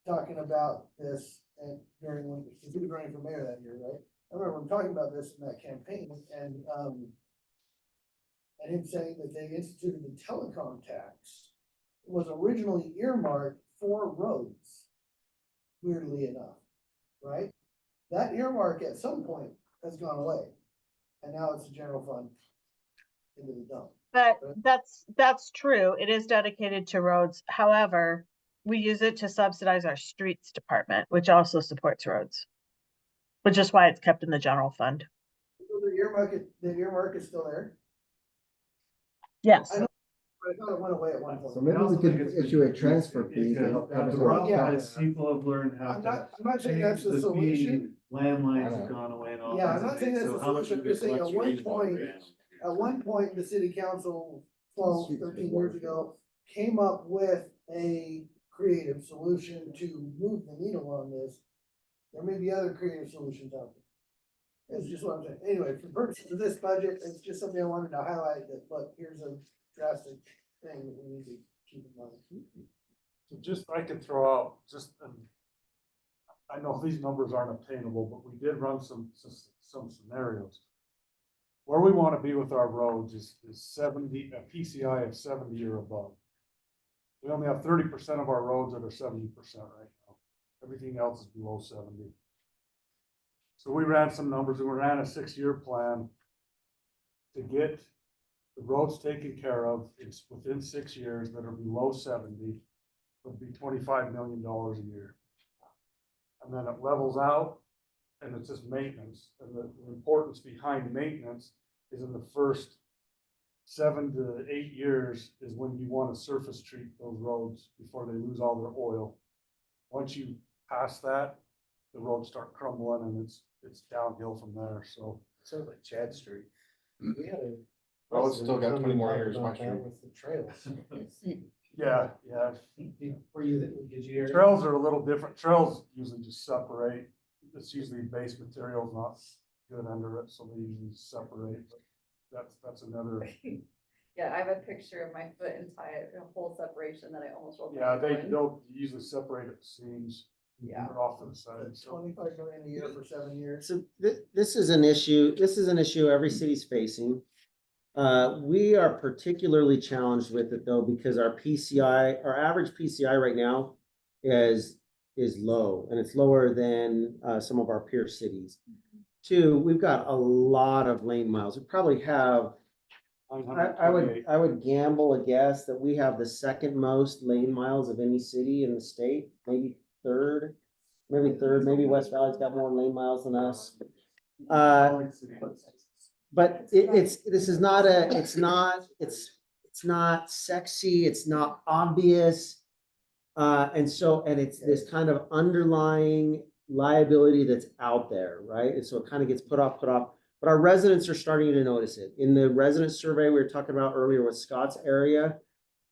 talking about this, and because he was running for mayor that year, right? I remember him talking about this in that campaign, and him saying that they instituted the telecom tax. It was originally earmarked for roads, weirdly enough, right? That earmark at some point has gone away, and now it's a general fund into the dump. But that's true. It is dedicated to roads. However, we use it to subsidize our streets department, which also supports roads. Which is why it's kept in the general fund. So the earmark is still there? Yes. I know, but I thought it went away at one point. So maybe we could issue a transfer fee. Yeah. People have learned how I'm to not saying that's change the the solution. feed, landlines have gone away and all. Yeah, I'm kinds of not saying things. that's So the how much solution, of I'm just saying it at one point, the city council, 12, 13 years ago, came up with a creative solution to move the needle on this. There may be other creative solutions out there. It's just what I'm saying. Anyway, for purposes of this budget, it's just something I wanted to highlight that, look, here's a drastic thing that we need to keep in mind. So just, I could throw out I know these numbers aren't obtainable, but we did run some scenarios. Where we want to be with our roads is 70, a PCI of 70 or above. We only have 30% of our roads that are 70% right now. Everything else is below 70. So we ran some numbers, and we ran a 6-year plan to get the roads taken care of. It's within 6 years that are below 70, would be $25 million a year. And then it levels out, and it's just maintenance. And the importance behind maintenance is in the first 7 to 8 years is when you want to surface treat those roads before they lose all their oil. Once you pass that, the roads start crumbling, and it's downhill from there. So Sounds like Chad Street. we had a. Well, it's still got 20 more years, About my street. that with the trails. Yeah. Did you hear? Trails are a little different. Trails usually just separate. It's usually base material is not good under it, so they usually separate. But that's another. Yeah, I have a picture of my foot and tie a whole separation that I almost rolled. Yeah, they'll usually separate at the seams. Yeah. Or off to the side. So 25 million a year for 7 years. So this is an issue, every city's facing. We are particularly challenged with it though, because our average PCI right now is low, and it's lower than some of our peer cities. Two, we've got a lot of lane miles. We probably have I would gamble a guess that we have the second most lane miles of any city in the state, maybe third. Maybe West Valley's got more lane miles than us. But this is not it's not sexy, it's not obvious. And it's this kind of underlying liability that's out there, right? And so it kind of gets put off. But our residents are starting to notice it. In the resident survey we were talking about earlier with Scott's area,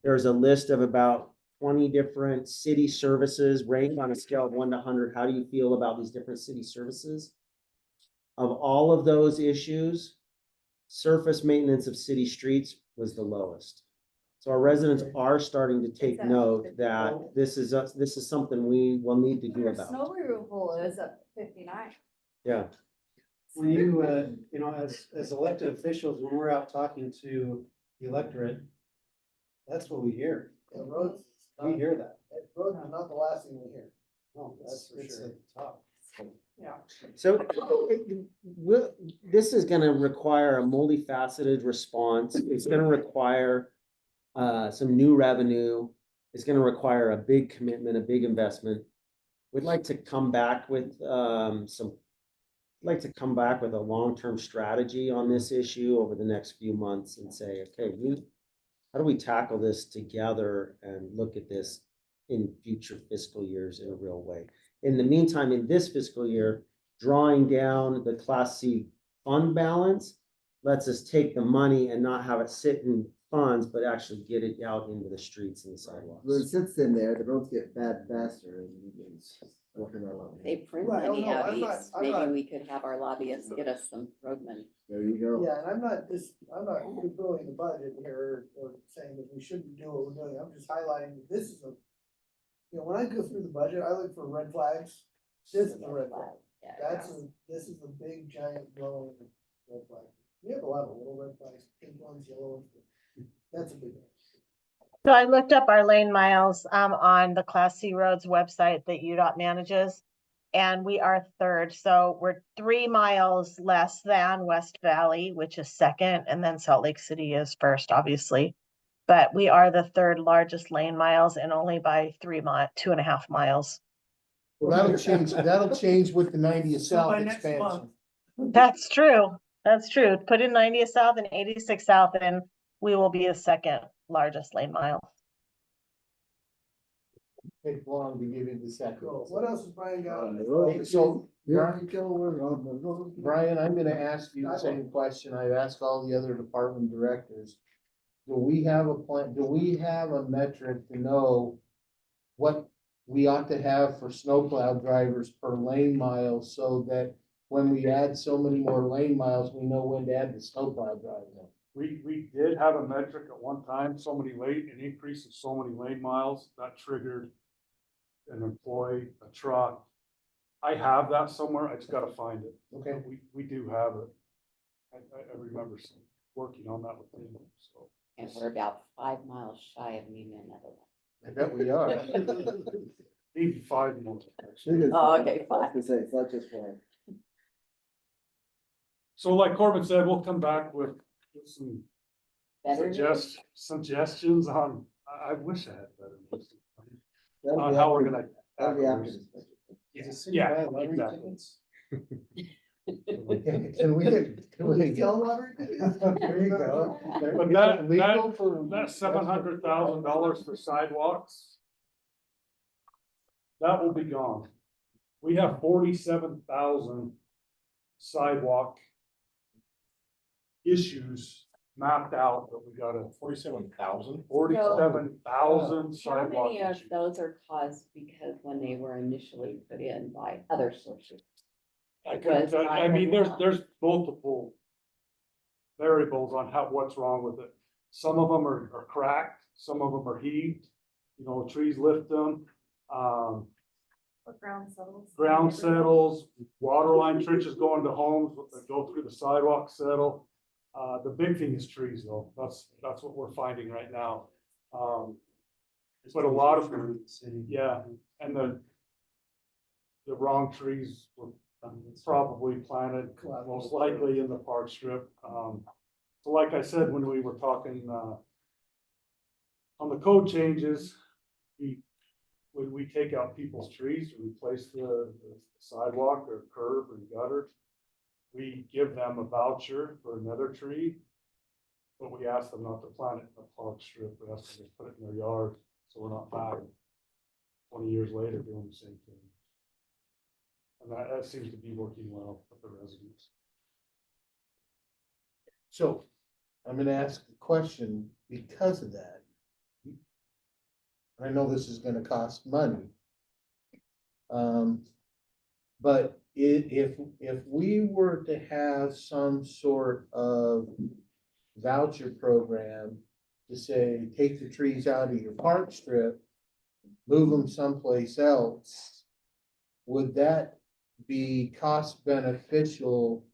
there's a list of about 20 different city services ranked on a scale of 1 to 100. How do you feel about these different city services? Of all of those issues, surface maintenance of city streets was the lowest. So our residents are starting to take note that this is something we will need to do Our about. snow removal is at 59. Yeah. When you, as elected officials, when we're out talking to the electorate, that's what we hear. The roads, We hear that. roads are not the last thing we hear. No, That's for it's sure. at the top. Yeah. So this is going to require a multifaceted response. It's going to require some new revenue. It's going to require a big commitment, a big investment. We'd like to come back with a long-term strategy on this issue over the next few months and say, okay, how do we tackle this together and look at this in future fiscal years in a real way? In the meantime, in this fiscal year, drawing down the Class C fund balance lets us take the money and not have it sit in funds, but actually get it out into the streets and the sidewalks. When it sits in there, the roads get bad faster and we can work on our own. They print Right, money oh, no, out I'm not- east. I'm Maybe not- we could have our lobbyists get us some road money. There you go. Yeah, and I'm not bullying the budget here or saying that we shouldn't do what we're doing. I'm just highlighting that this is when I go through the budget, I look for red flags. This is a red flag. Yeah. This is a big giant glowing red flag. We have a lot of little red flags, pink ones, yellow ones. That's a big one. So I looked up our lane miles on the Class C roads website that UDOT manages. And we are third. So we're 3 miles less than West Valley, which is second, and then Salt Lake City is first, obviously. But we are the third largest lane miles and only by 2.5 miles. Well, that'll change with the 90th South by next expansion. That's true. That's true. Put in 90th South and 86 South and we will be the second largest lane mile. Take long to get into second. Cool. What else has Brian got on the Okay, so, Here we go, we're on the road. Brian, I'm gonna ask you the same question I've asked all the other department directors. Do we have a plan, do we have a metric to know what we ought to have for snowplow drivers per lane mile so that when we add so many more lane miles, we know when to add the snowplow driver? We did have a metric at one time, an increase of so many lane miles, that triggered an employee, a truck. I have that somewhere, I just gotta find it. Okay. We do have it. I remember working on that with him, so. And we're about 5 miles shy of needing another one. I bet we are. Maybe 5 more. Oh, okay, I was gonna say, it's not just one. So like Corbin said, we'll come back with some Better news. suggestions on, I wish I had better news. That'll On be how we're after- gonna. That'll be after tackle this budget. this. Is the city Yeah, buying lottery exactly. tickets? Can we Tell lottery? There you go. But Is it legal for- that $700,000 for sidewalks. That will be gone. We have 47,000 sidewalk issues mapped out that we gotta. 47,000? 47,000 How sidewalk many of issues. those are caused because when they were initially put in by other sources? I mean, there's multiple variables on what's wrong with it. Some of them are cracked, some of them are heaved, trees lift them. Or ground Ground settles, water line trenches go into homes, that go through the sidewalk settle. The big thing is trees though, that's what we're finding right now. But a lot of them, yeah, and the wrong trees were probably planted most likely in the park strip. So like I said, when we were talking, on the code changes, when we take out people's trees to replace the sidewalk or curb or gutter, we give them a voucher for another tree, but we ask them not to plant it in a park strip. We ask them to put it in their yard, so we're not back 20 years later doing the same thing. And that seems to be working well with the residents. So I'm gonna ask a question because of that. I know this is gonna cost money. But if we were to have some sort of voucher program to say, take the trees out of your park strip, move them someplace else, would that be cost beneficial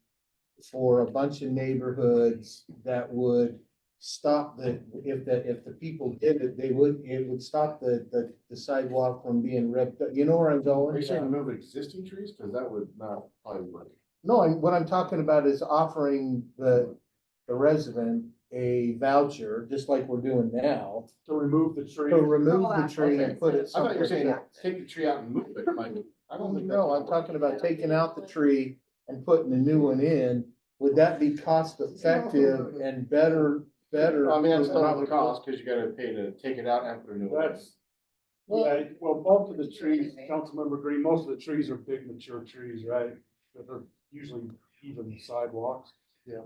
for a bunch of neighborhoods that would stop if the people did it, it would stop the sidewalk from being ripped up? You know where I'm going? Are you saying remove existing trees? Cause that would not probably work. No, what I'm talking about is offering the resident a voucher, just like we're doing now, To remove the tree. to remove the tree and put it I thought you were someplace saying, else. take the tree out and move it, like, I don't think. No, I'm talking about taking out the tree and putting a new one in. Would that be cost effective and better? I mean, that's not the cost, cause you gotta pay to take it out and put a new one. That's, yeah, well, most of the trees, Councilmember Green, most of the trees are big mature trees, right? That are usually even sidewalks. Yeah.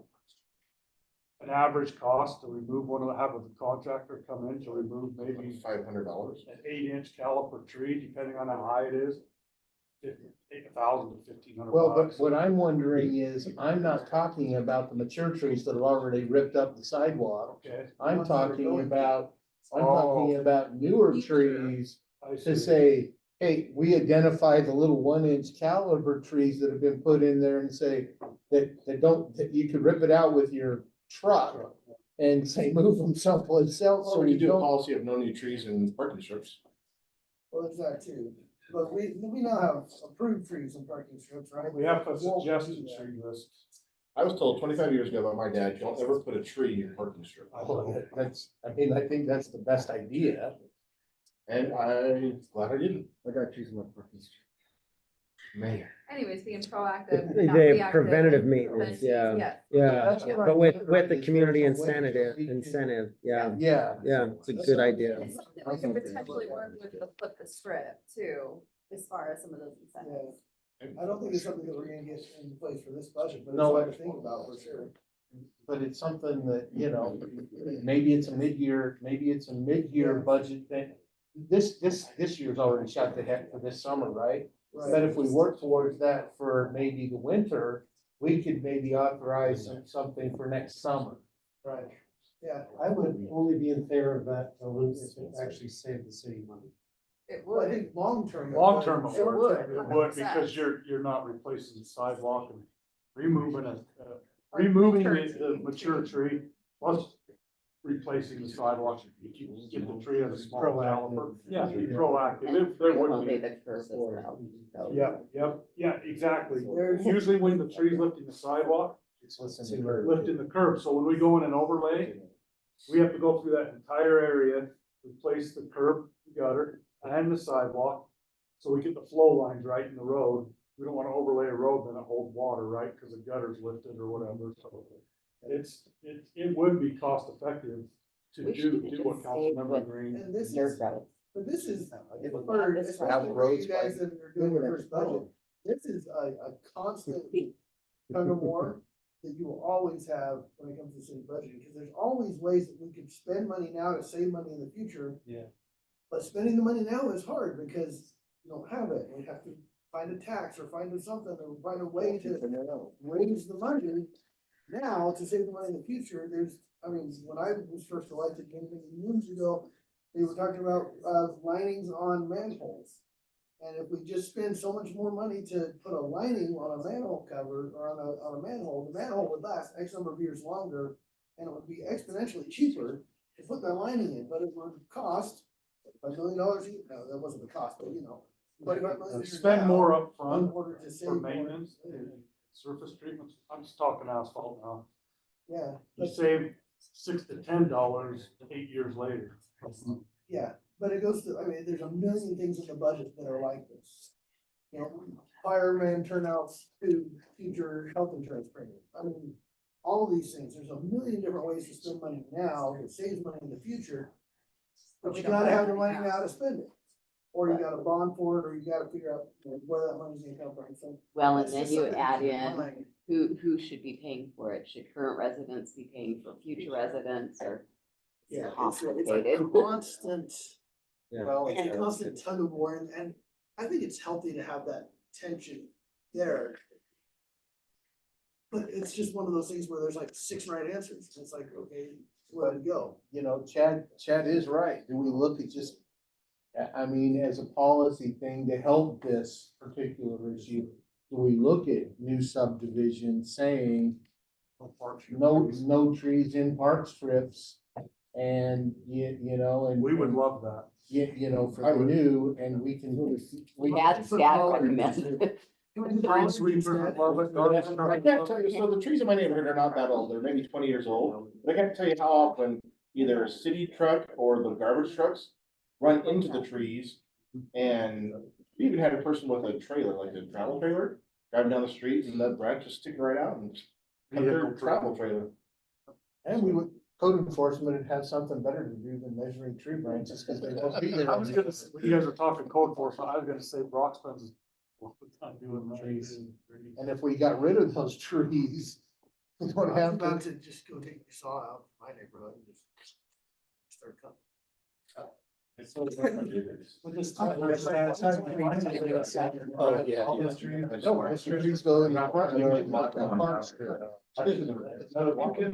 An average cost to remove one, will have a contractor come in to remove maybe $500. an 8-inch caliper tree, depending on how high it is. 8,000 to 1,500 Well, but bucks. what I'm wondering is, I'm not talking about the mature trees that have already ripped up the sidewalk. Okay. I'm talking about Oh. newer trees I to see. say, hey, we identify the little 1-inch caliber trees that have been put in there and say that you could rip it out with your truck and say, move them someplace else. So So we you could do a don't. policy of no new trees in parking strips. Well, it's that too, but we now have approved trees and parking strips, right? We have a Won't suggested do that. tree list. I was told 25 years ago by my dad, don't ever put a tree in a parking strip. I think that's the best idea. And I'm glad I didn't. I got trees in my parking street. Man. Anyways, being proactive. They not have reactive, preventative and maintenance, prevention, yeah, yes. yeah, but with the community incentive, yeah, Yeah. yeah, it's a good idea. It's something we could potentially work with the flip the script too, as far as some of those incentives. I don't think it's something that we're gonna get in place for this budget, but it's No, something to think about for sure. But it's something that, maybe it's a mid-year budget thing. This year's already shot the heck for this summer, right? But if we work towards that for maybe the winter, we could maybe authorize something for next summer. Right, yeah. I would only be in favor of that if it actually saved the city money. It Well, I would. think long-term. Long-term, it Short-term, would, it it would, because you're not replacing the sidewalk and removing removing the mature tree, plus replacing the sidewalk. You get the tree at a small caliper. Yeah, be proactive. There would Only be. the curve as well. So- Yeah, exactly. Usually when the tree's lifting the sidewalk, It's lifting the lifting the curb. So when we go in and overlay, we have to go through that entire area, replace the curb, gutter, and the sidewalk. So we get the flow lines right in the road. We don't want to overlay a road then it holds water, right? Because the gutter's lifted or whatever. So it would be cost effective to We do should what just Councilmember save Green. And this Dirt is, roads. but this is, If we for, have this especially road, for you guys that are doing the first budget, road. this is a constant tug of war that you will always have when it comes to city budget, because there's always ways that we could spend money now to save money in the future. Yeah. But spending the money now is hard because you don't have it, and you have to find a tax or find something, or find a way to raise the money now to save the money in the future. When I was first elected many years ago, they were talking about, linings on manholes. And if we just spend so much more money to put a lining on a manhole cover or on a manhole, the manhole would last X number of years longer. And it would be exponentially cheaper to put that lining in, but it would cost $1 million. No, that wasn't the cost, but Spend more in upfront order to save for more. maintenance and surface treatments. I'm just talking asphalt now. Yeah, You save $6 to $10 8 years later. yeah, but it goes to, I mean, there's a million things in the budget that are like this. You know, fireman turnouts to future health insurance premium. I mean, all of these things, there's a million different ways to spend money now, that saves money in the future. But you gotta have the money now to spend it. Or you gotta bond for it, or you gotta figure out, you know, where that money's gonna come from, so. Well, and that's then just you something to add keep in mind. who should be paying for it? Should current residents be paying for future residents or? Yeah, it's a Complicated. constant, Yeah. it's a constant tug of war, and I think it's healthy to have that tension there. But it's just one of those things where there's like 6 right answers, and it's like, okay, where to go? You know, Chad is right. Do we look at just, I mean, as a policy thing to help this particular issue, do we look at new subdivisions saying no trees in park strips? And you know, and. We would love that. You know, for the new, and we can. That's recommended. Green sweeper, love it. I can't tell you, so the trees in my neighborhood are not that old, they're maybe 20 years old, but I can't tell you how often either a city truck or the garbage trucks run into the trees. And we even had a person with a trailer, like a travel trailer, driving down the street and that branch just sticking right out and cut their travel trailer. And we would, code enforcement would have something better to do than measuring tree branches, because they won't be there. I was gonna, when you guys were talking code enforcement, I was gonna say Brock spends a lot of time doing trees. And if we got rid of those trees, we I don't was have about to. to just go take the saw out from my neighborhood and just start cutting. We'll just talk about Oh, yeah. No, our trees go in the front. Get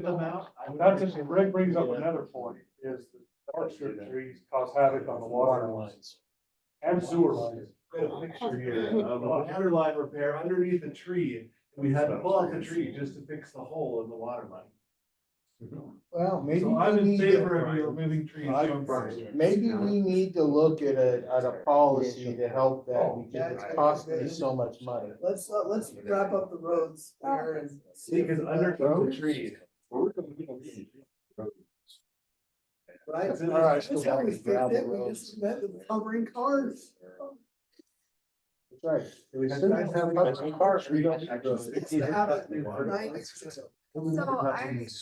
them out. That's just, Rick brings up another point, is the dark strip trees cause havoc on the water lines and sewer lines. Got a picture here of a water line repair underneath a tree. We had to pull out the tree just to fix the hole in the water line. Well, maybe. So I'm we in need favor to- of you removing trees from parks. Maybe we need to look at a policy to help that, because it's costing us so much money. Let's wrap up the roads there and. see if, Because underneath the tree. Right? All right, That's how we fixed it, we just met with covering cars. That's right. We still have cars, we don't. It's the habit, right? So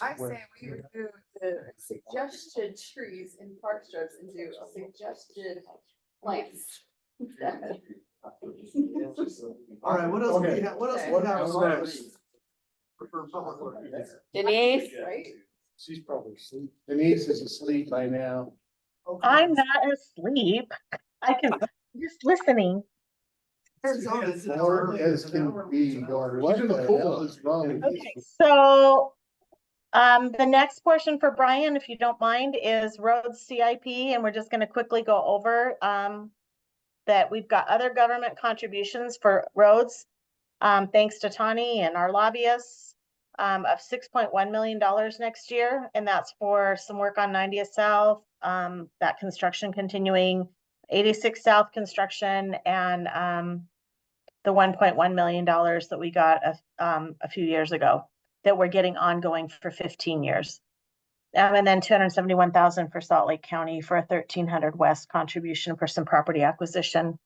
I say we would do the suggested trees in park strips and do suggested plants instead. All right, what else do we have, what else do we have? What's next? For public works? Denise? Right? She's probably asleep. Denise is asleep by now. I'm not asleep. I can, just listening. Or as can be, going, what the hell is wrong with you? Okay, so the next portion for Brian, if you don't mind, is roads CIP, and we're just gonna quickly go over that we've got other government contributions for roads, thanks to Tani and our lobbyists, of $6.1 million next year, and that's for some work on 90th South, that construction continuing, 86 South construction, and the $1.1 million that we got a few years ago that we're getting ongoing for 15 years. And then 271,000 for Salt Lake County for a 1300 West contribution for some property acquisition.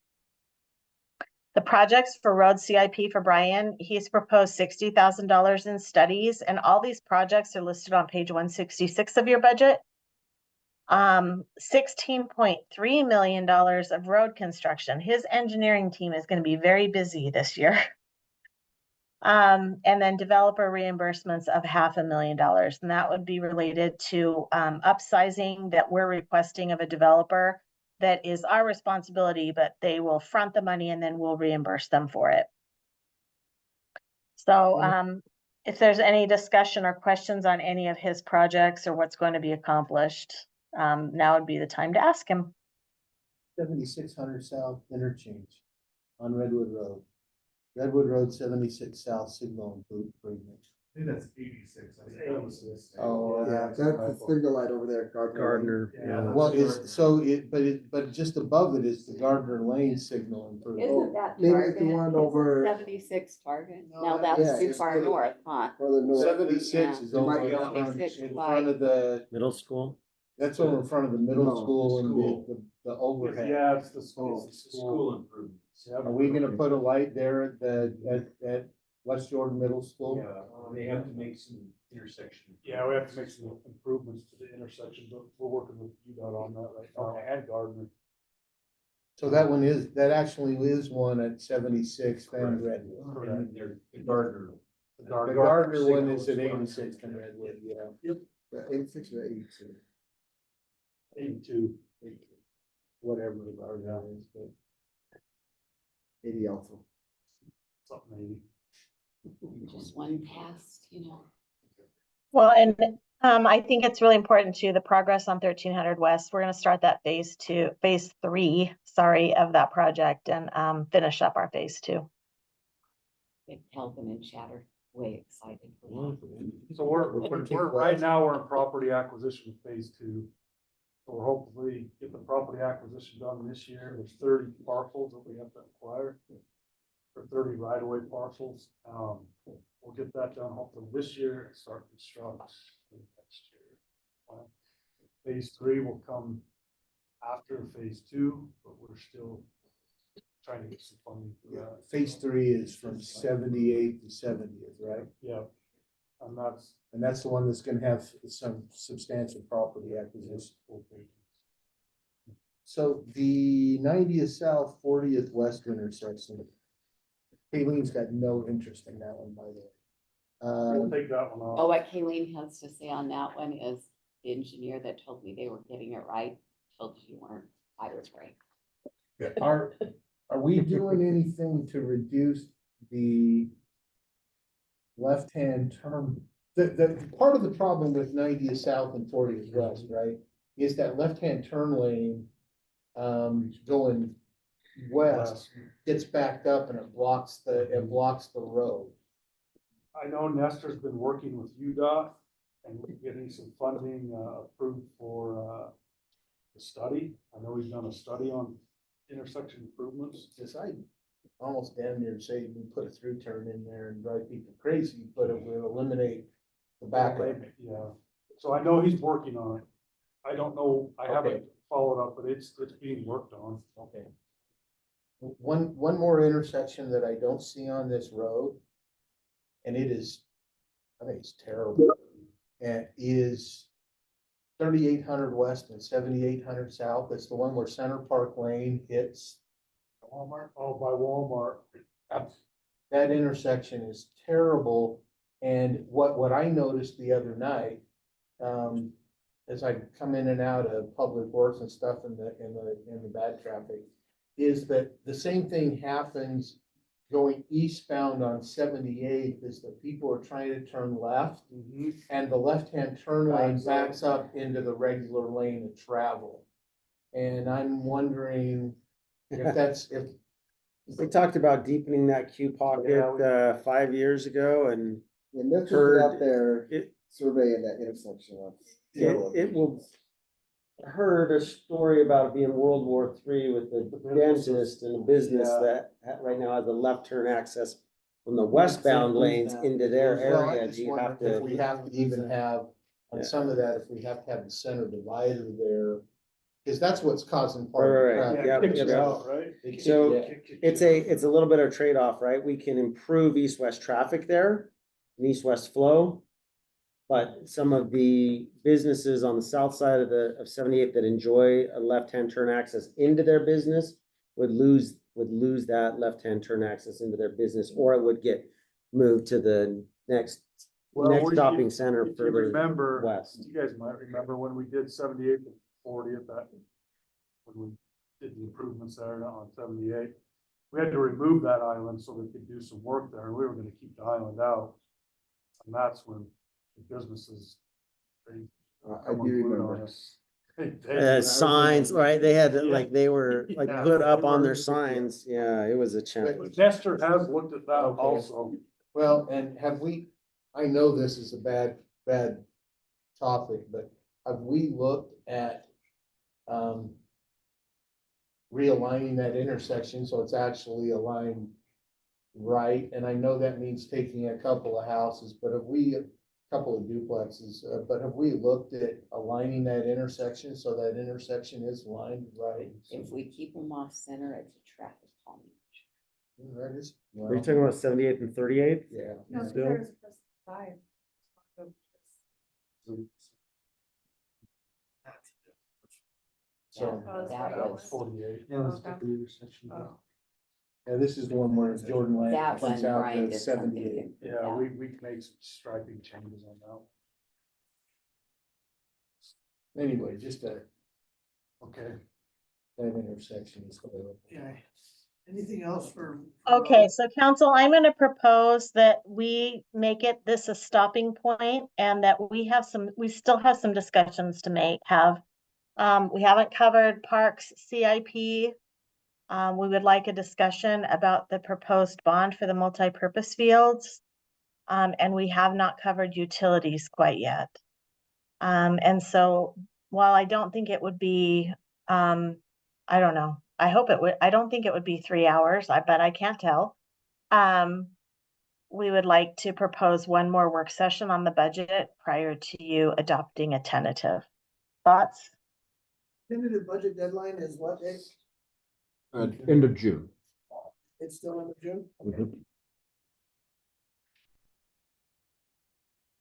The projects for road CIP for Brian, he's proposed $60,000 in studies, and all these projects are listed on page 166 of your budget. $16.3 million of road construction. His engineering team is going to be very busy this year. And then developer reimbursements of $500,000, and that would be related to upsizing that we're requesting of a developer. That is our responsibility, but they will front the money and then we'll reimburse them for it. So if there's any discussion or questions on any of his projects or what's going to be accomplished, now would be the time to ask him. 7600 South interchange on Redwood Road. Redwood Road 76 South signal improvement. I think that's 86. I think that was this. Oh, Yeah, that's the signal light over there, Gardner. Gardner. Yeah. Well, but just above it is the Gardner Lane signal improvement. Isn't that Maybe Target? if you want Isn't over- 76 Target? No, No, that- that's yeah, too it's far further- north, huh? Further north. 76 Yeah. is It over might be in front, 76 in by- front of the, Middle school. that's over in front of the middle No, school and school. the overhead. Yeah, it's the Oh. school. improvements. Yeah, Are we gonna put a light there at West Jordan Middle School? Yeah, they have to make some intersection. Yeah, we have to make some improvements to the intersection, but we're working with UDOT on that right now and Gardner. So that actually is one at 76 and Redwood. And the Gardner. The Gardner one is at 86 and Redwood, yeah. Yep. 86 or 82. 82. Whatever the Gardner is, but. 80 also. Something 80. Just one past, you know. Well, and I think it's really important too, the progress on 1300 West. We're gonna start that phase 3, of that project and finish up our phase 2. Big Helping and Chatter, way excited. So we're right now, we're in property acquisition phase 2. So we're hopefully get the property acquisition done this year. There's 30 parcels that we have to acquire. For 30 right-of-way parcels. We'll get that done hopefully this year and start construction next year. Phase 3 will come after phase 2, but we're still trying to get some funding for that. Phase 3 is from 78 to 70th, right? Yeah. And that's, And that's the one that's gonna have some substantial property acquisition. So the 90th South, 40th West intersection. Kayleen's got no interest in that one, by the way. we'll take that one off. Oh, what Kayleen has to say on that one is the engineer that told me they were getting it right, told you weren't, I was right. Are we doing anything to reduce the left-hand turn? The part of the problem with 90th South and 40th West, right, is that left-hand turn lane going west gets backed up and it blocks the road. I know Nestor's been working with UDOT and getting some funding approved for the study. I know he's done a study on intersection improvements. Because I almost damn near say we put a through turn in there and drive people crazy, but it would eliminate the backup. Yeah, so I know he's working on it. I don't know, I haven't Okay. followed up, but it's being worked on. Okay. One more intersection that I don't see on this road, and it is, I think it's terrible, and is 3800 west and 7800 south. That's the one where Center Park Lane hits Walmart. Oh, by Walmart. That intersection is terrible. And what I noticed the other night, as I come in and out of public works and stuff in the bad traffic, is that the same thing happens going eastbound on 78th is that people are trying to turn left and the left-hand turn lane backs up into the regular lane of travel. And I'm wondering if that's, if. We talked about deepening that queue pocket 5 years ago and And that's just Heard out there it- surveying that intersection. it will. Heard a story about it being World War III with the dentist and a business that right now has a left turn access from the westbound lanes into their Well, I area. just Do you wonder have if we to? have to even have, on Yeah. some of that, if we have to have the center divider there. Because that's what's causing part of the Right, traffic. yeah, Kicks yeah. it out, right? They kick So it out. it's a little bit of trade-off, right? We can improve east-west traffic there, and east-west flow. But some of the businesses on the south side of 78 that enjoy a left-hand turn access into their business would lose that left-hand turn access into their business, or it would get moved to the next shopping center If you further remember, west. you guys might remember when we did 78 and 40 at that, when we did the improvements there on 78. We had to remove that island so we could do some work there, and we were gonna keep the island out. And that's when the businesses. They I come do unglued on remember. us. They- Signs, right? They had Yeah. like they were like Yeah. put up on their signs. Yeah, it was a challenge. Nestor has looked at that Okay. also. Well, and have we, I know this is a bad topic, but have we looked at, realigning that intersection so it's actually aligned right? And I know that means taking a couple of houses, but have we, a couple of duplexes, but have we looked at aligning that intersection so that intersection is lined right? If we keep them off center, it's a traffic calming. That is. Are you talking about 78th and 38th? Yeah. No, Still? there's a side. So. Oh, that's That right. was- 48. Oh. Yeah, this is the one where Jordan Land That points one, out Brian the did something. 78. Yeah, we can make some striping changes on that. Anyway, just a, Okay. that intersection is. Okay. Anything else for? Okay, so council, I'm gonna propose that we make it this a stopping point and that we still have some discussions to have. We haven't covered parks CIP. We would like a discussion about the proposed bond for the multipurpose fields. And we have not covered utilities quite yet. And so while I don't think it would be, I don't know, I don't think it would be 3 hours, but I can't tell. We would like to propose one more work session on the budget prior to you adopting a tentative. Thoughts? Tentative budget deadline is what day? End of June. It's still in June? Mhm.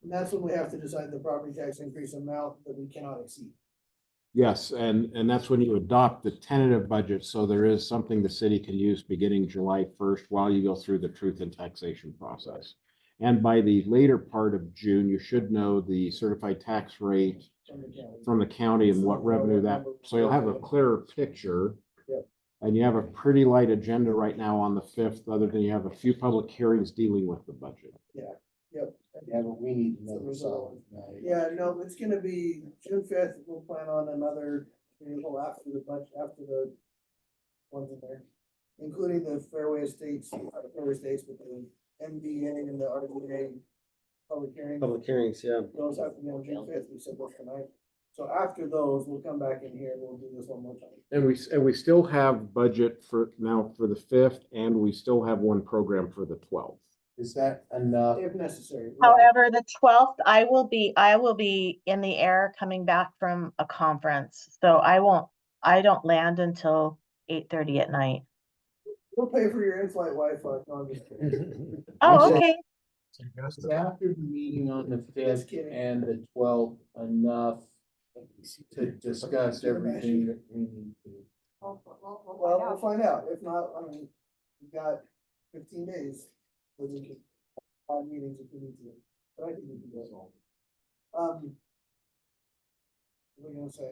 And that's when we have to decide the property tax increase amount that we cannot exceed. Yes, and that's when you adopt the tentative budget, so there is something the city can use beginning July 1st while you go through the truth and taxation process. And by the later part of June, you should know the certified tax rate from the county and what revenue that, so you'll have a clearer picture. Yep. And you have a pretty light agenda right now on the 5th, other than you have a few public hearings dealing with the budget. Yeah, yep. Yeah, but we need to know something. Yeah, no, it's gonna be June 5th, we'll plan on another, after the budget, after the ones in there. Including the Fairway Estates, but the MDA and the RDA public hearing. Public hearings, yeah. Those have to be on June 5th, we said those tonight. So after those, we'll come back in here and we'll do this one more time. And we still have budget for now for the 5th, and we still have one program for the 12th. Is that enough? If necessary. However, the 12th, I will be in the air coming back from a conference. So I don't land until 8:30 at night. We'll pay for your in-flight Wi-Fi. No, I'm just kidding. Oh, okay. Is after the meeting on the Just 5th kidding. and the 12th enough to discuss everything that we need to? Well, Well, we'll find out. If not, I mean, we've got 15 days. Where we can, 5 meetings if we need to, but I think we can do it all. What are you gonna say?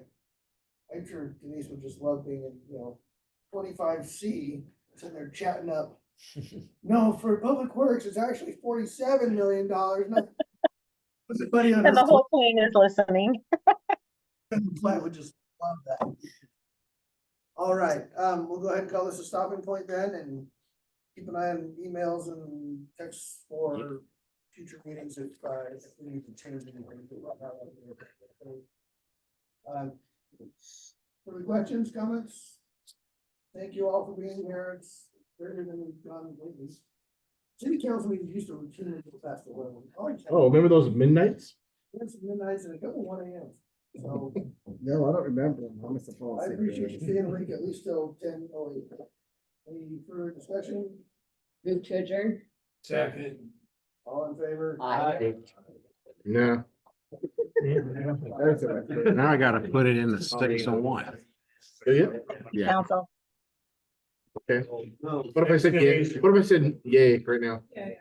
I'm sure Denise would just love being in, 25C, sitting there chatting up. No, for public works, it's actually $47 million. Everybody on And the her whole plane is listening. flight would just love that. All right, we'll go ahead and call this a stopping point then, and keep an eye on emails and texts for future meetings if we need to change anything. Any questions, comments? Thank you all for being here. It's better than we've gone lately. City council meetings used to routinely go past 11. Oh, remember those midnights? It's midnight and a couple 1 AM. So No, I don't remember. I must have fallen I asleep. appreciate you staying awake at least till 10:08. Any further discussion? Move to adjourn. Second. All in favor? Aye. No, There's it. now I gotta put it in the 601. Yeah. Council. Okay. What if I said yay? What if I said yay right now? Yeah, yeah.